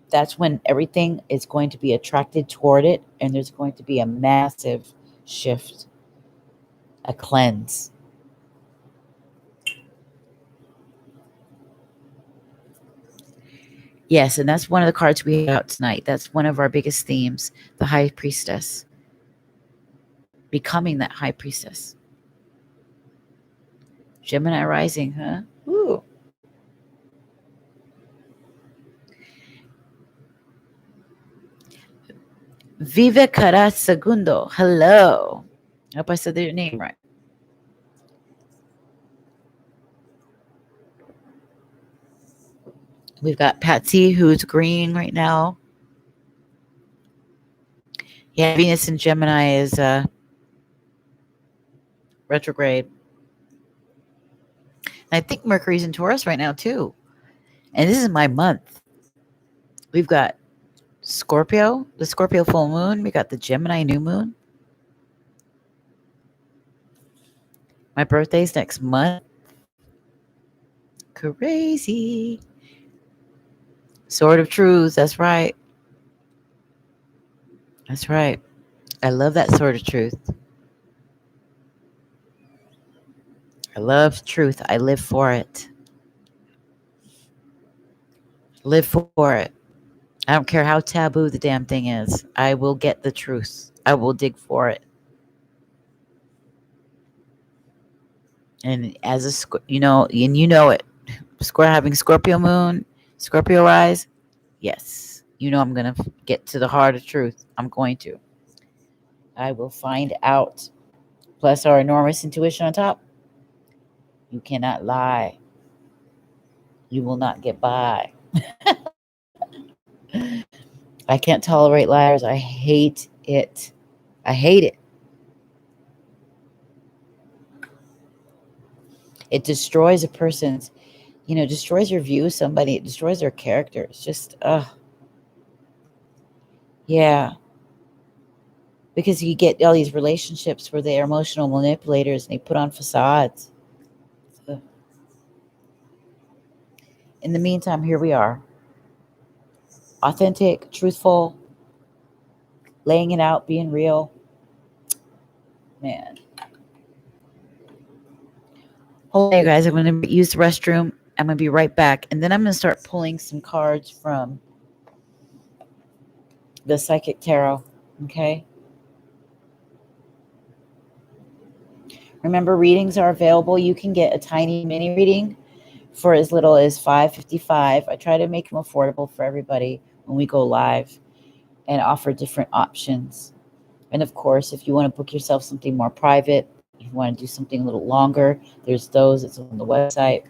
that's when everything is going to be attracted toward it, and there's going to be a massive shift, a cleanse. Yes, and that's one of the cards we have out tonight. That's one of our biggest themes, the High Priestess, becoming that High Priestess. Gemini rising, huh? Ooh. Vive Cara Segundo. Hello. I hope I said your name right. We've got Patsy, who's green right now. Yeah, Venus in Gemini is retrograde. And I think Mercury's in Taurus right now, too. And this is my month. We've got Scorpio, the Scorpio full moon. We got the Gemini new moon. My birthday's next month. Crazy. Sword of Truth. That's right. That's right. I love that sword of truth. I love truth. I live for it. Live for it. I don't care how taboo the damn thing is. I will get the truth. I will dig for it. And as a, and you know it. Having Scorpio moon, Scorpio rise. Yes. I'm going to get to the heart of truth. I'm going to. I will find out. Plus our enormous intuition on top. You cannot lie. You will not get by. I can't tolerate liars. I hate it. I hate it. It destroys a person's, destroys your view of somebody. It destroys their character. It's just, yeah. Because you get all these relationships where they are emotional manipulators and they put on facades. So, in the meantime, here we are. Authentic, truthful, laying it out, being real. Man. Hold on, you guys. I'm going to use the restroom. I'm going to be right back. And then I'm going to start pulling some cards from the Psychic Tarot. Okay. Remember, readings are available. You can get a tiny mini reading for as little as $5.55. I try to make them affordable for everybody when we go live and offer different options. And of course, if you want to book yourself something more private, if you want to do something a little longer, there's those. It's on the website.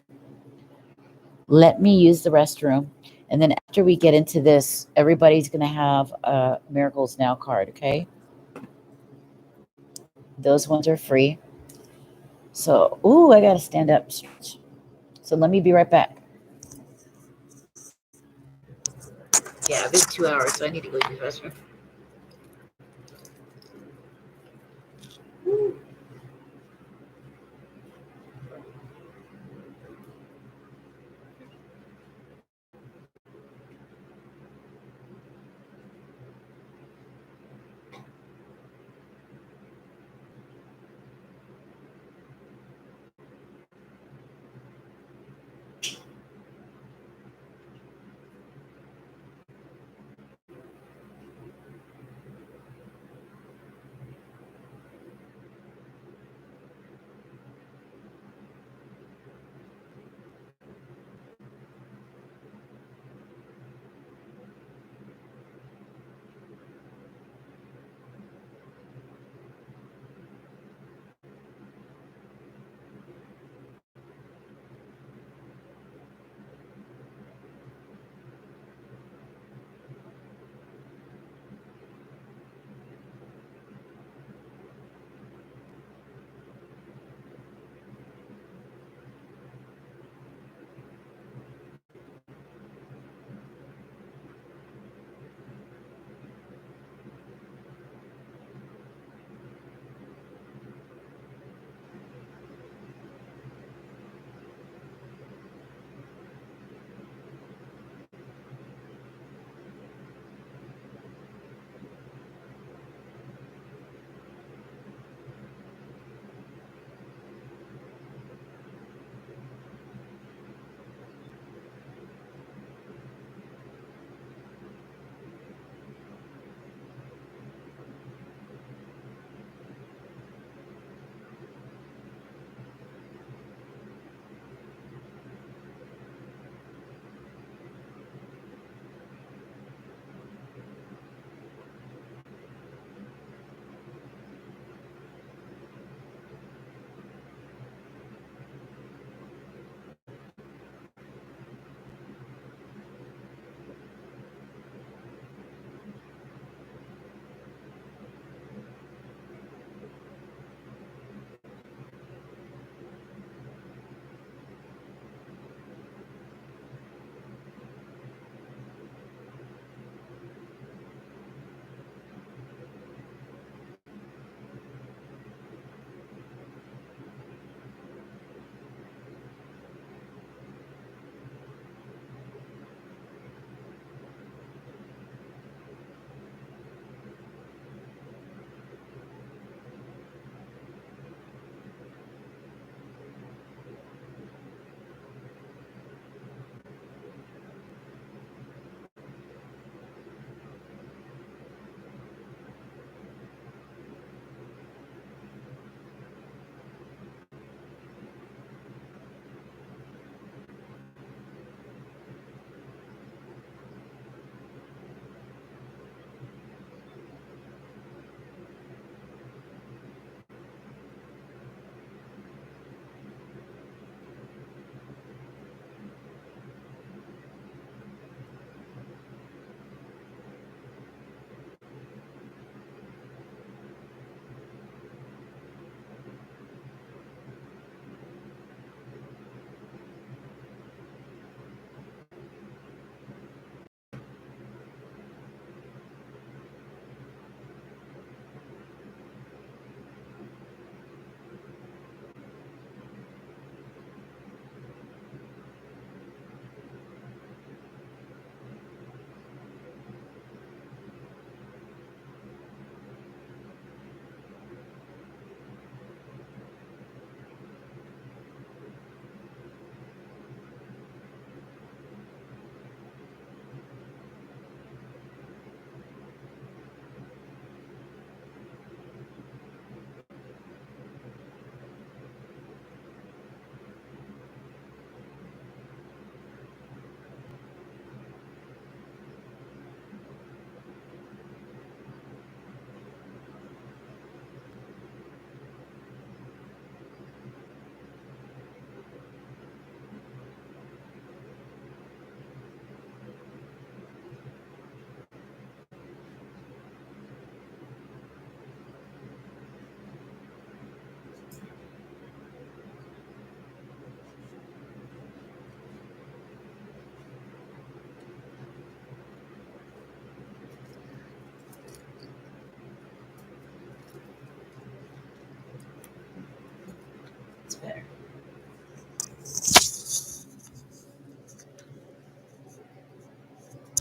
Let me use the restroom. And then after we get into this, everybody's going to have a Miracles Now card, okay? Those ones are free. So, ooh, I got to stand up. So let me be right back. Yeah, it's been 2 hours, so I need to go use the restroom.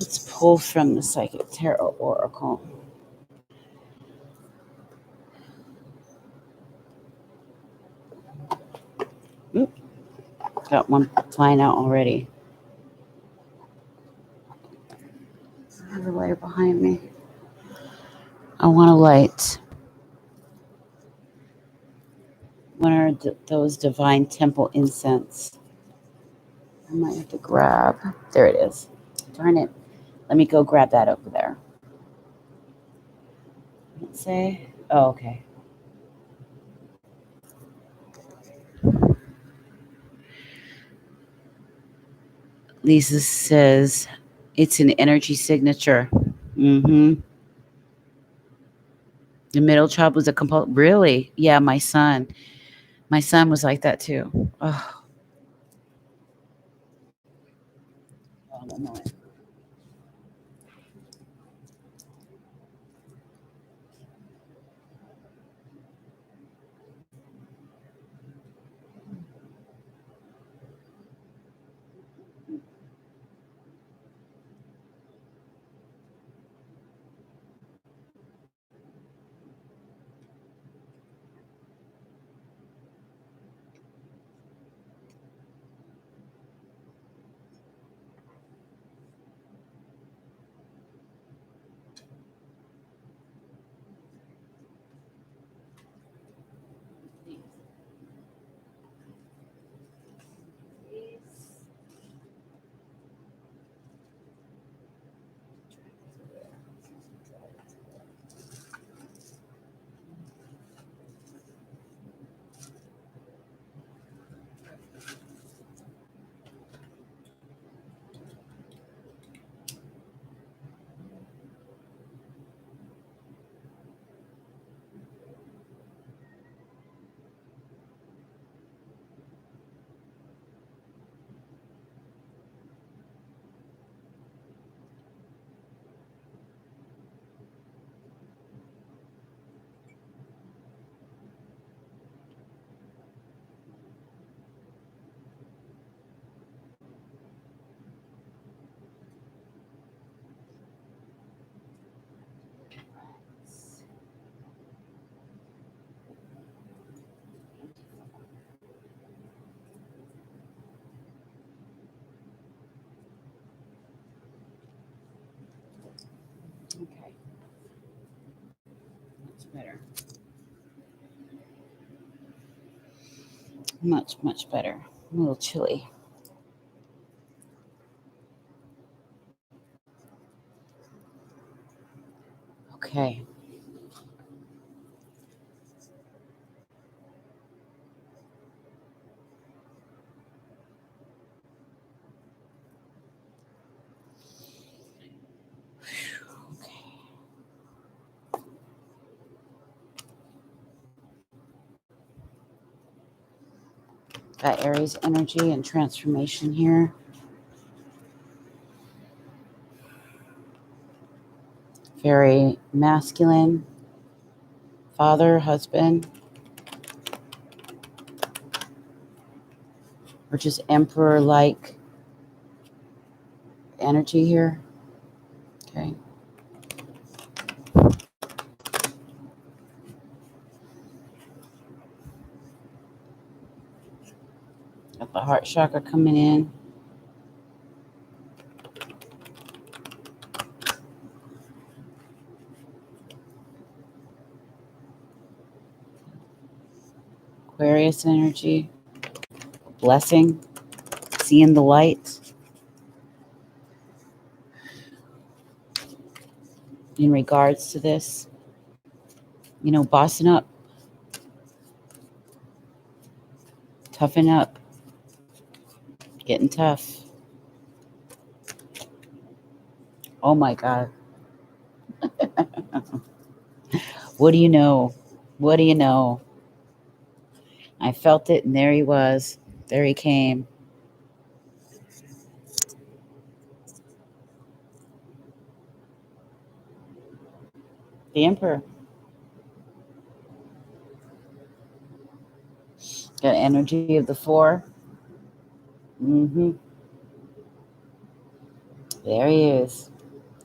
Let's pull from the Psychic Tarot Oracle. Oop, got one flying out already. I have a lighter behind me. I want to light one of those divine temple incense. I might have to grab. There it is. Darn it. Let me go grab that over there. Let's say. Oh, okay. Lisa says it's an energy signature. Mm-hmm. The middle child was a really? Yeah, my son. My son was like that too. Oh, hold on a moment. Okay. Much better. Much better. A little chilly. Okay. Got Aries energy and transformation here. Very masculine. Father, husband. Or just emperor-like energy here. Okay. Got the heart chakra coming in. Aquarius energy. Blessing. Seeing the light. In regards to this. You know, bossing up. Toughen up. Getting tough. Oh my God. What do you know? What do you know? I felt it, and there he was. There he came. The Emperor. Got energy of the four. Mm-hmm. There he is.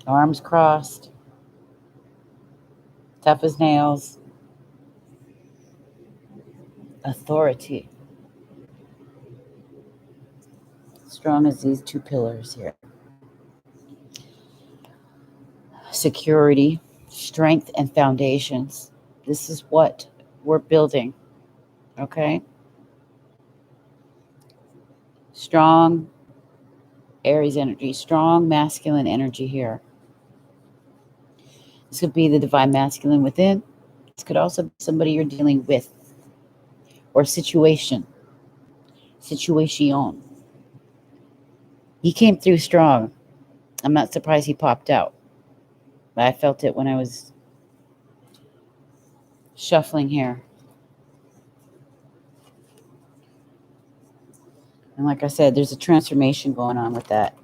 Arms crossed, tough as nails, authority. Strong as these two pillars here. Security, strength, and foundations. This is what we're building. Okay? Strong Aries energy, strong masculine energy here. This could be the divine masculine within. This could also be somebody you're dealing with or situation. Situation. He came through strong. I'm not surprised he popped out. I felt it when I was shuffling here. And like I said, there's a transformation going on with that.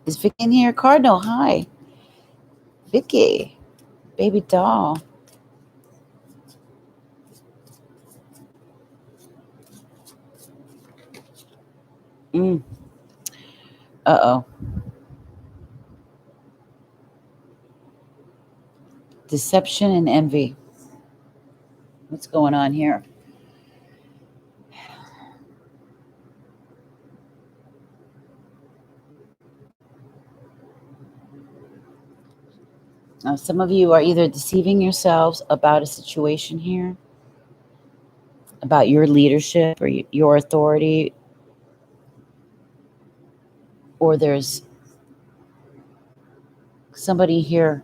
Is Vicky in here? Cardinal, hi. Vicky, baby doll. Uh-oh. Deception and envy. What's going on here? Now, some of you are either deceiving yourselves about a situation here, about your leadership or your authority, or there's somebody here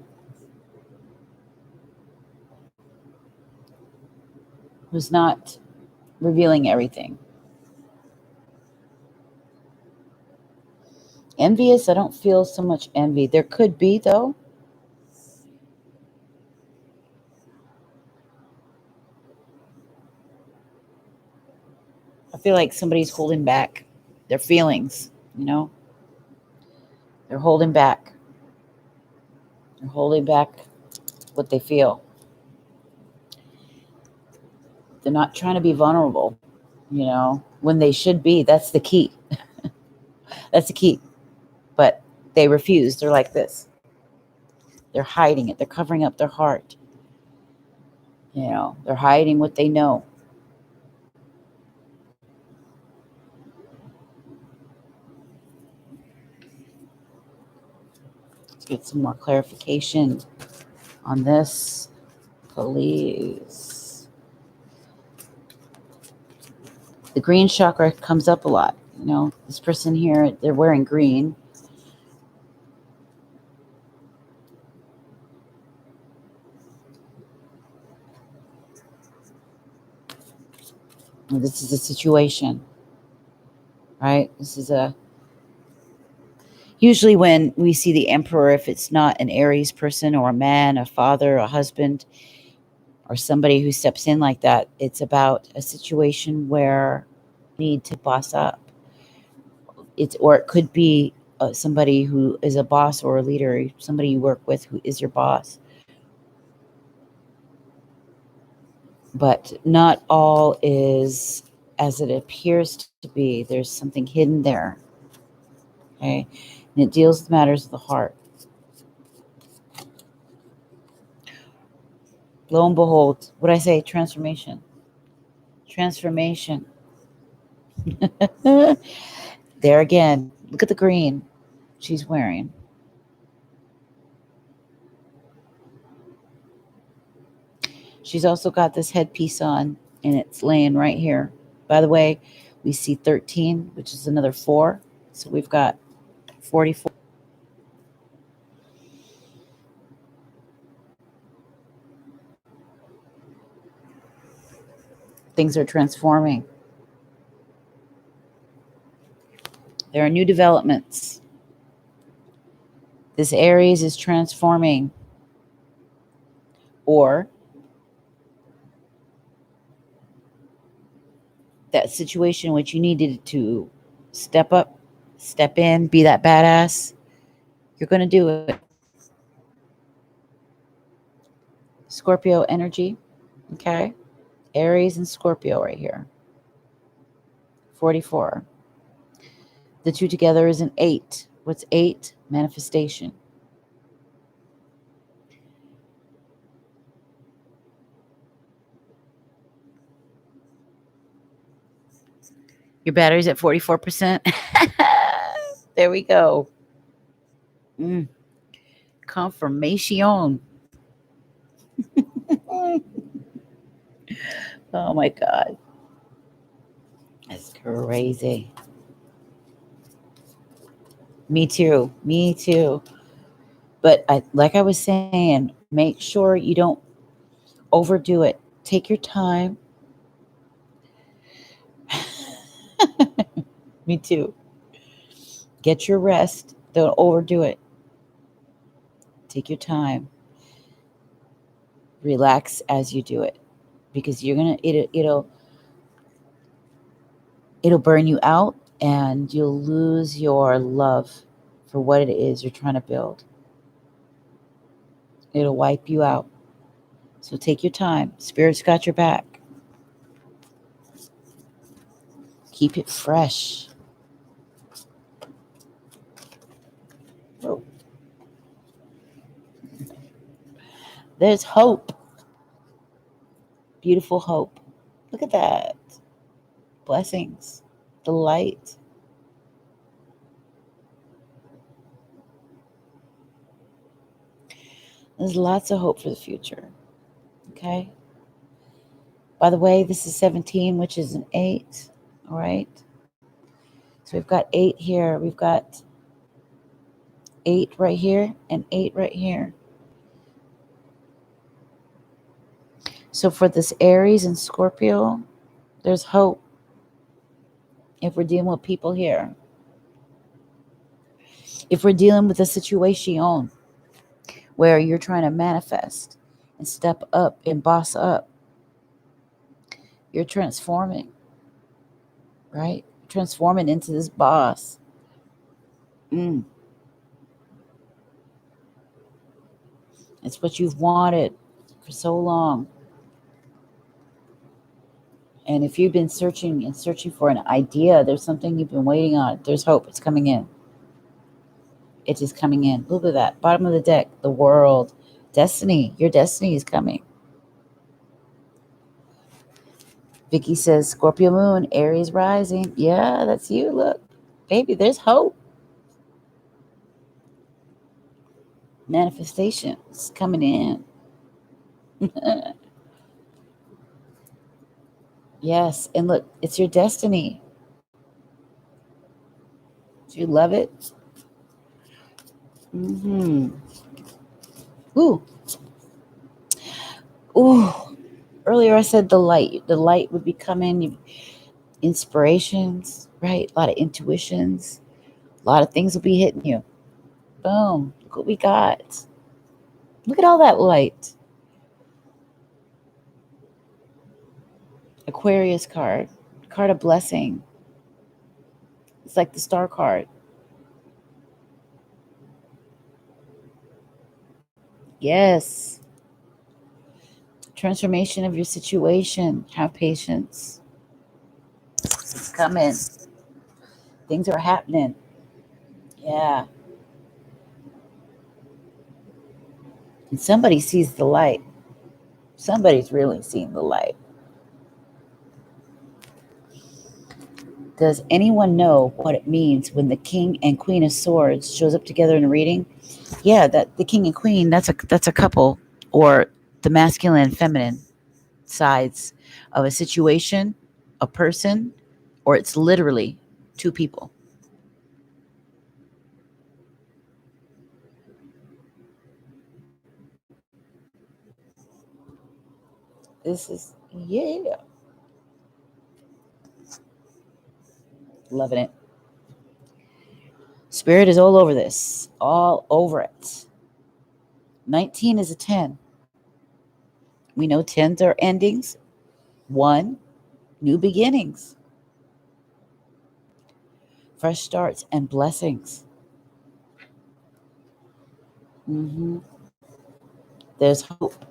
who's not revealing everything. Envious, I don't feel so much envy. There could be, though. I feel like somebody's holding back their feelings, you know? They're holding back. They're holding back what they feel. They're not trying to be vulnerable, you know, when they should be. That's the key. That's the key. But they refuse. They're like this. They're hiding it. They're covering up their heart. You know, they're hiding what they know. Let's get some more clarification on this. Please. The green chakra comes up a lot. You know, this person here, they're wearing green. This is a situation, right? This is usually when we see the emperor, if it's not an Aries person or a man, a father, a husband, or somebody who steps in like that, it's about a situation where you need to boss up. Or it could be somebody who is a boss or a leader, somebody you work with who is your boss. But not all is as it appears to be. There's something hidden there. Okay? And it deals with matters of the heart. Lo and behold, what I say, transformation. Transformation. There again, look at the green she's wearing. She's also got this headpiece on, and it's laying right here. By the way, we see 13, which is another 4. So we've got 44. Things are transforming. There are new developments. This Aries is transforming. Or that situation which you needed to step up, step in, be that badass, you're going to do it. Scorpio energy, okay? Aries and Scorpio right here. 44. The two together is an 8. What's 8? Manifestation. Your battery's at 44%. There we go. Confirmation. Oh my God. That's crazy. Me too. Me too. But like I was saying, make sure you don't overdo it. Take your time. Me too. Get your rest. Don't overdo it. Take your time. Relax as you do it, because you're gonna it'll burn you out, and you'll lose your love for what it is you're trying to build. It'll wipe you out. So take your time. Spirit's got your back. Keep it fresh. Oh. There's hope. Beautiful hope. Look at that. Blessings. The light. There's lots of hope for the future. Okay? By the way, this is 17, which is an 8. All right? So we've got 8 here. We've got 8 right here and 8 right here. So for this Aries and Scorpio, there's hope if we're dealing with people here. If we're dealing with a situation where you're trying to manifest and step up and boss up, you're transforming, right? Transforming into this boss. It's what you've wanted for so long. And if you've been searching and searching for an idea, there's something you've been waiting on. There's hope. It's coming in. It is coming in. Look at that. Bottom of the deck, the world. Destiny. Your destiny is coming. Vicky says, Scorpio moon, Aries rising. Yeah, that's you. Look, baby, there's hope. Manifestations coming in. Yes, and look, it's your destiny. Do you love it? Ooh. Ooh. Earlier I said the light. The light would be coming. Inspirations, right? A lot of intuitions. A lot of things will be hitting you. Boom. Look what we got. Look at all that light. Aquarius card. Card of blessing. It's like the star card. Yes. Transformation of your situation. Have patience. It's coming. Things are happening. Yeah. And somebody sees the light. Somebody's really seeing the light. Does anyone know what it means when the King and Queen of Swords shows up together in a reading? Yeah, that the King and Queen, that's a couple, or the masculine and feminine sides of a situation, a person, or it's literally two people. This is, yeah, loving it. Spirit is all over this, all over it. 19 is a 10. We know 10s are endings. 1, new beginnings, fresh starts, and blessings. There's hope.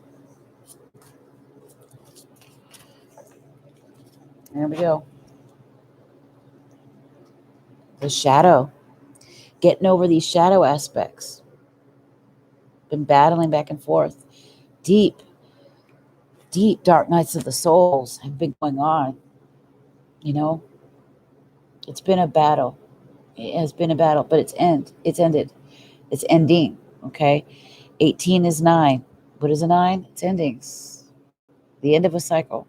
There we go. The shadow. Getting over these shadow aspects. Been battling back and forth. Deep, deep dark nights of the souls have been going on. You know, it's been a battle. It has been a battle, but it's ended. It's ending. Okay. 18 is 9. What is a 9? It's endings. The end of a cycle.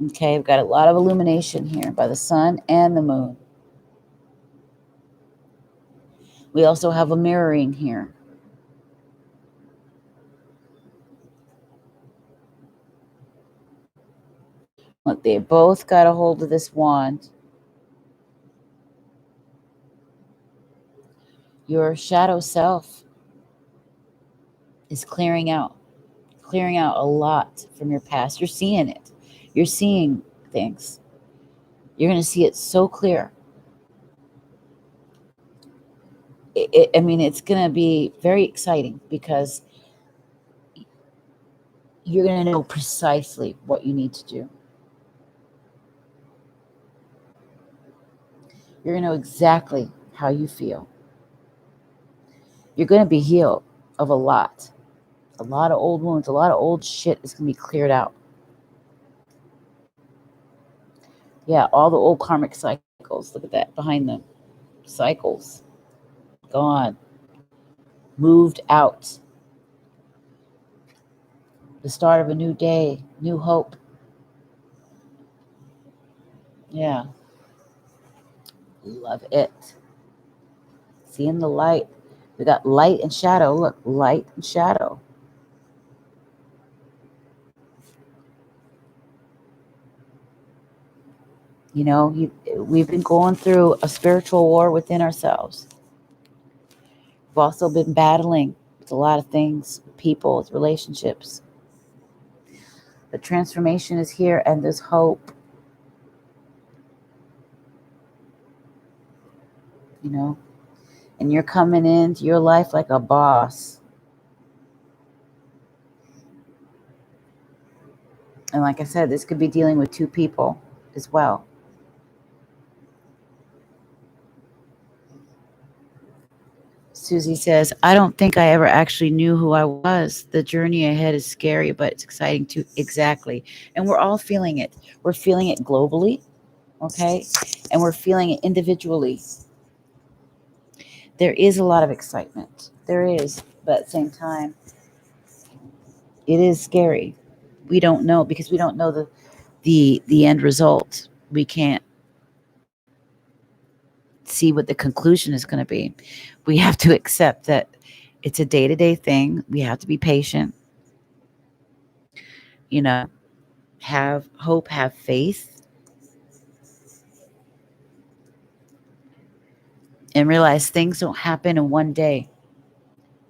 Okay, we've got a lot of illumination here by the sun and the moon. We also have a mirroring here. Look, they both got a hold of this wand. Your shadow self is clearing out a lot from your past. You're seeing it. You're seeing things. You're going to see it so clear. I mean, it's going to be very exciting because you're going to know precisely what you need to do. You're going to know exactly how you feel. You're going to be healed of a lot of old wounds, a lot of old shit is going to be cleared out. Yeah, all the old karmic cycles. Look at that behind them. Cycles. Gone. Moved out. The start of a new day, new hope. Yeah. Love it. Seeing the light. We got light and shadow. Look, light and shadow. You know, we've been going through a spiritual war within ourselves. We've also been battling with a lot of things, people, with relationships. The transformation is here and there's hope. You know, and you're coming into your life like a boss. And like I said, this could be dealing with 2 people as well. Susie says, I don't think I ever actually knew who I was. The journey ahead is scary, but it's exciting too. Exactly. And we're all feeling it. We're feeling it globally, okay? And we're feeling it individually. There is a lot of excitement. There is. But at the same time, it is scary. We don't know because we don't know the end result. We can't see what the conclusion is going to be. We have to accept that it's a day-to-day thing. We have to be patient. You know, have hope, have faith, and realize things don't happen in one day.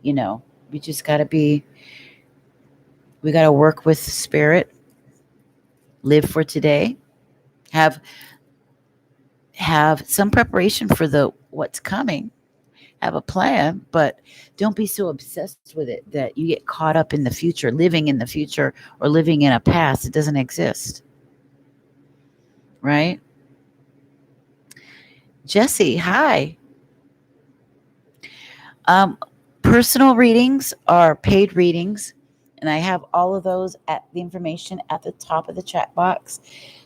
You know, we just got to we got to work with spirit, live for today, have some preparation for the what's coming, have a plan, but don't be so obsessed with it that you get caught up in the future, living in the future or living in a past that doesn't exist. Right? Jesse, hi. Um, Personal readings are paid readings, and I have all of those at the information at the top of the chat box.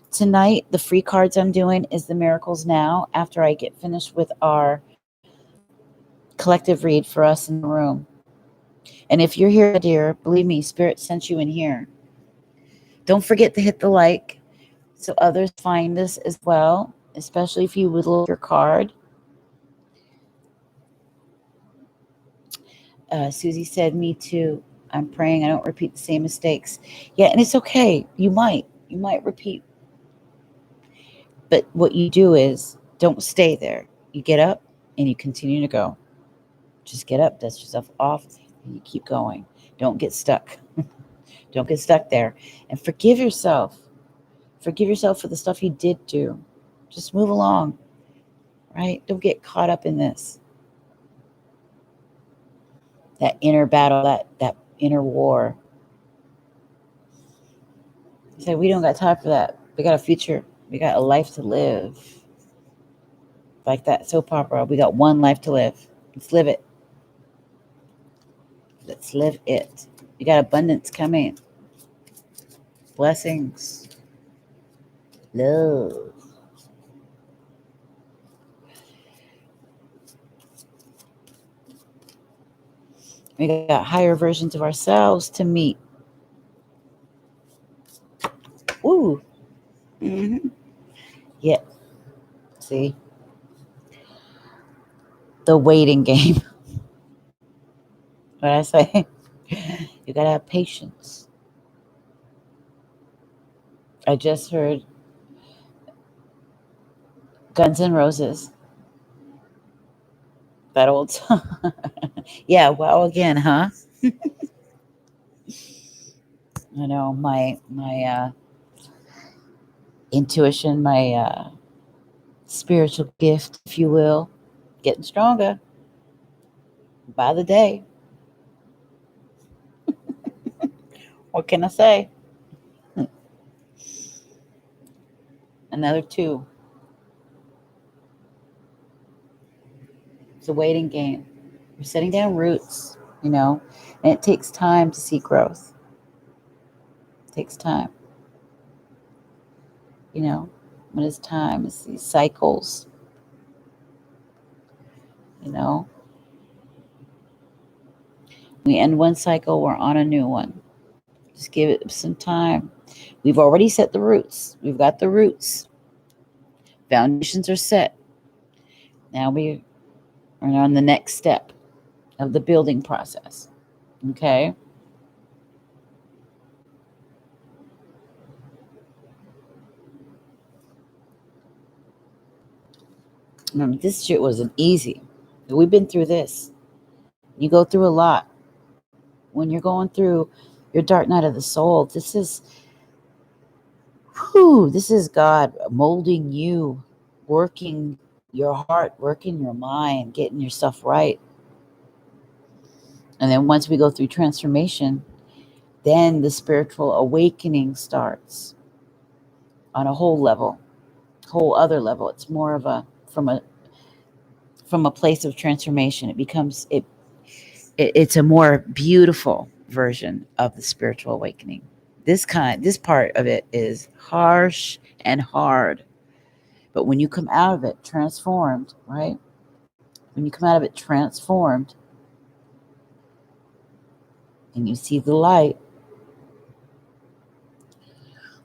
Tonight, the free cards I'm doing is the Miracles Now after I get finished with our collective read for us in the room. And if you're here, dear, believe me, Spirit sent you in here. Don't forget to hit the like so others find us as well, especially if you would like your card. Susie said, me too. I'm praying I don't repeat the same mistakes. Yeah, and it's okay. You might repeat. But what you do is don't stay there. You get up and you continue to go. Just get up, dust yourself off, and you keep going. Don't get stuck. Don't get stuck there. And forgive yourself. Forgive yourself for the stuff you did do. Just move along, right? Don't get caught up in this. That inner battle, that inner war. You say, we don't got time for that. We got a future. We got a life to live. Like that soap opera. We got one life to live. Let's live it. Let's live it. You got abundance coming. Blessings. Love. We got higher versions of ourselves to meet. Ooh. Mm-hmm. Yeah. See? The waiting game. What I say? You got to have patience. I just heard Guns N' Roses. That old song. Yeah, well, again, huh? I know my intuition, my spiritual gift, if you will, getting stronger by the day. What can I say? Another two. It's a waiting game. We're setting down roots, and it takes time to see growth. It takes time, you know. When it's time, it's these cycles, you know. We end one cycle, we're on a new one. Just give it some time. We've already set the roots. We've got the roots. Foundations are set. Now we are on the next step of the building process. Okay. This shit wasn't easy. We've been through this. You go through a lot. When you're going through your dark night of the soul, this is God molding you, working your heart, working your mind, getting yourself right. And then once we go through transformation, then the spiritual awakening starts on a whole level, whole other level. It's more of a from a place of transformation. It becomes it's a more beautiful version of the spiritual awakening. This part of it is harsh and hard, but when you come out of it transformed, right? When you come out of it transformed and you see the light,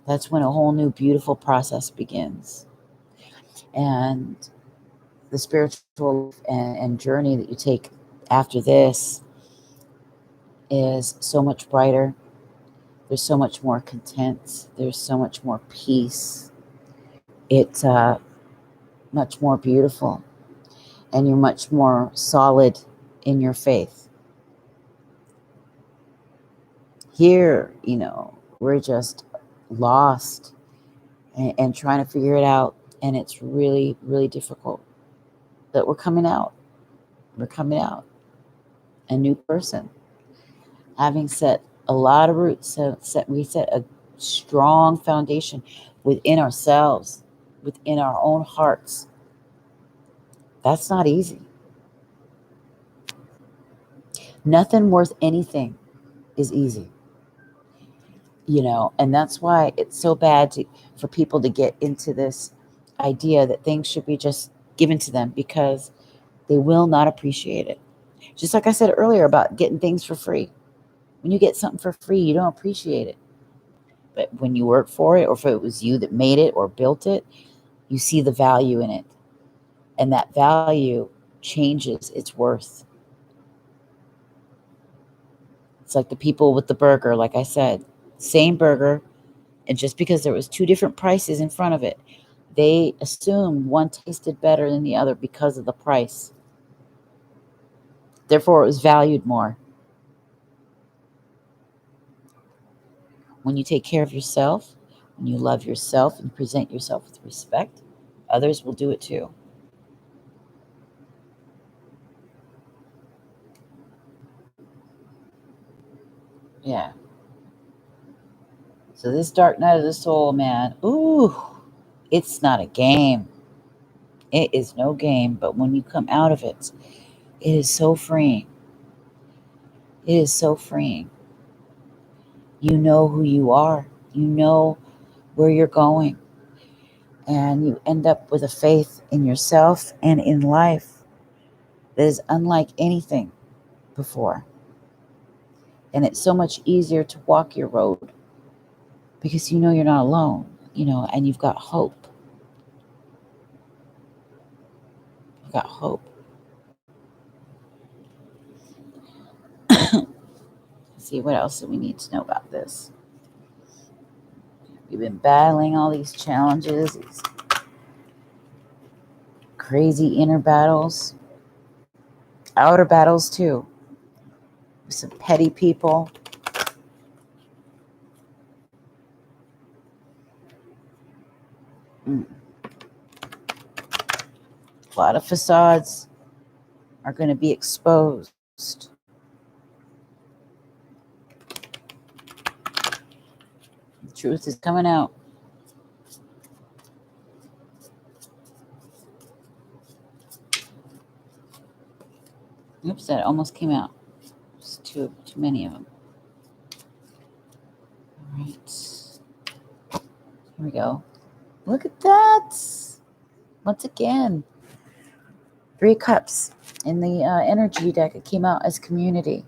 that's when a whole new beautiful process begins. And the spiritual and journey that you take after this is so much brighter. There's so much more content. There's so much more peace. It's much more beautiful. And you're much more solid in your faith. Here, we're just lost and trying to figure it out. And it's really, really difficult. But we're coming out. We're coming out. A new person. Having set a lot of roots. We set a strong foundation within ourselves, within our own hearts. That's not easy. Nothing worth anything is easy. And that's why it's so bad for people to get into this idea that things should be just given to them, because they will not appreciate it. Just like I said earlier about getting things for free. When you get something for free, you don't appreciate it. But when you work for it, or if it was you that made it or built it, you see the value in it. And that value changes its worth. It's like the people with the burger, like I said, same burger. And just because there was two different prices in front of it, they assumed one tasted better than the other because of the price. Therefore, it was valued more. When you take care of yourself, when you love yourself and present yourself with respect, others will do it too. Yeah. So this dark night of the soul, man, ooh, It's not a game. It is no game, but when you come out of it, it is so freeing. It is so freeing. You know who you are. You know where you're going. And you end up with a faith in yourself and in life that is unlike anything before. And it's so much easier to walk your road because you know you're not alone, and you've got hope. You've got hope. Let's see, what else do we need to know about this? We've been battling all these challenges, these crazy inner battles, outer battles too, with some petty people. A lot of facades are going to be exposed. The truth is coming out. Oops, that almost came out. It's too many of them. All right. Here we go. Look at that. Once again, 3 cups in the energy deck. It came out as community.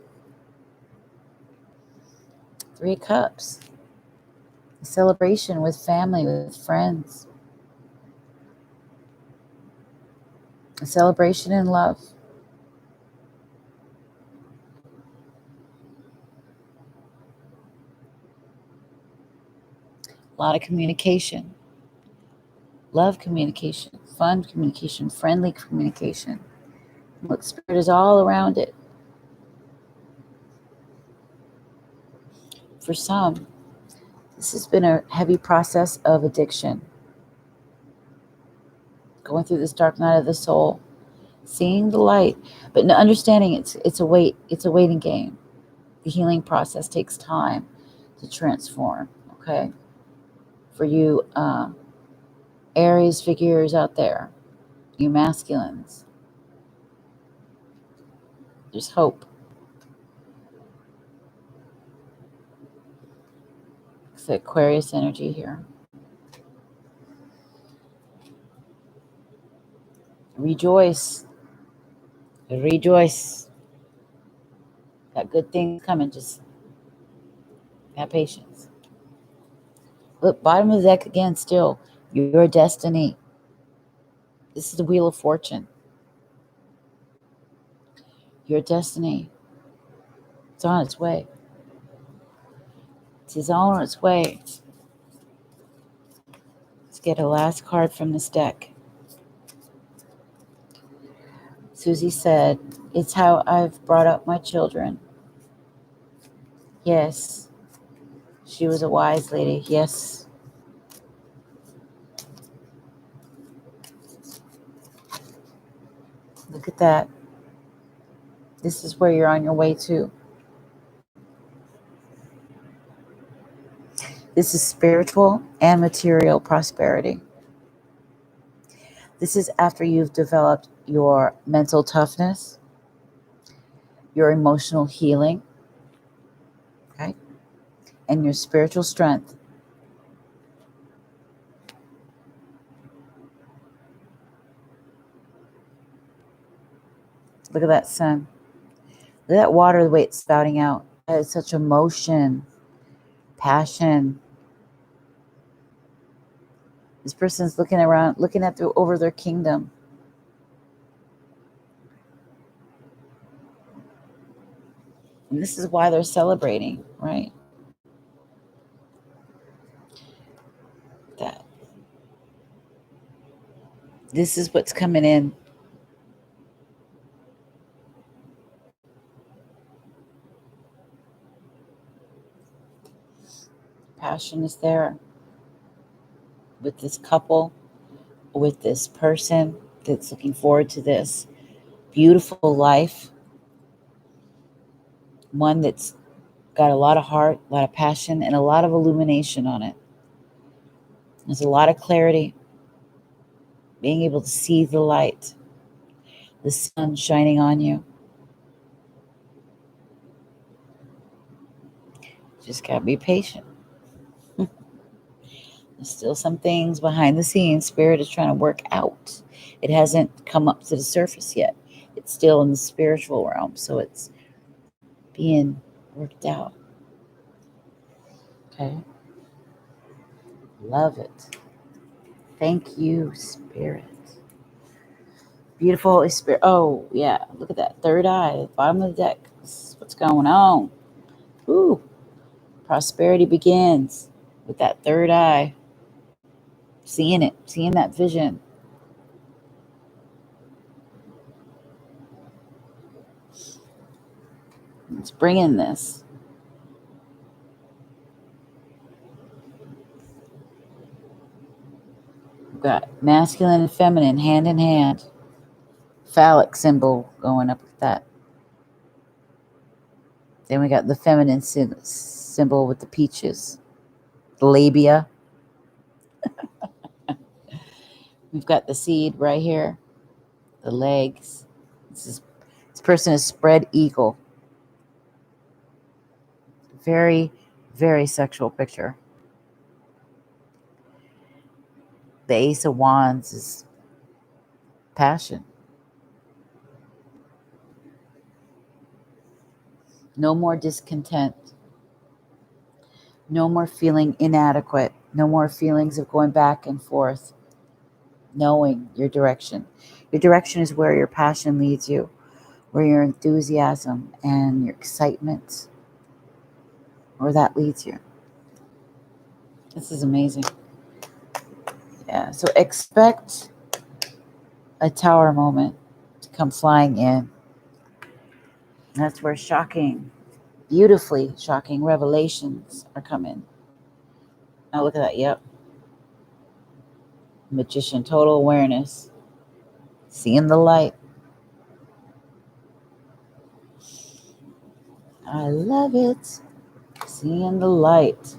3 cups. A celebration with family, with friends. A celebration in love. A lot of communication. Love communication. Fun communication. Friendly communication. Look, spirit is all around it. For some, this has been a heavy process of addiction. Going through this dark night of the soul. Seeing the light. But understanding it's a waiting game. The healing process takes time to transform. Okay? For you Aries figures out there, you masculines, there's hope. It's the Aquarius energy here. Rejoice. Rejoice. Got good things coming. Just have patience. Look, bottom of the deck again, still. Your destiny. This is the Wheel of Fortune. Your destiny. It's on its way. It's on its way. Let's get a last card from this deck. Susie said, "It's how I've brought up my children." Yes. She was a wise lady. Yes. Look at that. This is where you're on your way to. This is spiritual and material prosperity. This is after you've developed your mental toughness, your emotional healing, okay, and your spiritual strength. Look at that sun. Look at that water, the way it's spouting out. That is such emotion, passion. This person's looking around, looking at over their kingdom. And this is why they're celebrating, right? That. This is what's coming in. Passion is there with this couple, with this person that's looking forward to this beautiful life. One that's got a lot of heart, a lot of passion, and a lot of illumination on it. There's a lot of clarity. being able to see the light, the sun shining on you. Just got to be patient. There's still some things behind the scenes Spirit is trying to work out. It hasn't come up to the surface yet. It's still in the spiritual realm, so it's being worked out. Okay? Love it. Thank you, Spirit. Beautiful Holy Spirit. Oh, yeah. Look at that. Third eye, bottom of the deck. What's going on? Ooh. Prosperity begins with that third eye. Seeing it. Seeing that vision. It's bringing this. We've got masculine and feminine hand in hand. Phallic symbol going up with that. Then we got the feminine symbol with the peaches. The labia. We've got the seed right here. The legs. This person is spread eagle. Very, very sexual picture. The Ace of Wands is passion. No more discontent. No more feeling inadequate. No more feelings of going back and forth. Knowing your direction. Your direction is where your passion leads you, where your enthusiasm and your excitement, where that leads you. This is amazing. Yeah, so expect a tower moment to come flying in. That's where shocking, beautifully shocking revelations are coming. Now look at that. Yep. Magician, total awareness. Seeing the light. I love it. Seeing the light.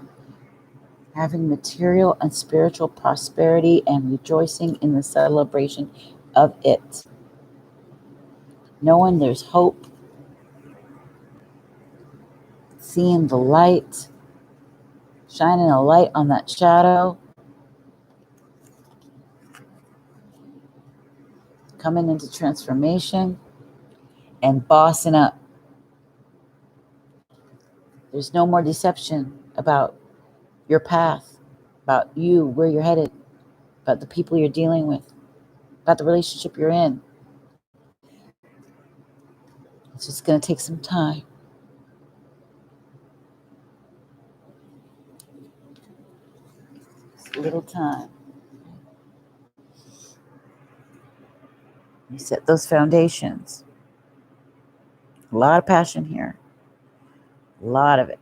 Having material and spiritual prosperity and rejoicing in the celebration of it. Knowing there's hope. Seeing the light. Shining a light on that shadow. Coming into transformation and bossing up. There's no more deception about your path, about you, where you're headed, about the people you're dealing with, about the relationship you're in. It's just going to take some time. Just a little time. You set those foundations. A lot of passion here. A lot of it.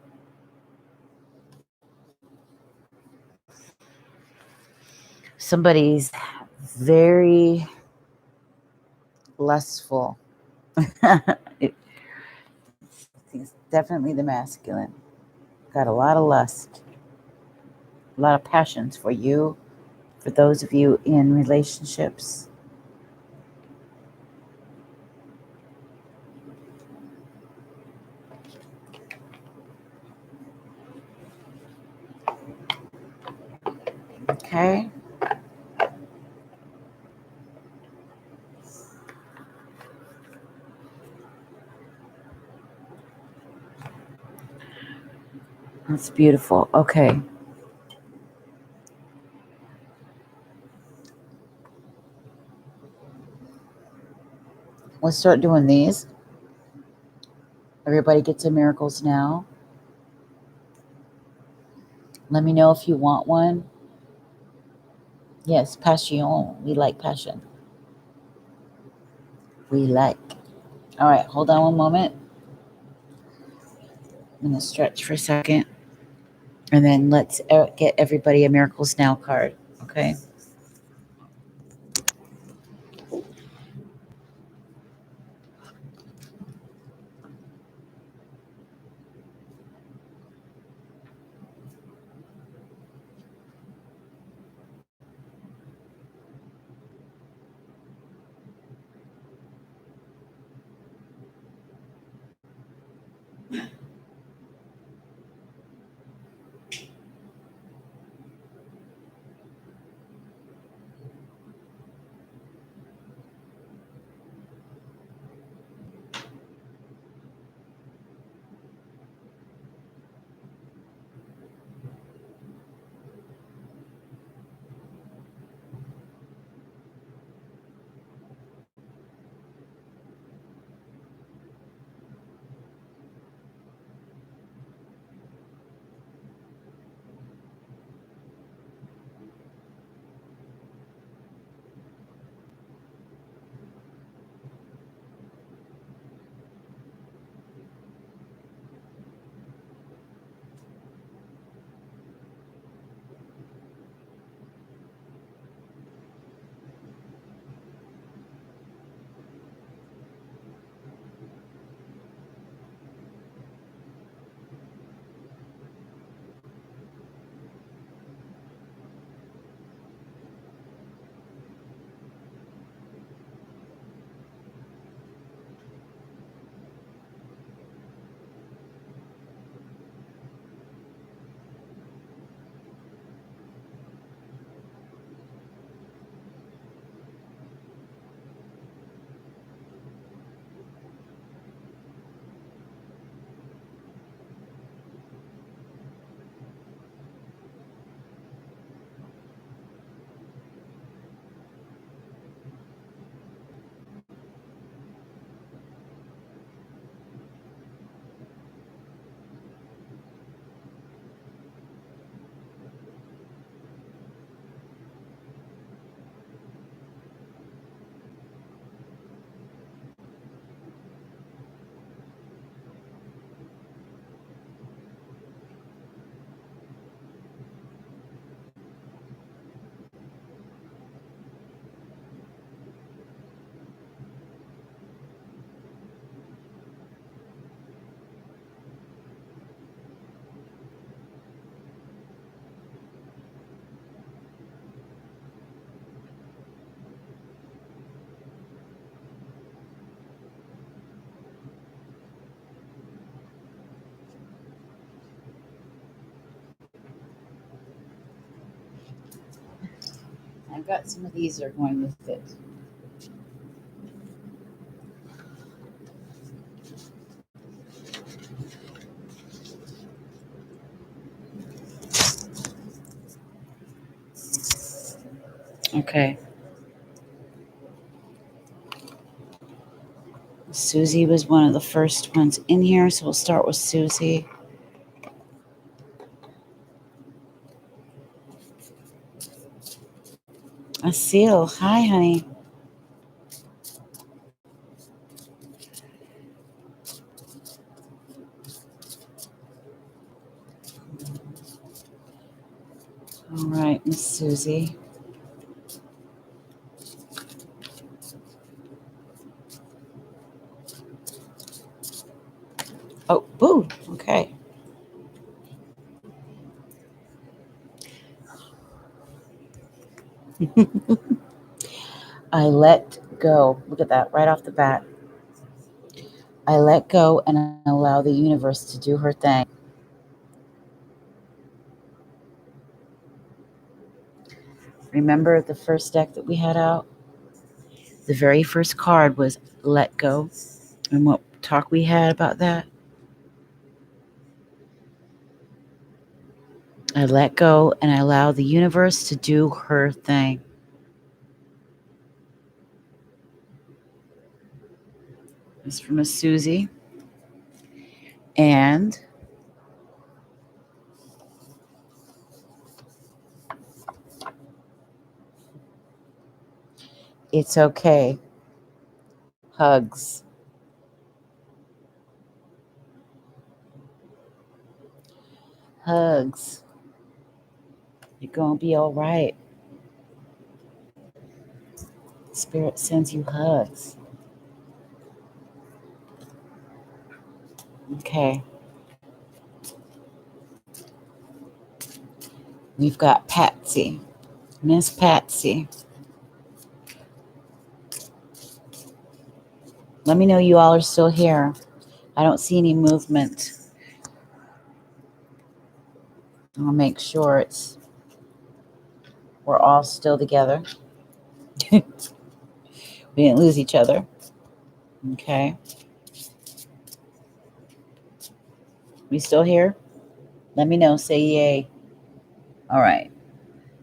Somebody's very lustful. It's definitely the masculine. Got a lot of lust. A lot of passions for you, for those of you in relationships. Okay. That's beautiful. Okay. Let's start doing these. Everybody gets a Miracles Now. Let me know if you want one. Yes, passion. We like passion. We like. All right, hold on one moment. I'm going to stretch for a second. And then let's get everybody a Miracles Now card. Okay. I've got some of these that are going with it. Okay. Susie was one of the first ones in here, so we'll start with Susie. A seal. Hi, honey. All right, Miss Susie. Oh, boo. Okay. I let go. Look at that right off the bat. I let go and allow the universe to do her thing. Remember the first deck that we had out? The very first card was let go. And what talk we had about that? I let go and I allow the universe to do her thing. It's from a Susie. And it's okay. Hugs. Hugs. You're going to be all right. Spirit sends you hugs. Okay. We've got Patsy. Miss Patsy. Let me know you all are still here. I don't see any movement. I'll make sure we're all still together. We didn't lose each other. Okay. We still here? Let me know. Say yay. All right.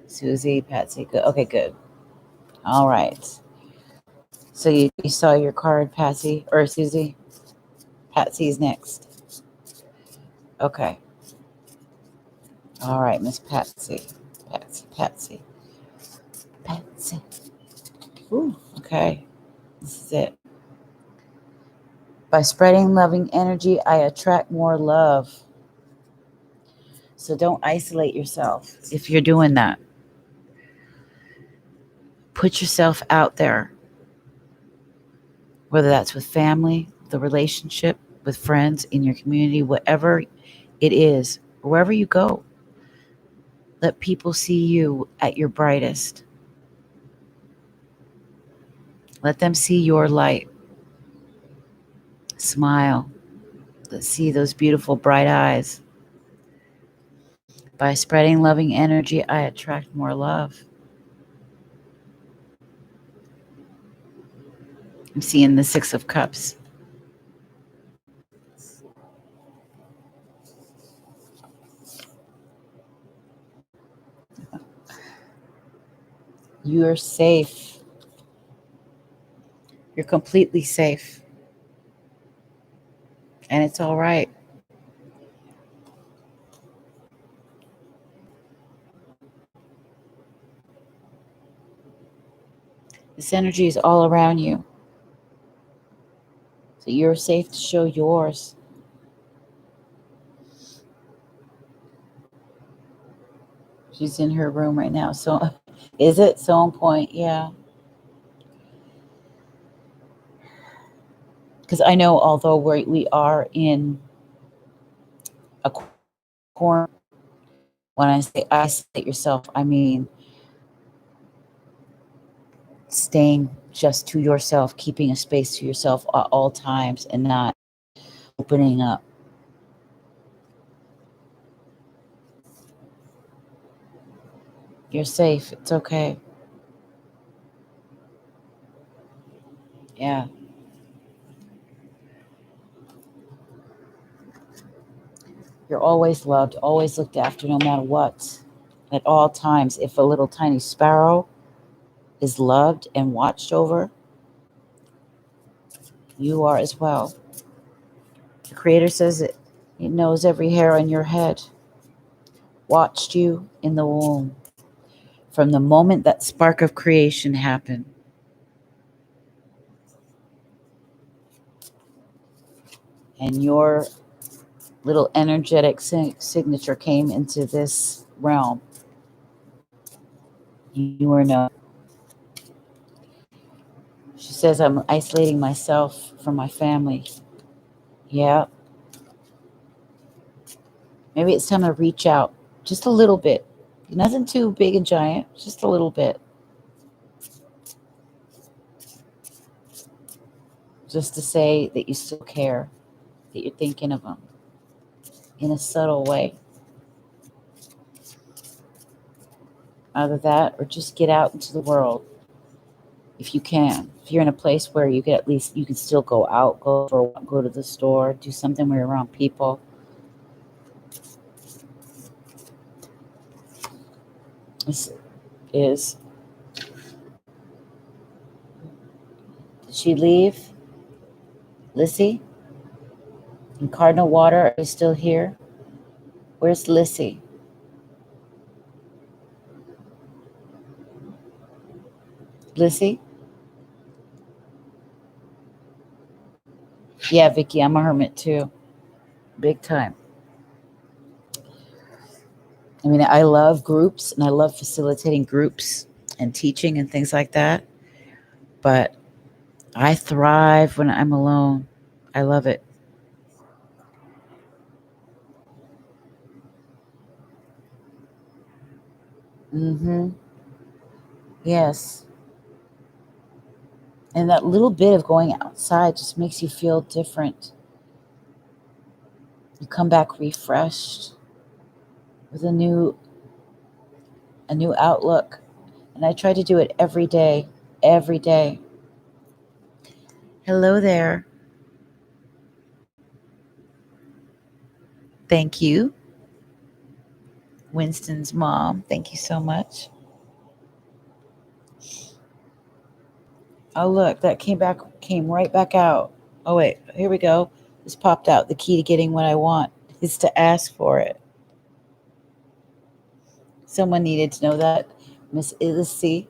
Susie, Patsy. Good. Okay, good. All right. So you saw your card, Patsy, or Susie? Patsy's next. Okay. All right, Miss Patsy. Patsy. Ooh, okay. This is it. By spreading loving energy, I attract more love. So don't isolate yourself if you're doing that. Put yourself out there, whether that's with family, the relationship, with friends, in your community, whatever it is, wherever you go. Let people see you at your brightest. Let them see your light. Smile. Let's see those beautiful bright eyes. By spreading loving energy, I attract more love. I'm seeing the Six of Cups. You're safe. You're completely safe. And it's all right. This energy is all around you. So you're safe to show yours. She's in her room right now. So is it so on point? Yeah. Because I know although we are in a corner, when I say isolate yourself, I mean staying just to yourself, keeping a space to yourself at all times and not opening up. You're safe. It's okay. Yeah. You're always loved, always looked after, no matter what. At all times, if a little tiny sparrow is loved and watched over, you are as well. The Creator says it. He knows every hair on your head, watched you in the womb from the moment that spark of creation happened. And your little energetic signature came into this realm. You are known. She says, I'm isolating myself from my family. Yeah. Maybe it's time to reach out just a little bit. Nothing too big and giant, just a little bit. Just to say that you still care, that you're thinking of them in a subtle way. Either that or just get out into the world if you can. If you're in a place where you can at least, you can still go out, go for a walk, go to the store, do something where you're around people. This is, did she leave? Lissy? And Cardinal Water, are you still here? Where's Lissy? Lissy? Yeah, Vicky, I'm a hermit too. Big time. I mean, I love groups and I love facilitating groups and teaching and things like that. But I thrive when I'm alone. I love it. Mm-hmm. Yes. And that little bit of going outside just makes you feel different. You come back refreshed with a new outlook. And I try to do it every day, every day. Hello there. Thank you. Winston's mom. Thank you so much. Oh look, that came right back out. Oh wait, here we go. This popped out. The key to getting what I want is to ask for it. Someone needed to know that. Miss Ilisi.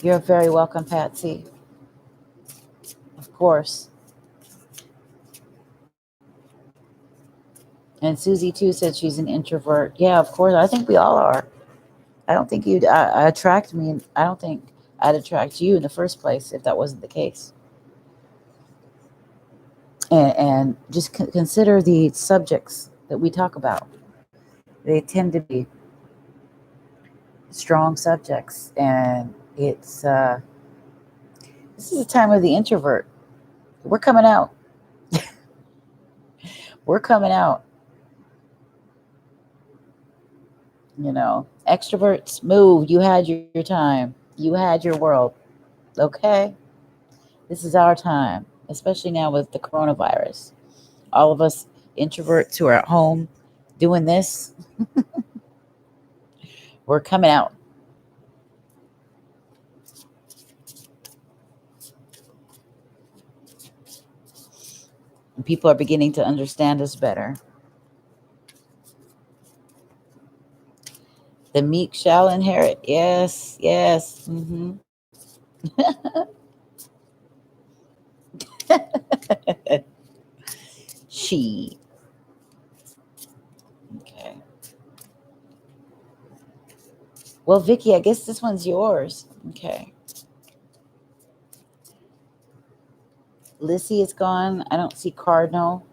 You're very welcome, Patsy. Of course. And Susie too said she's an introvert. Yeah, of course. I think we all are. I don't think you'd attract me. I don't think I'd attract you in the first place if that wasn't the case. And just consider the subjects that we talk about. They tend to be strong subjects, and this is a time of the introvert. We're coming out. We're coming out. Extroverts, move. You had your time. You had your world. Okay, this is our time, especially now with the coronavirus. All of us introverts who are at home doing this, we're coming out. And people are beginning to understand us better. The meek shall inherit. Yes, yes. She. Okay. Well, Vicky, I guess this one's yours. Okay. Lissy is gone. I don't see Cardinal.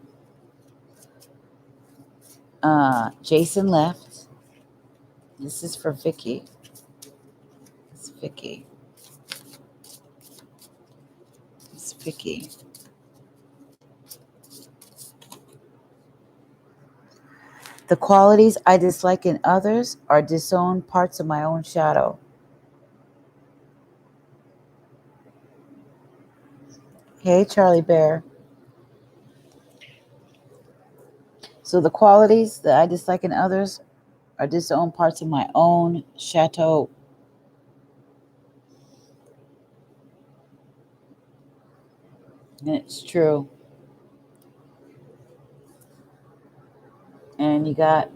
Jason left. This is for Vicky. It's Vicky. It's Vicky. The qualities I dislike in others are disowned parts of my own shadow. Hey, Charlie Bear. So the qualities that I dislike in others are disowned parts of my own chateau. And it's true. And you got,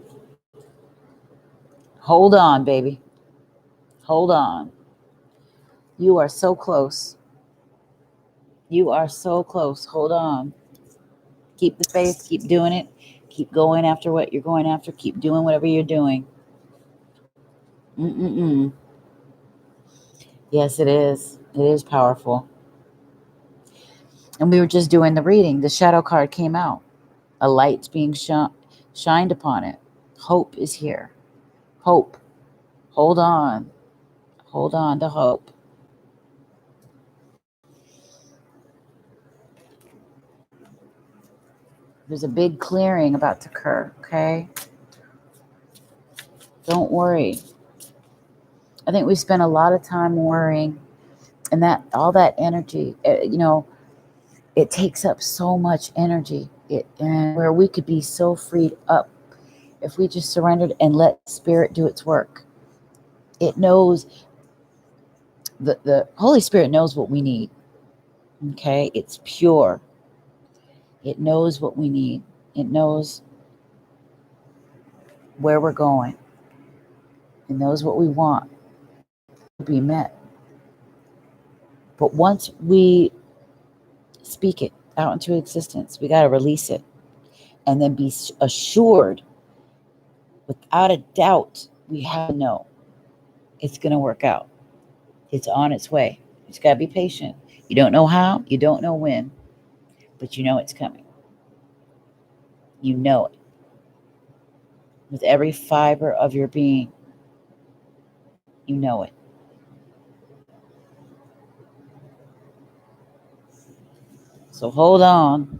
hold on, baby. Hold on. You are so close. You are so close. Hold on. Keep the faith. Keep doing it. Keep going after what you're going after. Keep doing whatever you're doing. Mm-mm-mm. Yes, it is. It is powerful. And we were just doing the reading. The shadow card came out. A light's being shined upon it. Hope is here. Hope. Hold on. Hold on to hope. There's a big clearing about to occur, okay? Don't worry. I think we spend a lot of time worrying, and that all that energy, it takes up so much energy. And where we could be so freed up if we just surrendered and let spirit do its work. It knows, the Holy Spirit knows what we need. Okay? It's pure. It knows what we need. It knows where we're going. It knows what we want to be met. But once we speak it out into existence, we got to release it and then be assured, without a doubt, we have to know it's going to work out. It's on its way. You just got to be patient. You don't know how, you don't know when, but you know it's coming. You know it. With every fiber of your being, you know it. So hold on.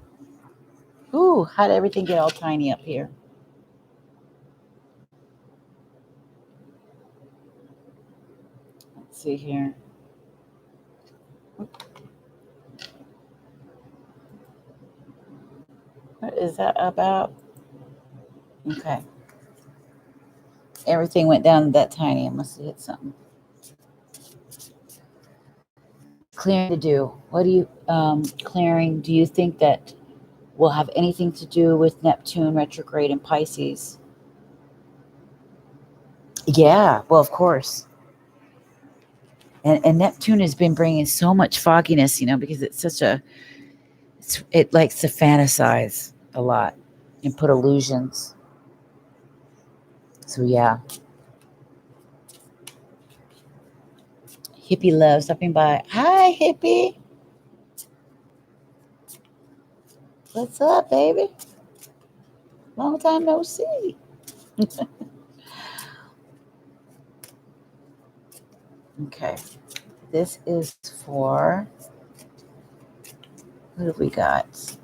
Ooh, how did everything get all tiny up here? Let's see here. What is that about? Okay. Everything went down that tiny. I must have hit something. Clearing to do. What do you, clearing, do you think that will have anything to do with Neptune retrograde in Pisces? Yeah, well, of course. And Neptune has been bringing so much fogginess, because it's such it likes to fantasize a lot and put illusions. So yeah. Hippie love stopping by. Hi, Hippie. What's up, baby? Long time no see. Okay. This is for, who have we got?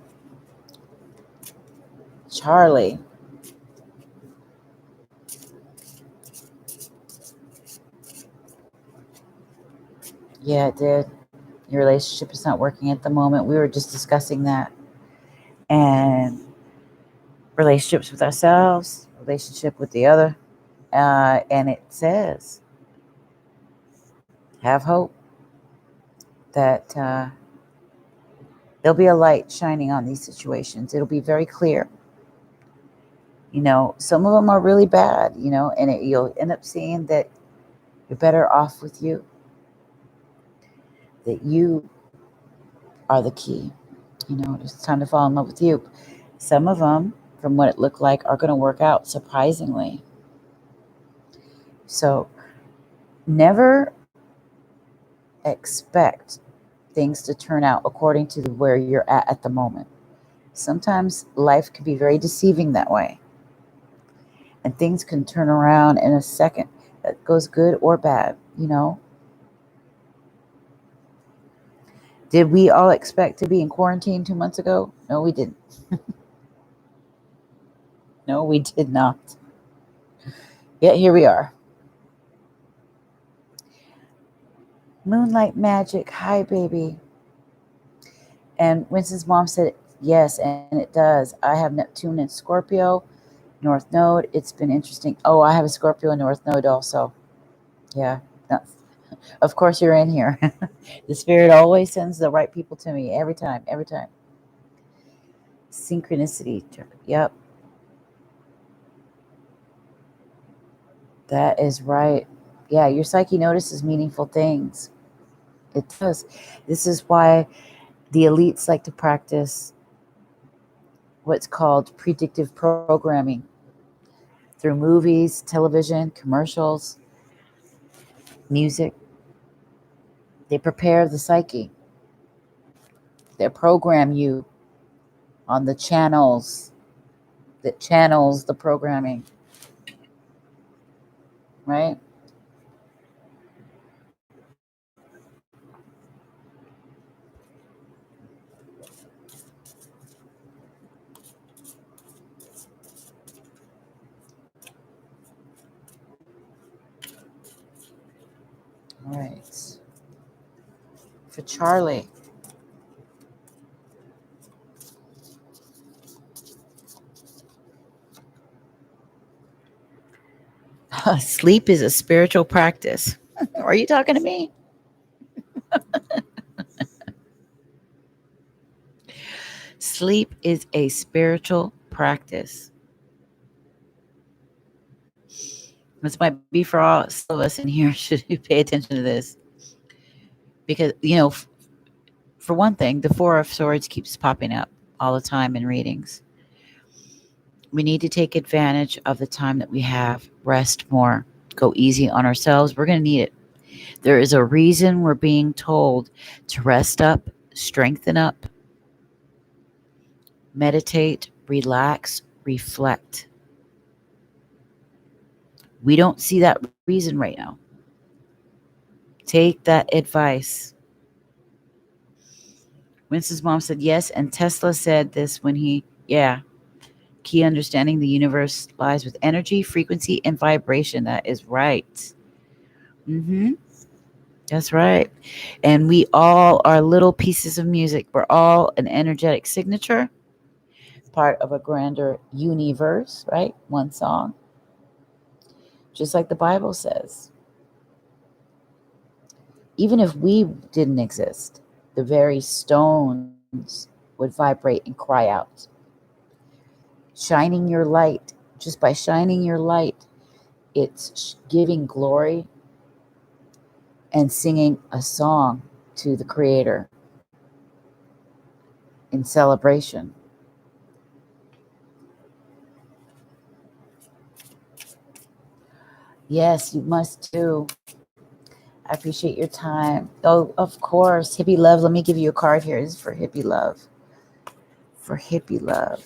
Charlie. Yeah, it did. Your relationship is not working at the moment. We were just discussing that. And relationships with ourselves, relationship with the other. And it says, have hope that there'll be a light shining on these situations. It'll be very clear. Some of them are really bad, and you'll end up seeing that you're better off with you, that you are the key. It's time to fall in love with you. Some of them, from what it looked like, are going to work out surprisingly. So never expect things to turn out according to where you're at the moment. Sometimes life can be very deceiving that way. And things can turn around in a second. That goes good or bad, Did we all expect to be in quarantine 2 months ago? No, we didn't. No, we did not. Yet here we are. Moonlight Magic. Hi, baby. And Winston's mom said, yes, and it does. I have Neptune in Scorpio, North Node. It's been interesting. Oh, I have a Scorpio North Node also. Yeah. No, of course, you're in here. The spirit always sends the right people to me every time, every time. Synchronicity. Yep. That is right. Yeah, your psyche notices meaningful things. It does. This is why the elites like to practice what's called predictive programming through movies, television, commercials, music. They prepare the psyche. They program you on the channels that channels the programming, right? All right. For Charlie, sleep is a spiritual practice. Are you talking to me? Sleep is a spiritual practice. This might be for all some of us in here should pay attention to this because for one thing, the Four of Swords keeps popping up all the time in readings. We need to take advantage of the time that we have, rest more, go easy on ourselves. We're going to need it. There is a reason we're being told to rest up, strengthen up, meditate, relax, reflect. We don't see that reason right now. Take that advice. Winston's mom said yes, and Tesla said this when yeah, key understanding the universe lies with energy, frequency, and vibration. That is right. Mm-hmm. That's right. And we all are little pieces of music. We're all an energetic signature, part of a grander universe, right? One song, just like the Bible says. Even if we didn't exist, the very stones would vibrate and cry out. Shining your light, just by shining your light, it's giving glory and singing a song to the Creator in celebration. Yes, you must too. I appreciate your time. Oh, of course. Hippie Love. Let me give you a card here. This is for Hippie Love. For Hippie Love.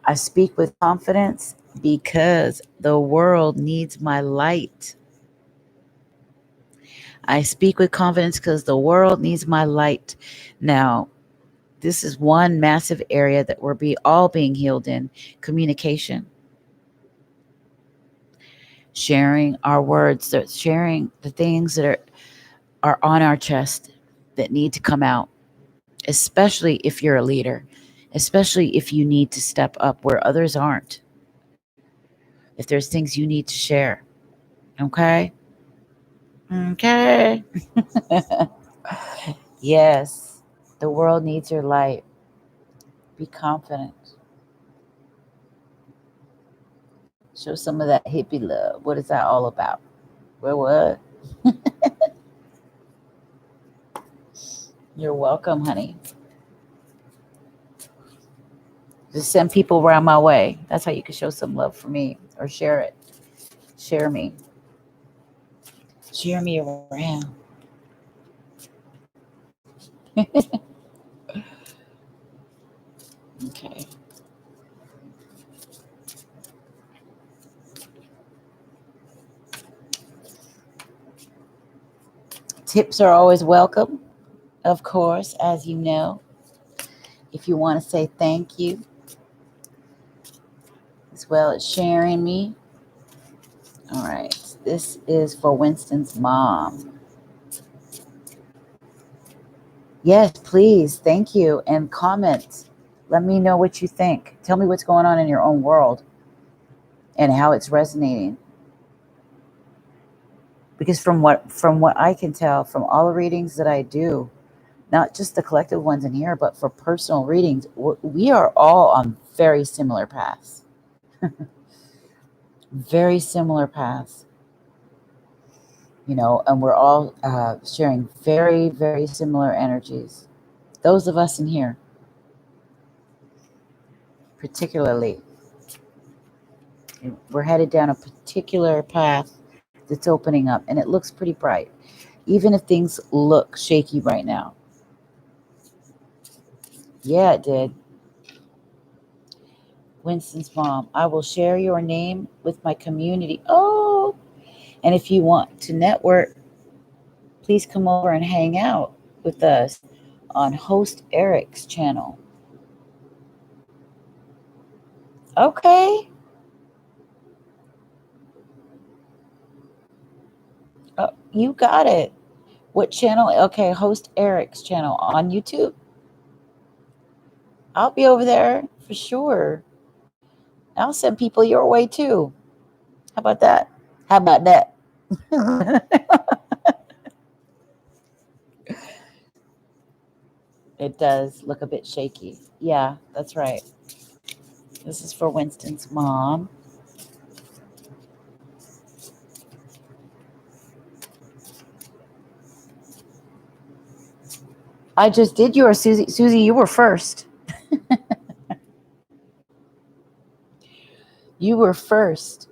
I speak with confidence because the world needs my light. I speak with confidence because the world needs my light. Now, this is one massive area that we're all being healed in: communication, sharing our words, sharing the things that are on our chest that need to come out, especially if you're a leader, especially if you need to step up where others aren't. If there's things you need to share, okay? Okay. Yes, the world needs your light. Be confident. Show some of that hippie love. What is that all about? What? You're welcome, honey. Just send people around my way. That's how you can show some love for me or share it. Share me. Share me around. Okay. Tips are always welcome, of course, as you know. If you want to say thank you, as well as sharing me, All right. This is for Winston's mom. Yes, please. Thank you. And comment. Let me know what you think. Tell me what's going on in your own world and how it's resonating. Because from what I can tell from all the readings that I do, not just the collective ones in here, but for personal readings, we are all on very similar paths. Very similar paths. You know, and we're all sharing very, very similar energies. Those of us in here, particularly, we're headed down a particular path that's opening up, and it looks pretty bright, even if things look shaky right now. Yeah, it did. Winston's mom, I will share your name with my community. Oh, and if you want to network, please come over and hang out with us on host Eric's channel. Okay. Oh, you got it. What channel? Okay, host Eric's channel on YouTube. I'll be over there for sure. I'll send people your way too. How about that? How about that? It does look a bit shaky. Yeah, that's right. This is for Winston's mom. I just did yours, Susie. Susie, you were first. You were first.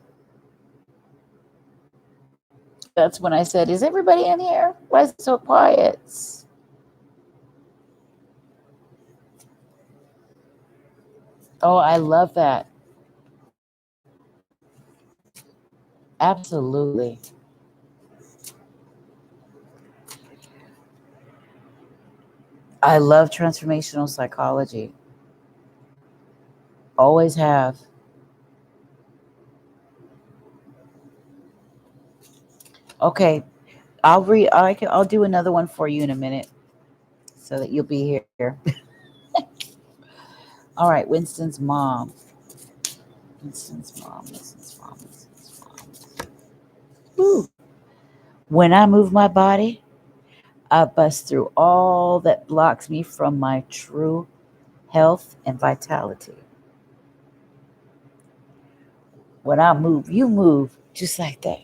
That's when I said, is everybody in here? Why is it so quiet? Oh, I love that. Absolutely. I love transformational psychology. Always have. Okay, I'll do another one for you in a minute so that you'll be here. All right, Winston's mom. Winston's mom. Woo. When I move my body, I bust through all that blocks me from my true health and vitality. When I move, you move just like that.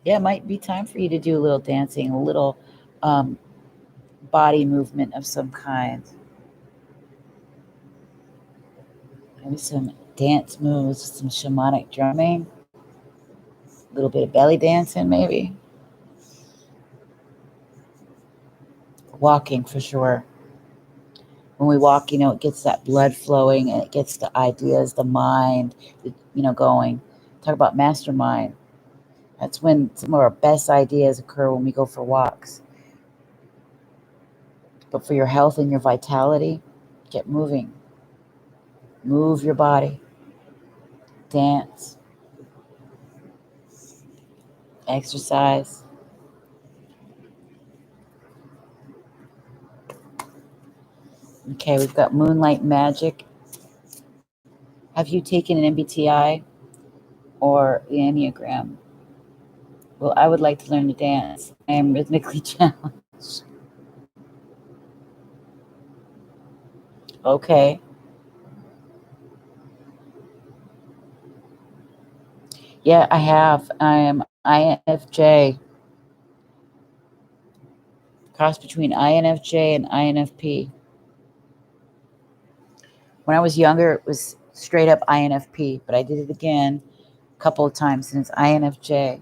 Yeah, it might be time for you to do a little dancing, a little body movement of some kind. Maybe some dance moves, some shamanic drumming, a little bit of belly dancing, maybe. Walking for sure. When we walk, it gets that blood flowing and it gets the ideas, the mind, going. Talk about mastermind. That's when some of our best ideas occur, when we go for walks. But for your health and your vitality, get moving. Move your body. Dance. Exercise. Okay, we've got Moonlight Magic. Have you taken an MBTI or the Enneagram? Well, I would like to learn to dance. I am rhythmically challenged. Okay. Yeah, I have. I am INFJ. Cross between INFJ and INFP. When I was younger, it was straight up INFP, but I did it again a couple of times, and it's INFJ.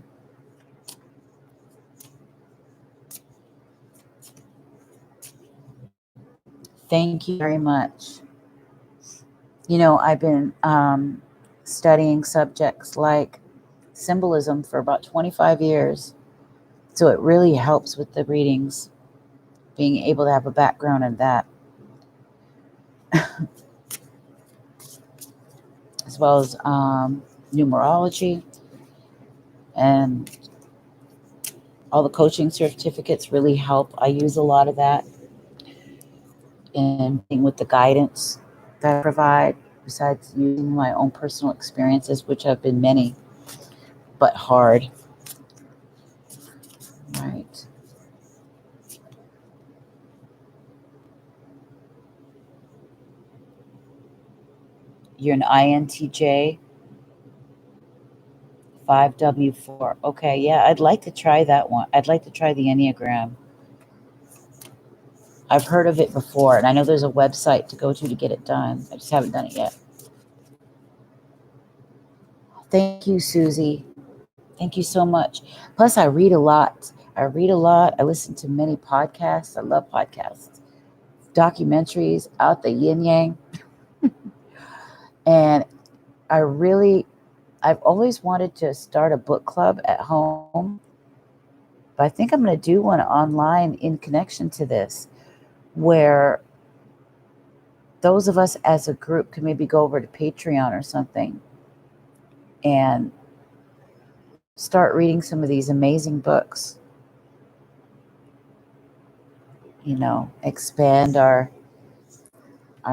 Thank you very much. I've been studying subjects like symbolism for about 25 years. So it really helps with the readings, being able to have a background in that. as well as numerology, and all the coaching certificates really help. I use a lot of that in being with the guidance that I provide, besides using my own personal experiences, which have been many, but hard. Right. You're an INTJ 5W4. Okay, yeah, I'd like to try that one. I'd like to try the Enneagram. I've heard of it before, and I know there's a website to go to get it done. I just haven't done it yet. Thank you, Susie. Thank you so much. Plus, I read a lot. I listen to many podcasts. I love podcasts, documentaries, out the yin yang. And I've always wanted to start a book club at home, but I think I'm going to do one online in connection to this, where those of us as a group can maybe go over to Patreon or something and start reading some of these amazing books. Expand our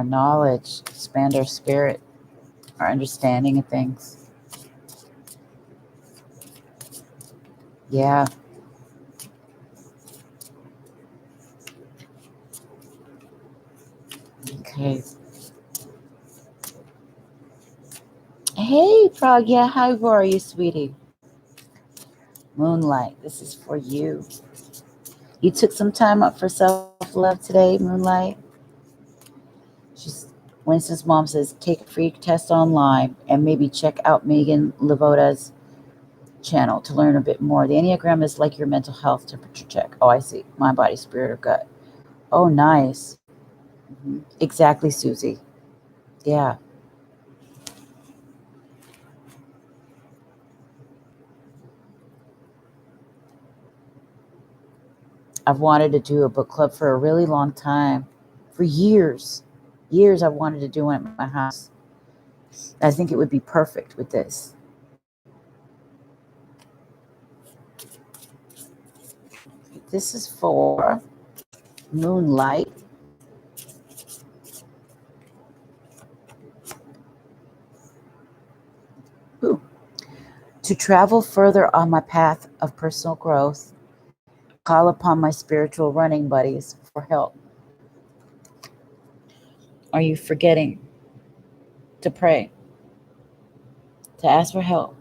knowledge, expand our spirit, our understanding of things. Yeah. Okay. Hey, Frog. Yeah, how are you, sweetie? Moonlight, this is for you. You took some time up for self-love today, Moonlight? Winston's mom says, take a free test online and maybe check out Megan Levota's channel to learn a bit more. The Enneagram is like your mental health temperature check. Oh, I see. Mind, body, spirit, or gut. Oh, nice. Mm-hmm. Exactly, Susie. Yeah. I've wanted to do a book club for a really long time. For years. Years I've wanted to do one at my house. I think it would be perfect with this. This is for Moonlight. Ooh. To travel further on my path of personal growth, call upon my spiritual running buddies for help. Are you forgetting to pray, to ask for help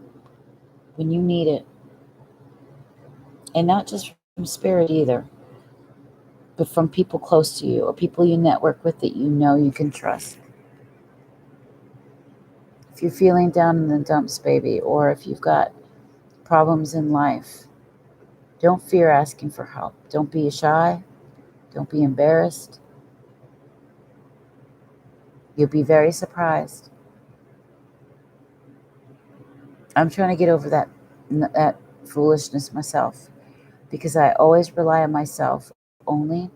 when you need it? And not just from spirit either, but from people close to you or people you network with that you know you can trust. If you're feeling down in the dumps, baby, or if you've got problems in life, don't fear asking for help. Don't be shy. Don't be embarrassed. You'll be very surprised. I'm trying to get over that foolishness myself, because I always rely on myself only,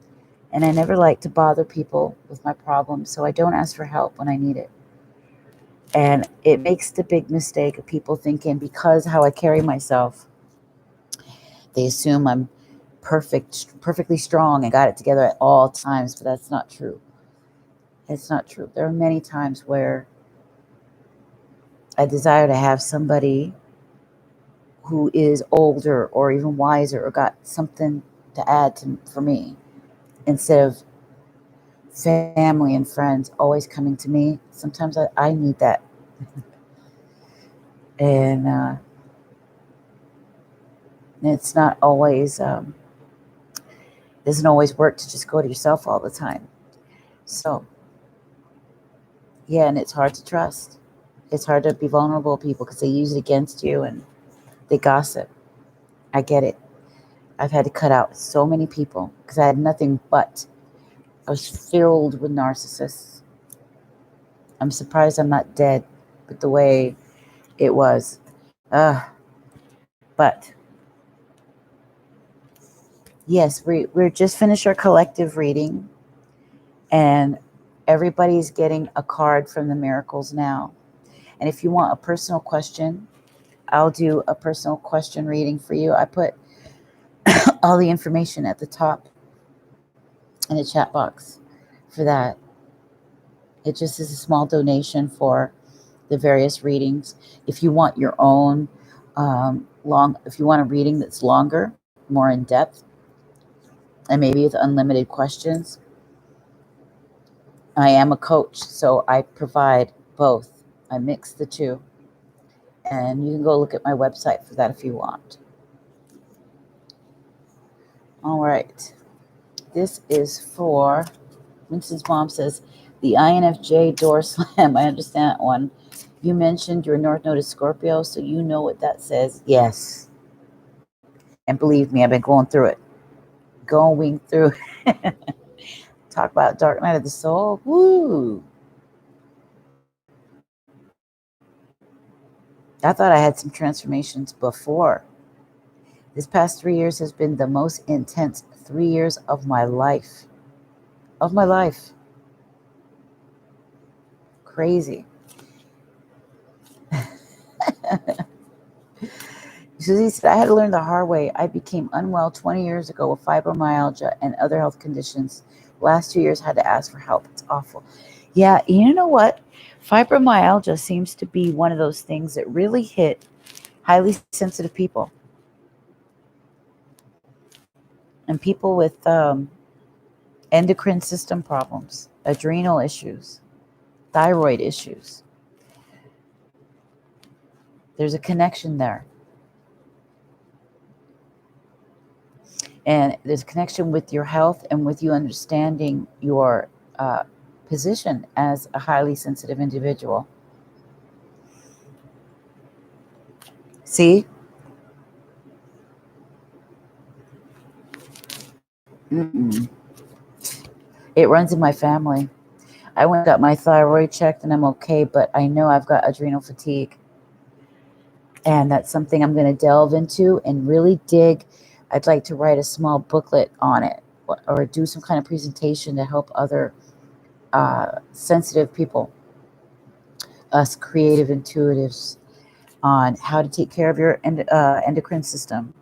and I never like to bother people with my problems, so I don't ask for help when I need it. And it makes the big mistake of people thinking because how I carry myself, they assume I'm perfectly strong and got it together at all times, but that's not true. It's not true. There are many times where I desire to have somebody who is older or even wiser or got something to add for me, instead of family and friends always coming to me. Sometimes I need that. And it's not always, doesn't always work to just go to yourself all the time. So, yeah, and it's hard to trust. It's hard to be vulnerable to people because they use it against you and they gossip. I get it. I've had to cut out so many people because I had nothing but. I was filled with narcissists. I'm surprised I'm not dead with the way it was. But yes, we're just finished our collective reading, and everybody's getting a card from the miracles now. And if you want a personal question, I'll do a personal question reading for you. I put all the information at the top in the chat box for that. It just is a small donation for the various readings. If you want your own if you want a reading that's longer, more in depth, and maybe with unlimited questions, I am a coach, so I provide both. I mix the two. And you can go look at my website for that if you want. All right. This is for Winston's mom says, the INFJ door slam. I understand that one. You mentioned your North Node is Scorpio, so you know what that says. Yes. And believe me, I've been going through it. Going through it. Talk about dark night of the soul. Woo. I thought I had some transformations before. This past 3 years has been the most intense 3 years of my life. Of my life. Crazy. Susie said, I had to learn the hard way. I became unwell 20 years ago with fibromyalgia and other health conditions. Last 2 years, had to ask for help. It's awful. Yeah, you know what? Fibromyalgia seems to be one of those things that really hit highly sensitive people. And people with endocrine system problems, adrenal issues, thyroid issues. There's a connection there. And there's a connection with your health and with you understanding your position as a highly sensitive individual. See? Mm-mm. It runs in my family. I went and got my thyroid checked and I'm okay, but I know I've got adrenal fatigue. And that's something I'm going to delve into and really dig. I'd like to write a small booklet on it or do some kind of presentation to help other sensitive people, us creative intuitives, on how to take care of your endocrine system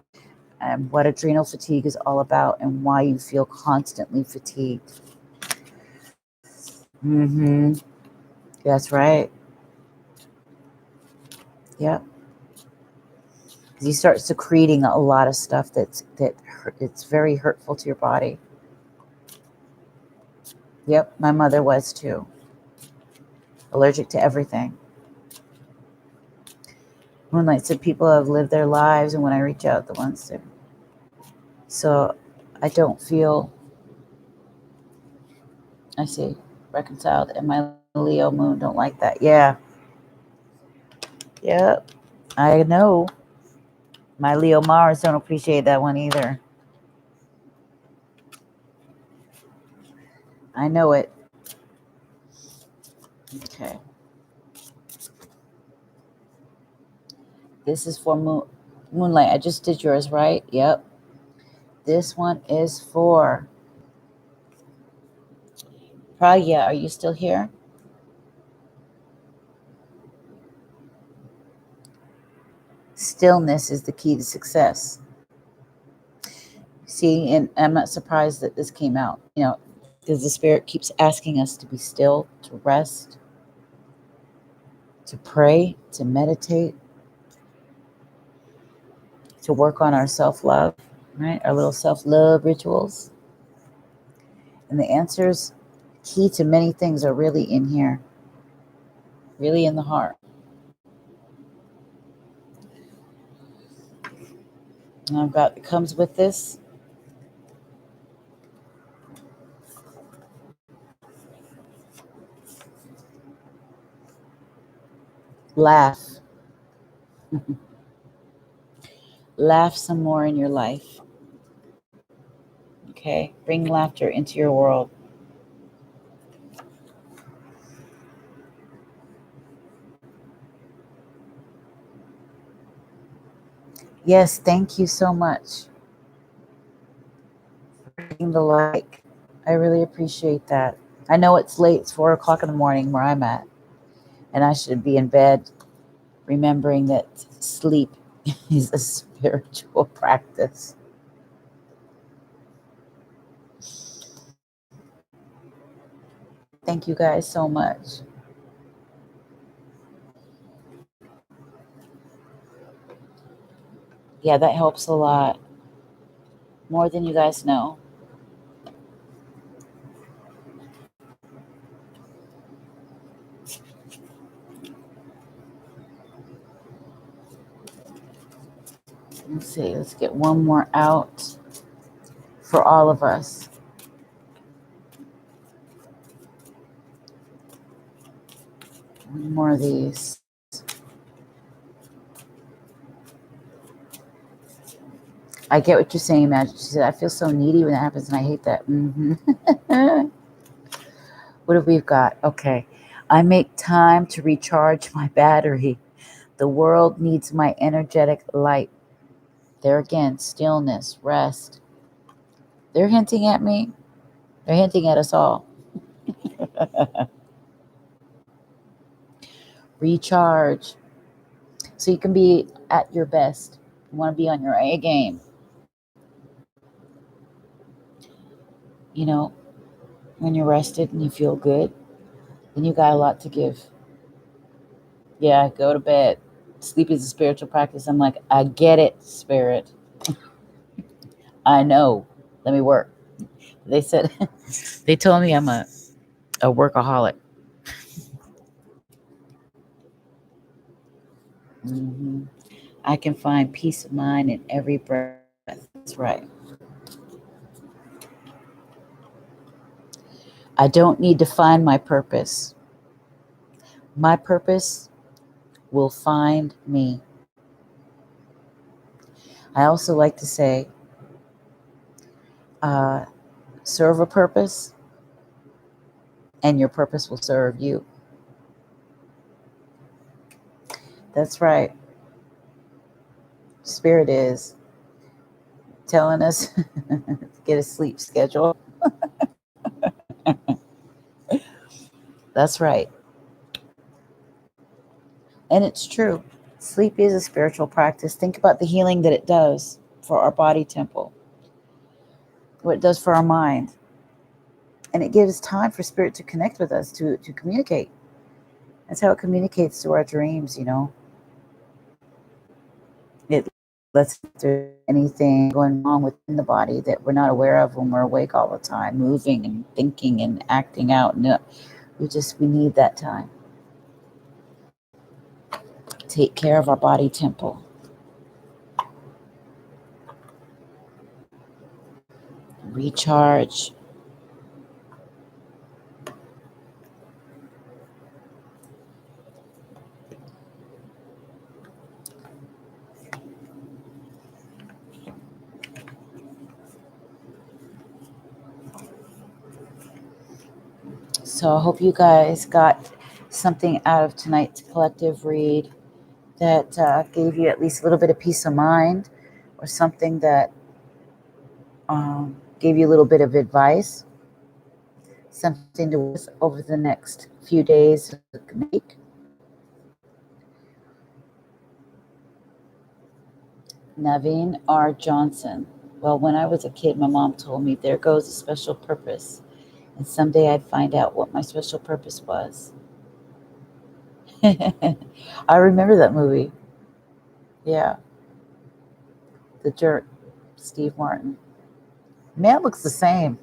and what adrenal fatigue is all about and why you feel constantly fatigued. Mm-hmm. That's right. Yep. You start secreting a lot of stuff it's very hurtful to your body. Yep, my mother was too. Allergic to everything. Moonlight said people have lived their lives, and when I reach out, the ones that. So I don't feel, I see, reconciled. And my Leo moon don't like that. Yeah. Yep. I know. My Leo Mars don't appreciate that one either. I know it. Okay. This is for Moonlight. I just did yours, right? Yep. This one is for Pragya. Are you still here? Stillness is the key to success. See, and I'm not surprised that this came out, because the Spirit keeps asking us to be still, to rest, to pray, to meditate, to work on our self-love, right? Our little self-love rituals. And the answers, key to many things, are really in here, really in the heart. And I've got, it comes with this. Laugh. Laugh some more in your life. Okay? Bring laughter into your world. Yes, thank you so much for hitting the like. I really appreciate that. I know it's late. It's 4 o'clock in the morning where I'm at. And I should be in bed remembering that sleep is a spiritual practice. Thank you guys so much. Yeah, that helps a lot. More than you guys know. Let's see. Let's get one more out for all of us. One more of these. I get what you're saying, Magic. She said, I feel so needy when that happens, and I hate that. What have we got? Okay. I make time to recharge my battery. The world needs my energetic light. There again, stillness, rest. They're hinting at me. They're hinting at us all. Recharge. So you can be at your best. You want to be on your A game. You know, when you're rested and you feel good, then you got a lot to give. Yeah, go to bed. Sleep is a spiritual practice. I'm like, I get it, spirit. I know. Let me work. They said, they told me I'm a workaholic. Mm-hmm. I can find peace of mind in every breath. That's right. I don't need to find my purpose. My purpose will find me. I also like to say, serve a purpose, and your purpose will serve you. That's right. Spirit is telling us to get a sleep schedule. That's right. And it's true. Sleep is a spiritual practice. Think about the healing that it does for our body temple, what it does for our mind. And it gives time for spirit to connect with us, to communicate. That's how it communicates through our dreams, It lets there's anything going on within the body that we're not aware of when we're awake all the time, moving and thinking and acting out. No, we need that time. Take care of our body temple. Recharge. So I hope you guys got something out of tonight's collective read that gave you at least a little bit of peace of mind, or something that gave you a little bit of advice, something to work over the next few days, week. Naveen R. Johnson. Well, when I was a kid, my mom told me there goes a special purpose, and someday I'd find out what my special purpose was. I remember that movie. Yeah, The Jerk, Steve Martin. Man looks the same.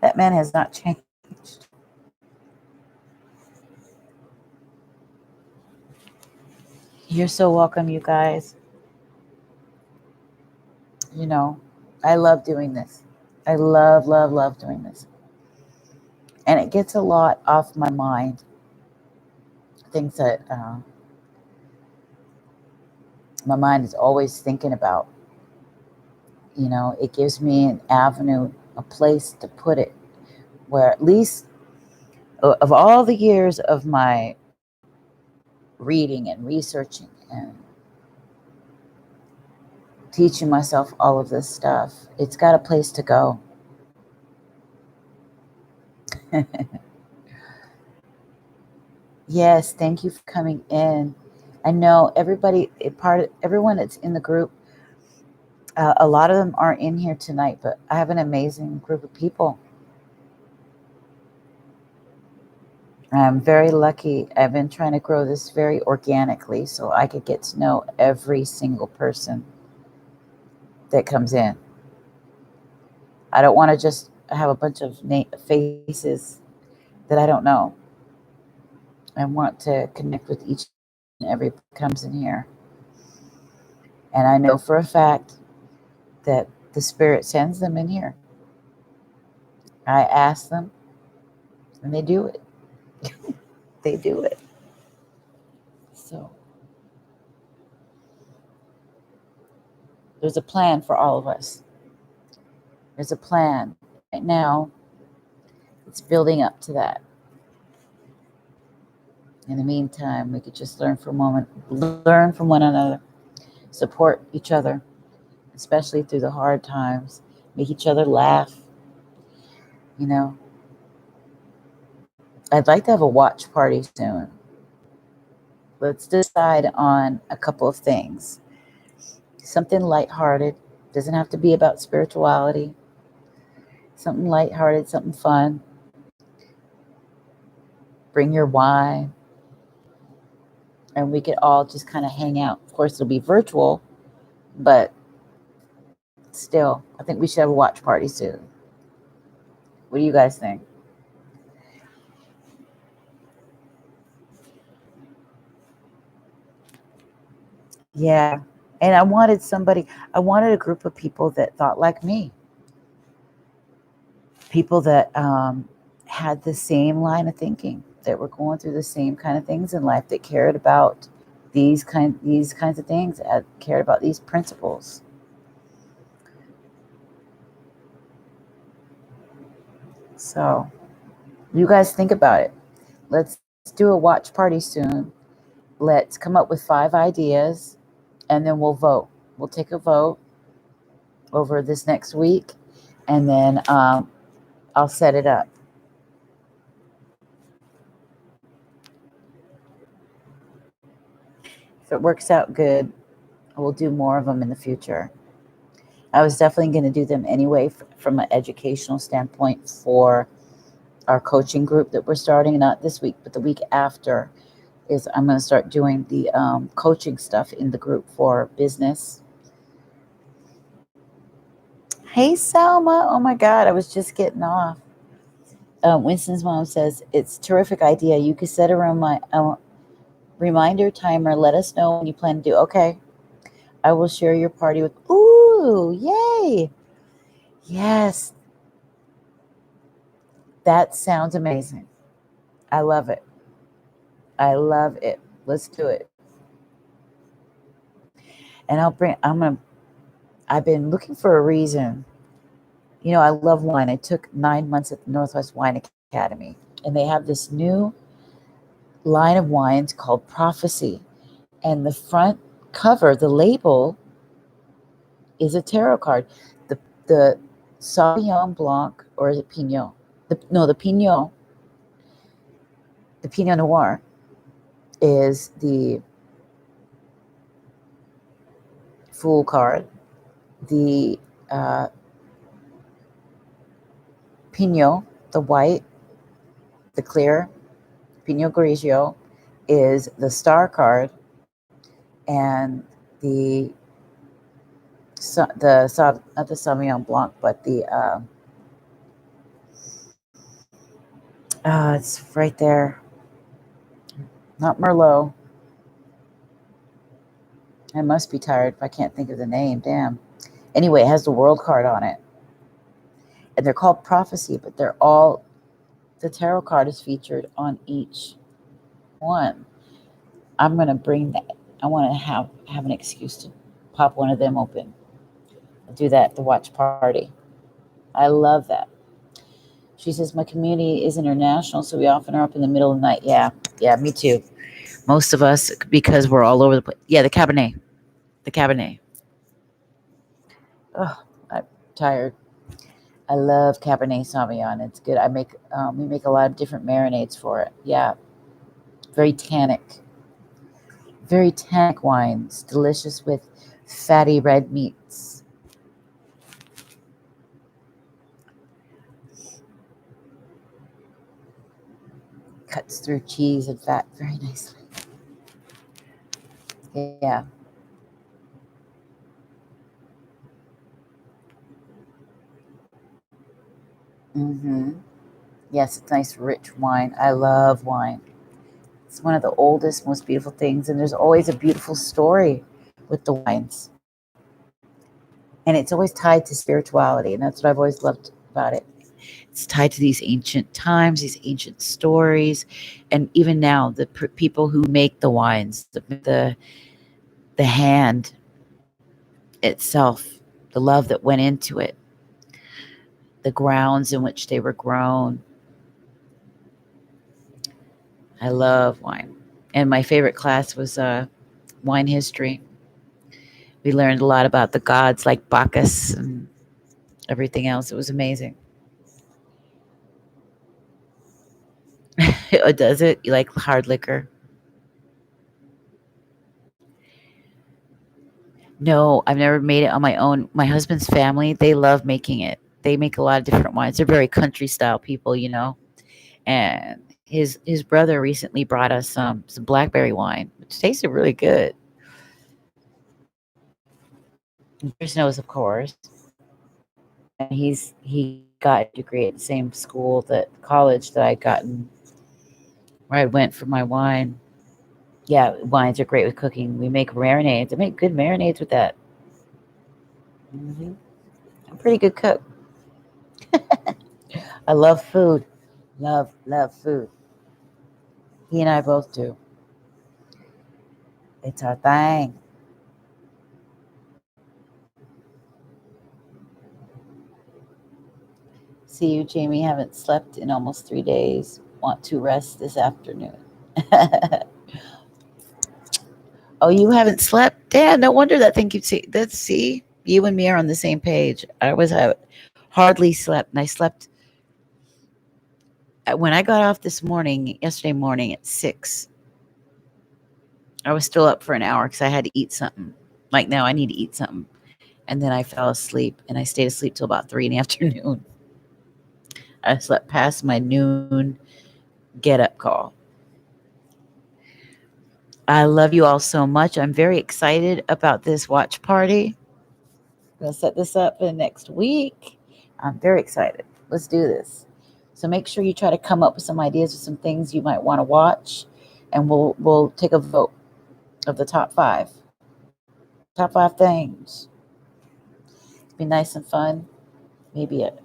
That man has not changed. You're so welcome, you guys. I love doing this. I love, love, love doing this. And it gets a lot off my mind. Things that my mind is always thinking about. It gives me an avenue, a place to put it, where at least of all the years of my reading and researching and teaching myself all of this stuff, it's got a place to go. Yes, thank you for coming in. I know everyone that's in the group, a lot of them aren't in here tonight, but I have an amazing group of people. I'm very lucky. I've been trying to grow this very organically so I could get to know every single person that comes in. I don't want to just have a bunch of faces that I don't know. I want to connect with each and every comes in here. And I know for a fact that the Spirit sends them in here. I ask them, and they do it. They do it. So there's a plan for all of us. There's a plan. Right now, it's building up to that. In the meantime, we could just learn from one another, support each other, especially through the hard times, make each other laugh. You know, I'd like to have a watch party soon. Let's decide on a couple of things. Something lighthearted, doesn't have to be about spirituality. Something lighthearted, something fun. Bring your wine, and we could all just kind of hang out. Of course, it'll be virtual, but still, I think we should have a watch party soon. What do you guys think? Yeah. And I wanted a group of people that thought like me, people that had the same line of thinking, that were going through the same kind of things in life, that cared about these kinds of things, that cared about these principles. So you guys think about it. Let's do a watch party soon. Let's come up with 5 ideas, and then we'll vote. We'll take a vote over this next week, and then I'll set it up. If it works out good, we'll do more of them in the future. I was definitely going to do them anyway from an educational standpoint for our coaching group that we're starting, not this week, but the week after. I'm going to start doing the coaching stuff in the group for business. Hey, Selma. Oh my God, I was just getting off. Winston's mom says, it's a terrific idea. You could set a reminder timer. Let us know when you plan to do. Okay. I will share your party with. Ooh, yay. Yes. That sounds amazing. I love it. I love it. Let's do it. And I've been looking for a reason. You know, I love wine. I took 9 months at the Northwest Wine Academy, and they have this new line of wines called Prophecy. And the front cover, the label, is a tarot card. The Sauvignon Blanc, or is it Pinot? The Pinot, the Pinot Noir is the Fool card. The Pinot, the white, the clear, Pinot Grigio is the Star card, and the not the Sauvignon Blanc, but the it's right there. Not Merlot. I must be tired if I can't think of the name. Damn. Anyway, it has the World card on it, and they're called Prophecy, but the tarot card is featured on each one. I'm gonna bring that. I want to have an excuse to pop one of them open. I'll do that at the watch party. I love that. She says, my community is international, so we often are up in the middle of the night. Yeah, me too. Most of us, because we're all over the place. Yeah, the Cabernet. The Cabernet. Oh, I'm tired. I love Cabernet Sauvignon. It's good. We make a lot of different marinades for it. Yeah. Very tannic. Very tannic wines. Delicious with fatty red meats. Cuts through cheese and fat very nicely. Yeah. Mm-hmm. Yes, it's nice, rich wine. I love wine. It's one of the oldest, most beautiful things, and there's always a beautiful story with the wines. And it's always tied to spirituality, and that's what I've always loved about it. It's tied to these ancient times, these ancient stories, and even now, the people who make the wines, the hand itself, the love that went into it, the grounds in which they were grown. I love wine, and my favorite class was wine history. We learned a lot about the gods like Bacchus and everything else. It was amazing. Does it? You like hard liquor? No, I've never made it on my own. My husband's family, they love making it. They make a lot of different wines. They're very country style people, And his brother recently brought us some blackberry wine, which tasted really good. Chris knows, of course, and he got a degree at the same school, that college that I gotten, where I went for my wine. Yeah, wines are great with cooking. We make marinades. I make good marinades with that. I'm a pretty good cook. I love food. Love food. He and I both do. It's our thing. See you, Jamie. Haven't slept in almost 3 days. Want to rest this afternoon. Oh, you haven't slept? Dan, no wonder that thing keeps saying that. See, you and me are on the same page. I was hardly slept, and I slept when I got off this morning, yesterday morning at 6. I was still up for an hour because I had to eat something. Like now, I need to eat something. And then I fell asleep, and I stayed asleep till about 3 in the afternoon. I slept past my noon get up call. I love you all so much. I'm very excited about this watch party. I'm going to set this up for the next week. I'm very excited. Let's do this. So make sure you try to come up with some ideas of some things you might want to watch, and we'll take a vote of the top 5. Top 5 things. Be nice and fun. Maybe it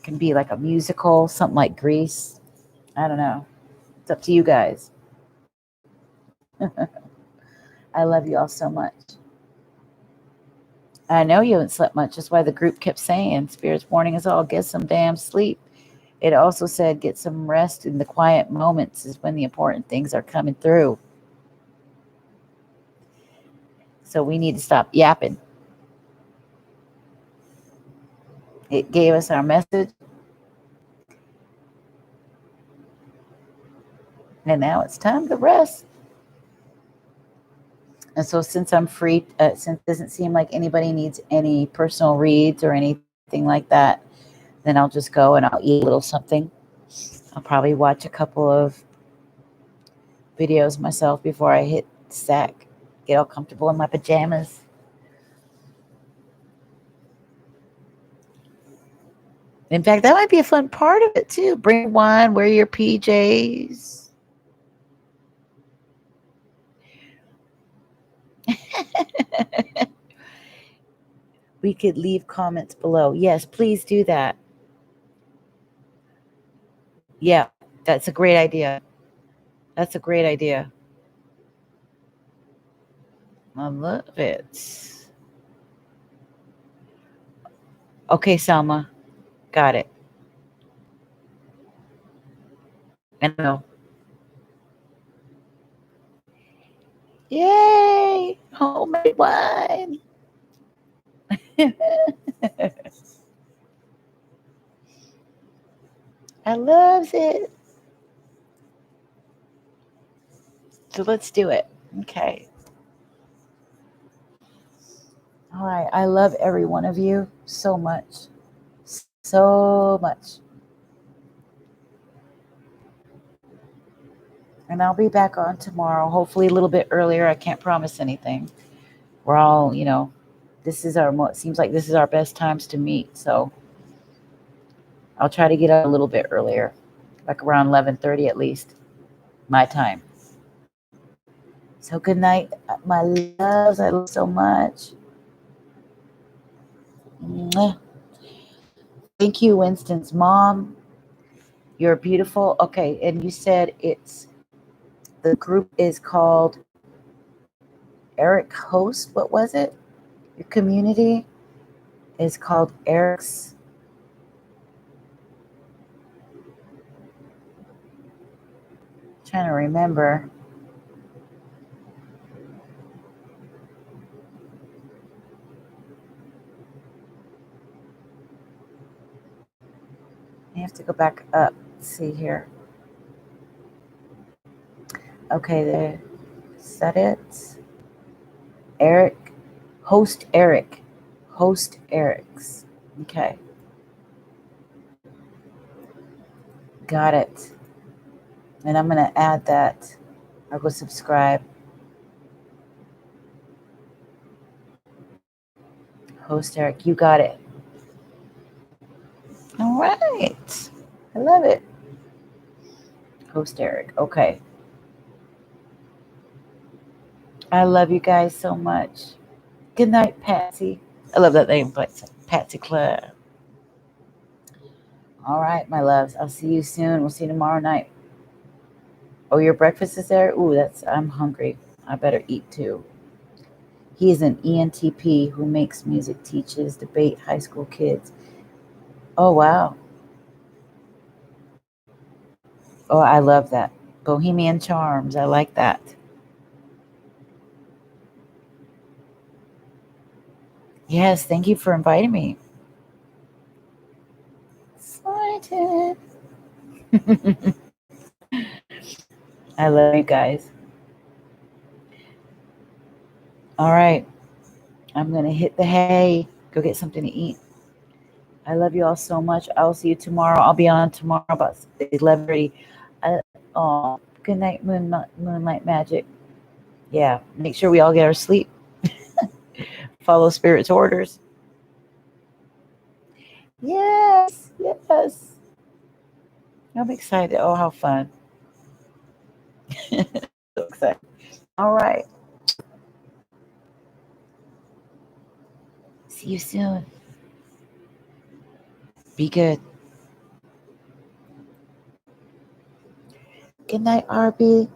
can be like a musical, something like Grease. I don't know. It's up to you guys. I love you all so much. I know you haven't slept much. That's why the group kept saying, Spirit's warning us all, get some damn sleep. It also said, get some rest in the quiet moments is when the important things are coming through. So we need to stop yapping. It gave us our message. And now it's time to rest. And so since I'm free, since it doesn't seem like anybody needs any personal reads or anything like that, then I'll just go and I'll eat a little something. I'll probably watch a couple of videos myself before I hit sack, get all comfortable in my pajamas. In fact, that might be a fun part of it too. Bring wine, wear your PJs. We could leave comments below. Yes, please do that. Yeah, that's a great idea. That's a great idea. I love it. Okay, Selma. Got it. I know. Yay! Homemade wine. I love it. So let's do it. Okay. All right. I love every one of you so much. So much. And I'll be back on tomorrow, hopefully a little bit earlier. I can't promise anything. We're all, this is it seems like this is our best times to meet. So I'll try to get up a little bit earlier, like around 11:30 at least, my time. So good night, my loves. I love you so much. Mwah. Thank you, Winston's mom. You're beautiful. Okay, and you said the group is called Eric Host. What was it? Your community is called Eric's. Trying to remember. I have to go back up. Let's see here. Okay, there. Is that it? Eric. Host Eric. Host Eric's. Okay. Got it. And I'm going to add that. I'll go subscribe. Host Eric. You got it. All right. I love it. Host Eric. Okay. I love you guys so much. Good night, Patsy. I love that name, Patsy Claire. All right, my loves. I'll see you soon. We'll see you tomorrow night. Oh, your breakfast is there? Ooh, I'm hungry. I better eat too. He is an ENTP who makes music, teaches, debate high school kids. Oh, wow. Oh, I love that. Bohemian Charms. I like that. Yes, thank you for inviting me. Excited. I love you guys. All right. I'm going to hit the hay, go get something to eat. I love you all so much. I'll see you tomorrow. I'll be on tomorrow about 11:30. Oh, good night, Moonlight Magic. Yeah, make sure we all get our sleep. Follow Spirit's orders. Yes, yes. I'm excited. Oh, how fun. So excited. All right. See you soon. Be good. Good night, RB.